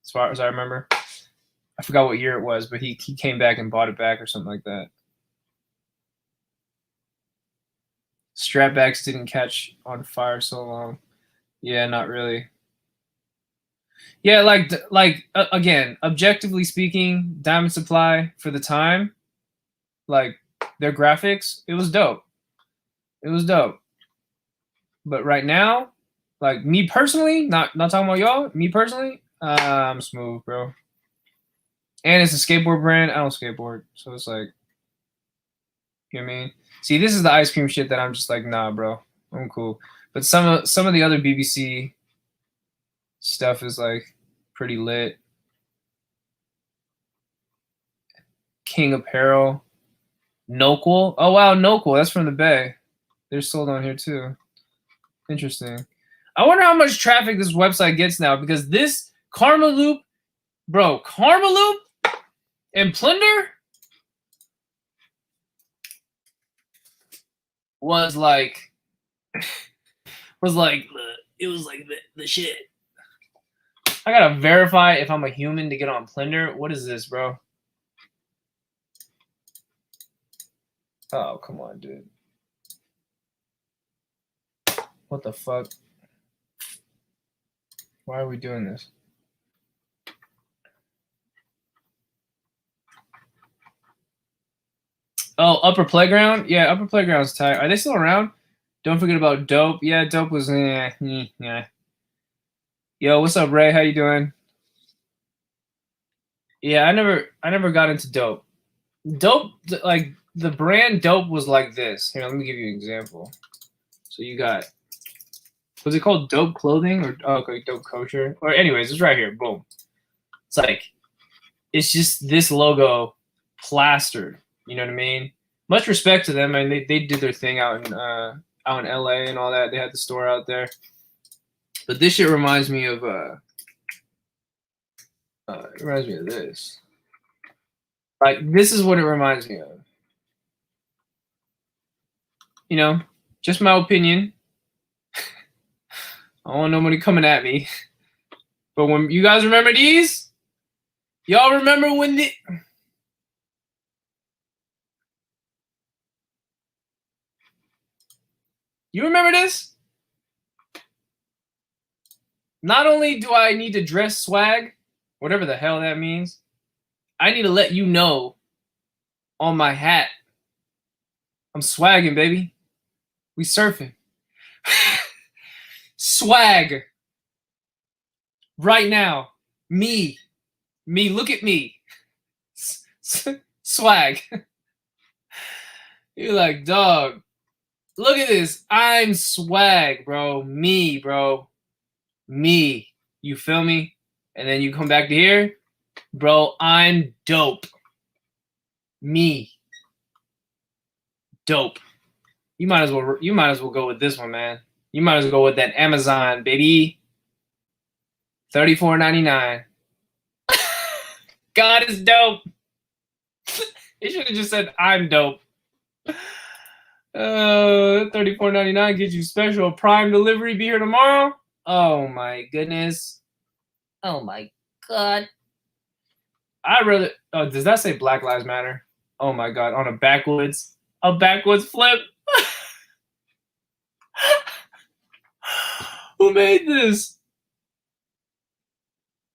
As far as I remember. I forgot what year it was, but he came back and bought it back or something like that. Strapbacks didn't catch on fire so long. Yeah, not really. Yeah, again, objectively speaking, Diamond Supply for the time, like their graphics, it was dope. It was dope. But right now, like me personally, not talking about y'all, me personally, I'm smooth, bro. And it's a skateboard brand. I don't skateboard, so it's like, you know what I mean? See, this is the ice cream shit that I'm just like, nah, bro, I'm cool. But some of the other BBC stuff is like pretty lit. King Apparel, Noquel. Oh wow, Noquel. That's from the Bay. They're sold on here too. Interesting. I wonder how much traffic this website gets now, because this Karma Loop, bro, Karma Loop and Plunder was like it was like the shit. I gotta verify if I'm a human to get on Plunder. What is this, bro? Oh, come on, dude. What the fuck? Why are we doing this? Oh, Upper Playground? Yeah, Upper Playground's tight. Are they still around? Don't forget about Dope. Yeah, Dope was yeah. Yo, what's up, Ray? How you doing? Yeah, I never got into Dope. Dope, like the brand Dope was like this. Here, let me give you an example. So you got, was it called Dope Clothing or okay, Dope Kosher? Or anyways, it's right here. Boom. It's like, it's just this logo plastered. You know what I mean? Much respect to them. I mean, they did their thing out in LA and all that. They had the store out there. But this shit reminds me of it reminds me of this. Like, this is what it reminds me of. You know, just my opinion. I don't want nobody coming at me. But when you guys remember these, y'all remember when the you remember this? Not only do I need to dress swag, whatever the hell that means, I need to let you know on my hat. I'm swagging, baby. We surfing. Swag. Right now. Me. Look at me. Swag. You're like, dog. Look at this. I'm swag, bro. Me, bro. Me. You feel me? And then you come back to here. Bro, I'm dope. Me. Dope. You might as well go with this one, man. You might as well go with that Amazon, baby. $34.99. God is dope. It should have just said I'm dope. $34.99 gets you special Prime delivery. Be here tomorrow. Oh my goodness. Oh my god. I'd rather. Oh, does that say Black Lives Matter? Oh my god. On a backwoods flip. Who made this?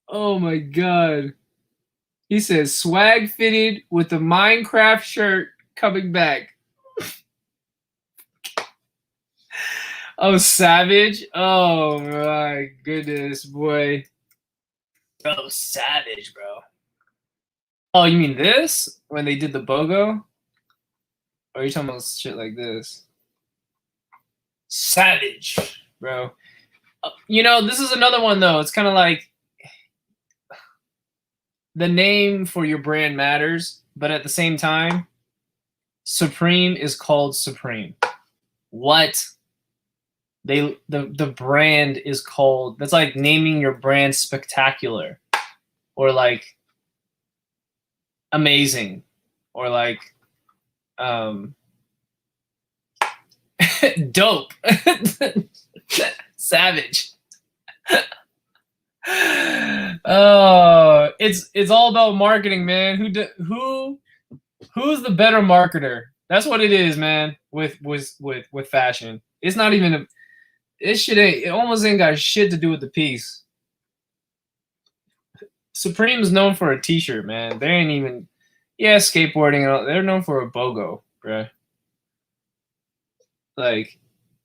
Oh my god. He says swag fitted with the Minecraft shirt coming back. Oh, savage. Oh my goodness, boy. Bro, savage, bro. Oh, you mean this? When they did the BOGO? Or are you talking about shit like this? Savage, bro. You know, this is another one, though. It's kind of like the name for your brand matters, but at the same time, Supreme is called Supreme. What? The brand is called, that's like naming your brand Spectacular or like Amazing or like Dope. Savage. Oh, it's all about marketing, man. Who's the better marketer? That's what it is, man. With fashion, it's not even it almost ain't got shit to do with the piece. Supreme is known for a t-shirt, man. They ain't even skateboarding and all. They're known for a BOGO, bro. Like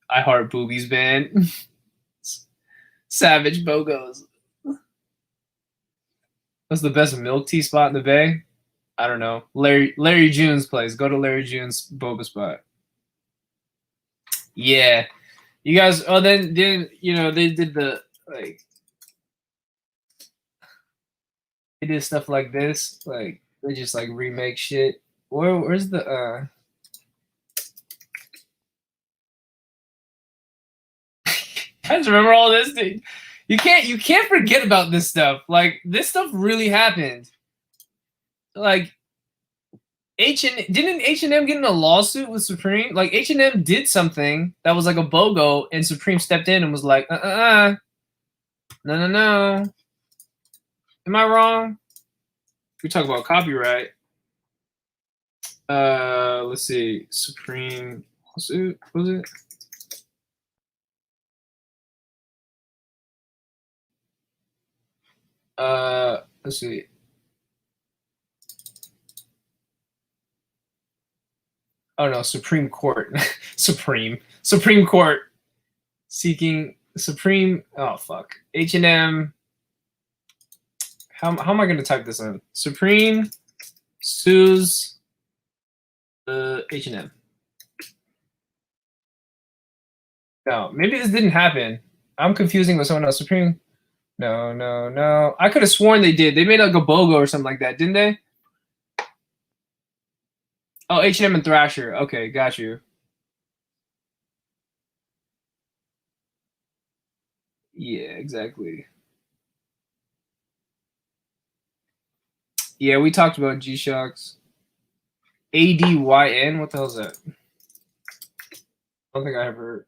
I Heart Boobies band. Savage BOGOs. What's the best milk tea spot in the Bay? I don't know. Larry June's place. Go to Larry June's boba spot. Yeah. You guys, oh, then you know, they did the, like, they did stuff like this. Like, they just, like, remake shit. Where's the, I just remember all this, dude. You can't forget about this stuff. Like, this stuff really happened. Like, didn't H&M get in a lawsuit with Supreme? Like, H&M did something that was like a BOGO, and Supreme stepped in and was like, no. Am I wrong? We talk about copyright. Let's see. Supreme lawsuit, was it? Let's see. Oh no, Supreme Court. Supreme Court seeking Supreme. Oh fuck. H&M. How am I going to type this in? Supreme sues H&M. No, maybe this didn't happen. I'm confusing with someone else. Supreme. No. I could have sworn they did. They made like a BOGO or something like that, didn't they? Oh, H&M and Thrasher. Okay, got you. Yeah, exactly. Yeah, we talked about G-Shocks. ADYN? What the hell is that? I don't think I ever...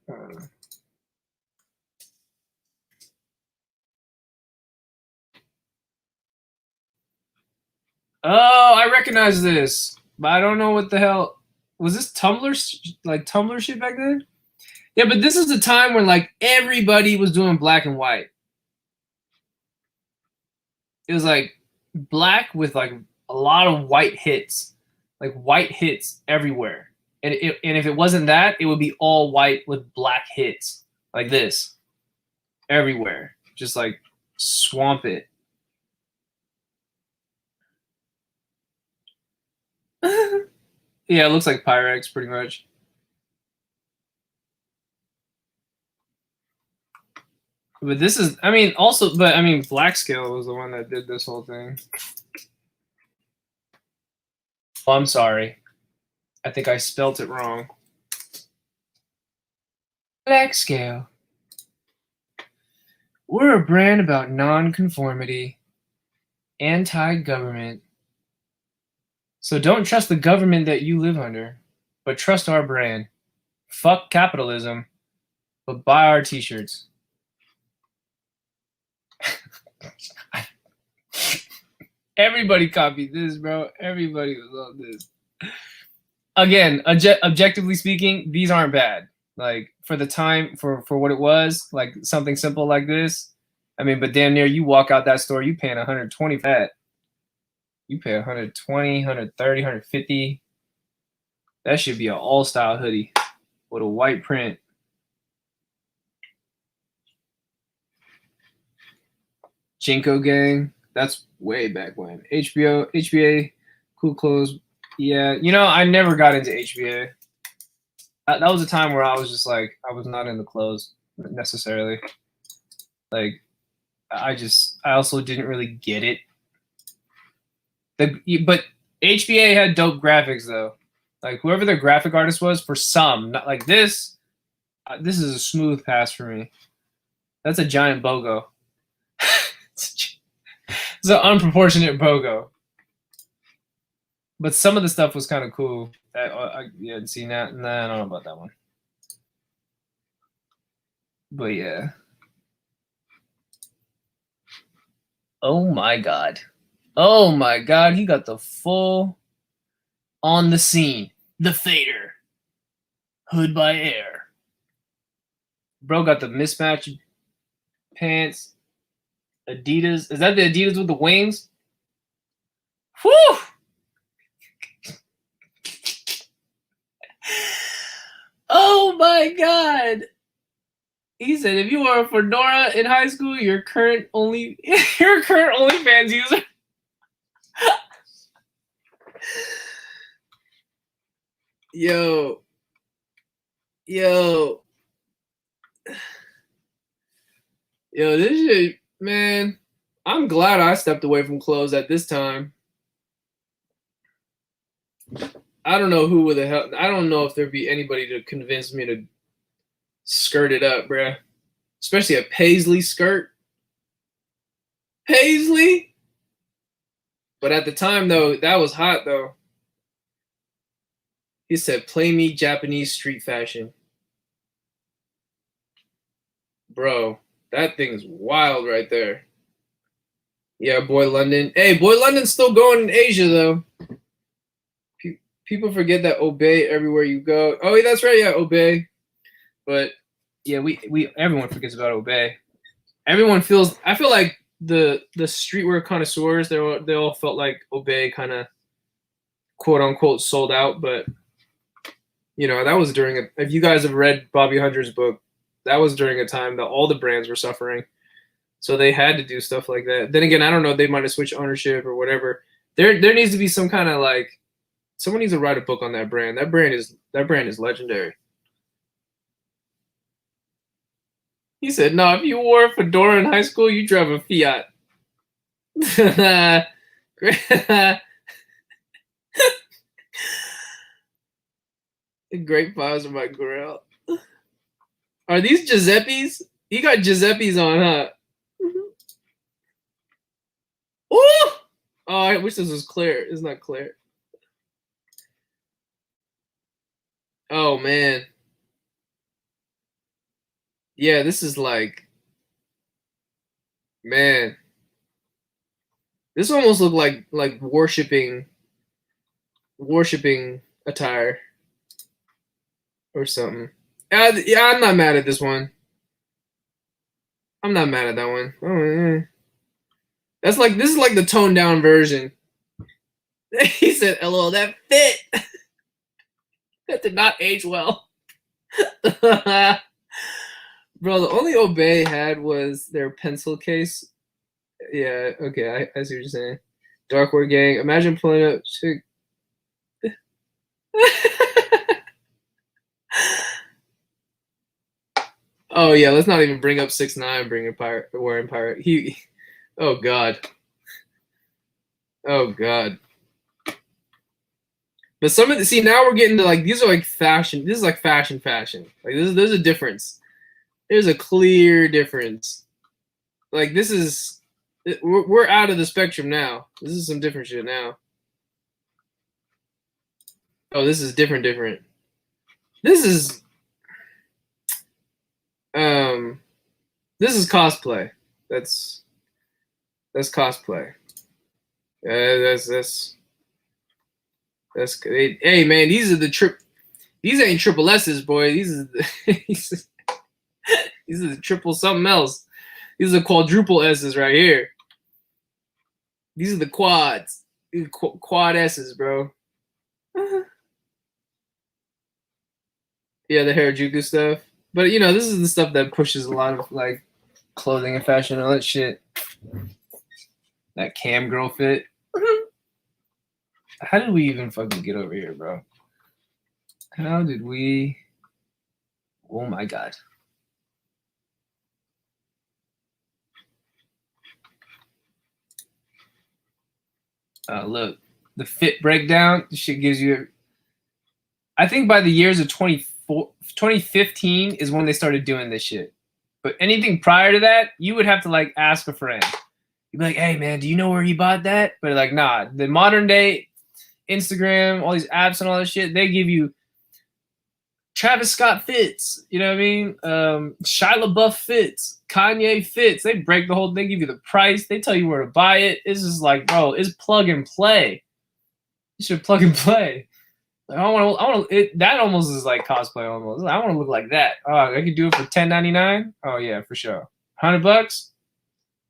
Oh, I recognize this, but I don't know what the hell... Was this Tumblr, like Tumblr shit back then? Yeah, but this is the time when like everybody was doing black and white. It was like black with like a lot of white hits, like white hits everywhere. And if it wasn't that, it would be all white with black hits like this everywhere. Just like swamp it. Yeah, it looks like Pyrex pretty much. But this is, I mean, also, but I mean, Black Scale was the one that did this whole thing. Oh, I'm sorry. I think I spelt it wrong. Black Scale. We're a brand about non-conformity, anti-government. So don't trust the government that you live under, but trust our brand. Fuck capitalism, but buy our t-shirts. Everybody copied this, bro. Everybody was on this. Again, objectively speaking, these aren't bad. Like for the time, for what it was, like something simple like this. I mean, but damn near you walk out that store, you paying 120 for that. You pay 120, 130, 150. That should be an all-style hoodie with a white print. Jinko Gang. That's way back when. HBA, Cool Clothes. Yeah, you know, I never got into HBA. That was a time where I was just like, I was not into clothes necessarily. Like, I also didn't really get it. But HBA had dope graphics though. Like whoever their graphic artist was, for some, not like this. This is a smooth pass for me. That's a giant BOGO. It's an unproportionate BOGO. But some of the stuff was kind of cool. Yeah, see that? Nah, I don't know about that one. But yeah. Oh my god. Oh my god, he got the full on the scene. The fader. Hood by air. Bro got the mismatched pants. Adidas. Is that the Adidas with the wings? Whew! Oh my god. He said if you were a fedora in high school, you're a current OnlyFans user. Yo, this shit, man. I'm glad I stepped away from clothes at this time. I don't know who the hell. I don't know if there'd be anybody to convince me to skirt it up, bruh. Especially a paisley skirt. Paisley? But at the time, though, that was hot, though. He said, play me Japanese street fashion. Bro, that thing's wild right there. Yeah, Boy London. Hey, Boy London's still going in Asia, though. People forget that Obey everywhere you go. Oh, that's right, yeah, Obey. But yeah, everyone forgets about Obey. Everyone feels. I feel like the streetwear connoisseurs, they all felt like Obey kind of quote unquote sold out. But you know, that was during if you guys have read Bobby Hunter's book, that was during a time that all the brands were suffering, so they had to do stuff like that. Then again, I don't know. They might have switched ownership or whatever. There needs to be some kind of like. Someone needs to write a book on that brand. That brand is legendary. He said, "No, if you wore a fedora in high school, you drive a Fiat." Great files of my grill. Are these Giuseppe's? You got Giuseppe's on, huh? Ooh! Oh, I wish this was clear. It's not clear. Oh man. Yeah, this is like, man. This almost looked like worshiping attire or something. Yeah, I'm not mad at this one. I'm not mad at that one. Oh, this is like the toned down version. He said, "LOL, that fit." That did not age well. Bro, the only Obey had was their pencil case. Yeah, okay, I see what you're saying. Darkwear Gang. Imagine pulling up chick. Oh yeah, let's not even bring up 6ix9ine wearing pirate. Oh god. Oh god. But some of the now we're getting to like these are like fashion. This is like fashion. Like there's a difference. There's a clear difference. Like this is we're out of the spectrum now. This is some different shit now. Oh, this is different. This is This is cosplay. That's cosplay. That's hey man, these are the these ain't triple S's, boy. These are these are the triple something else. These are quadruple S's right here. These are the quads. These are quad S's, bro. Yeah, the Harajuku stuff. But you know, this is the stuff that pushes a lot of like clothing and fashion and all that shit. That cam girl fit. How did we even fucking get over here, bro? How did we? Oh my god. Look, the fit breakdown. This shit gives you. I think by the years of 2015 is when they started doing this shit. But anything prior to that, you would have to like ask a friend. You'd be like, "Hey man, do you know where he bought that?" But like, nah. The modern day Instagram, all these apps and all this shit, they give you Travis Scott fits. You know what I mean? Shia LaBeouf fits. Kanye fits. They break the whole. They give you the price. They tell you where to buy it. It's just like, bro, it's plug and play. You should plug and play. Like, I want to. That almost is like cosplay. Almost. I want to look like that. Oh, I could do it for $10.99. Oh yeah, for sure. $100.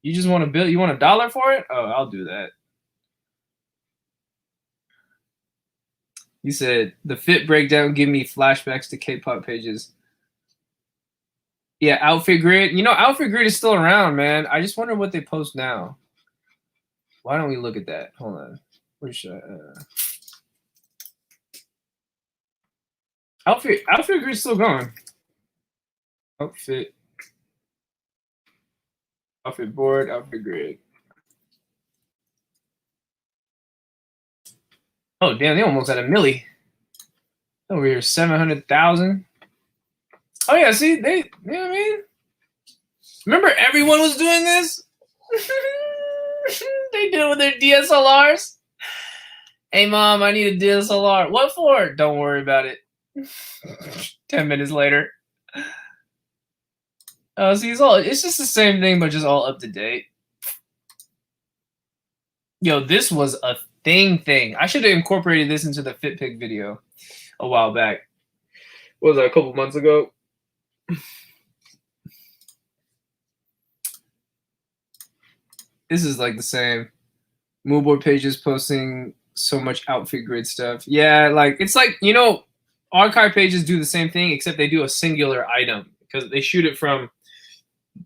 You just want to bill? You want $1 for it? Oh, I'll do that. You said the fit breakdown give me flashbacks to K-pop pages. Yeah, Outfit Grid. You know, Outfit Grid is still around, man. I just wonder what they post now. Why don't we look at that? Hold on. Where should I? Outfit Grid's still going. Outfit board, Outfit Grid. Oh damn, they almost had a milli. Over here, 700,000. Oh yeah, see, they, you know what I mean? Remember everyone was doing this? They did it with their DSLRs. Hey mom, I need a DSLR. What for? Don't worry about it. 10 minutes later. Oh, see, it's just the same thing, but just all up to date. Yo, this was a thing. I should have incorporated this into the fit pick video a while back. What was that, a couple months ago? This is like the same. Moodboard pages posting so much Outfit Grid stuff. Yeah, like it's like, you know, archive pages do the same thing, except they do a singular item because they shoot it from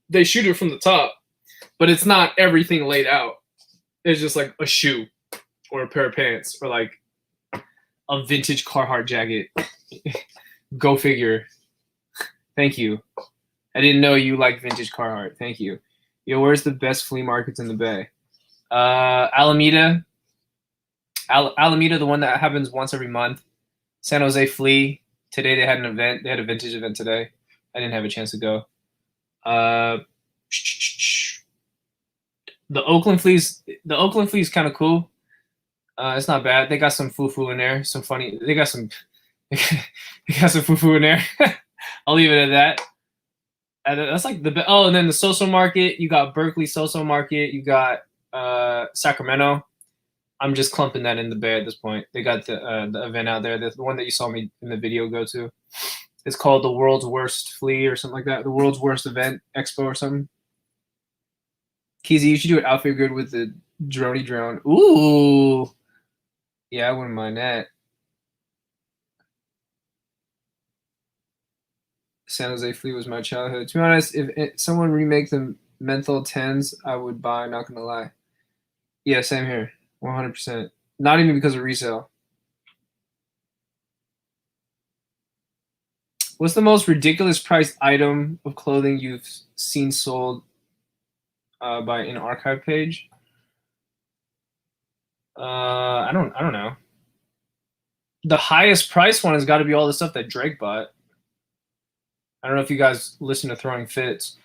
the top, but it's not everything laid out. It's just like a shoe or a pair of pants or like a vintage Carhartt jacket. Go figure. Thank you. I didn't know you like vintage Carhartt. Thank you. Yo, where's the best flea markets in the Bay? Alameda. Alameda, the one that happens once every month. San Jose Flea. Today they had an event. They had a vintage event today. I didn't have a chance to go. The Oakland Flea's kind of cool. It's not bad. They got some foo-foo in there. Some funny. They got some foo-foo in there. I'll leave it at that. That's like the oh, and then the social market. You got Berkeley social market. You got Sacramento. I'm just clumping that in the Bay at this point. They got the event out there. The one that you saw me in the video go to. It's called the World's Worst Flea or something like that. The World's Worst Event Expo or something. Keezy, you should do an Outfit Grid with the droney drone. Ooh. Yeah, I wouldn't mind that. San Jose Flea was my childhood. To be honest, if someone remake the Menthol 10s, I would buy, not going to lie. Yeah, same here. 100%. Not even because of resale. What's the most ridiculous priced item of clothing you've seen sold by an archive page? I don't know. The highest price one has got to be all the stuff that Drake bought. I don't know if you guys listen to Throwing Fits,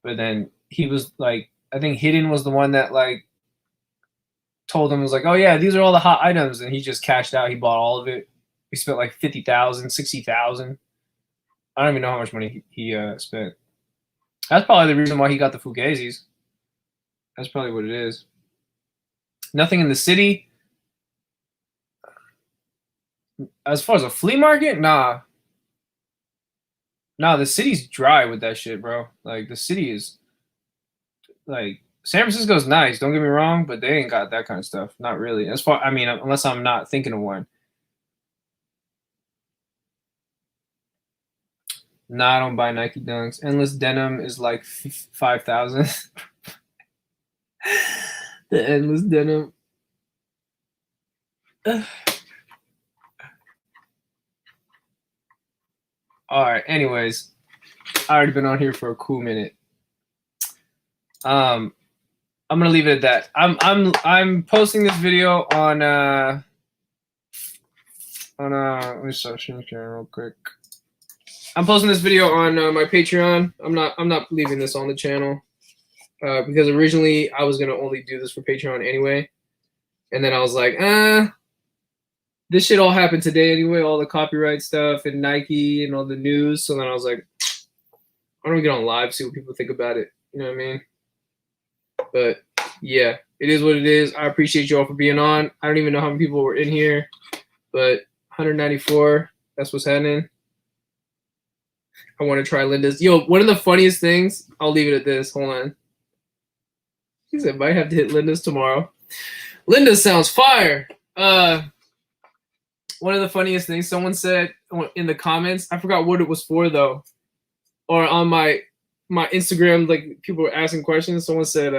but then he was like, I think Hidden was the one that like told him, was like, oh yeah, these are all the hot items, and he just cashed out. He bought all of it. He spent like 50,000, 60,000. I don't even know how much money he spent. That's probably the reason why he got the Fugazis. That's probably what it is. Nothing in the city. As far as a flea market, nah. Nah, the city's dry with that shit, bro. Like, the city is, like, San Francisco's nice, don't get me wrong, but they ain't got that kind of stuff. Not really. As far, I mean, unless I'm not thinking of one. Nah, I don't buy Nike Dunks. Endless denim is like 5,000. The endless denim. All right. Anyways, I already been on here for a cool minute. I'm gonna leave it at that. I'm posting this video on let me start sharing real quick. I'm posting this video on my Patreon. I'm not leaving this on the channel because originally I was gonna only do this for Patreon anyway, and then I was like, this shit all happened today anyway, all the copyright stuff and Nike and all the news. So then I was like, I don't get on live, see what people think about it. You know what I mean? But yeah, it is what it is. I appreciate you all for being on. I don't even know how many people were in here, but 194. That's what's happening. I want to try Linda's. Yo, one of the funniest things, I'll leave it at this. Hold on. He said, might have to hit Linda's tomorrow. Linda's sounds fire. One of the funniest things someone said in the comments, I forgot what it was for though, or on my Instagram, like people were asking questions. Someone said,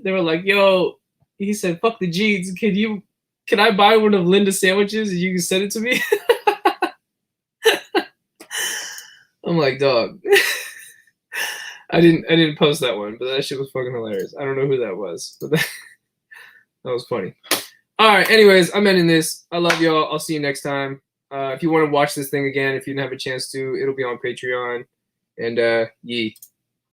they were like, yo, he said, fuck the jeans. Can I buy one of Linda's sandwiches and you can send it to me? I'm like, dog. I didn't post that one, but that shit was fucking hilarious. I don't know who that was, but that was funny. All right, anyways, I'm ending this. I love y'all. I'll see you next time. If you want to watch this thing again, if you didn't have a chance to, it'll be on Patreon. And yee.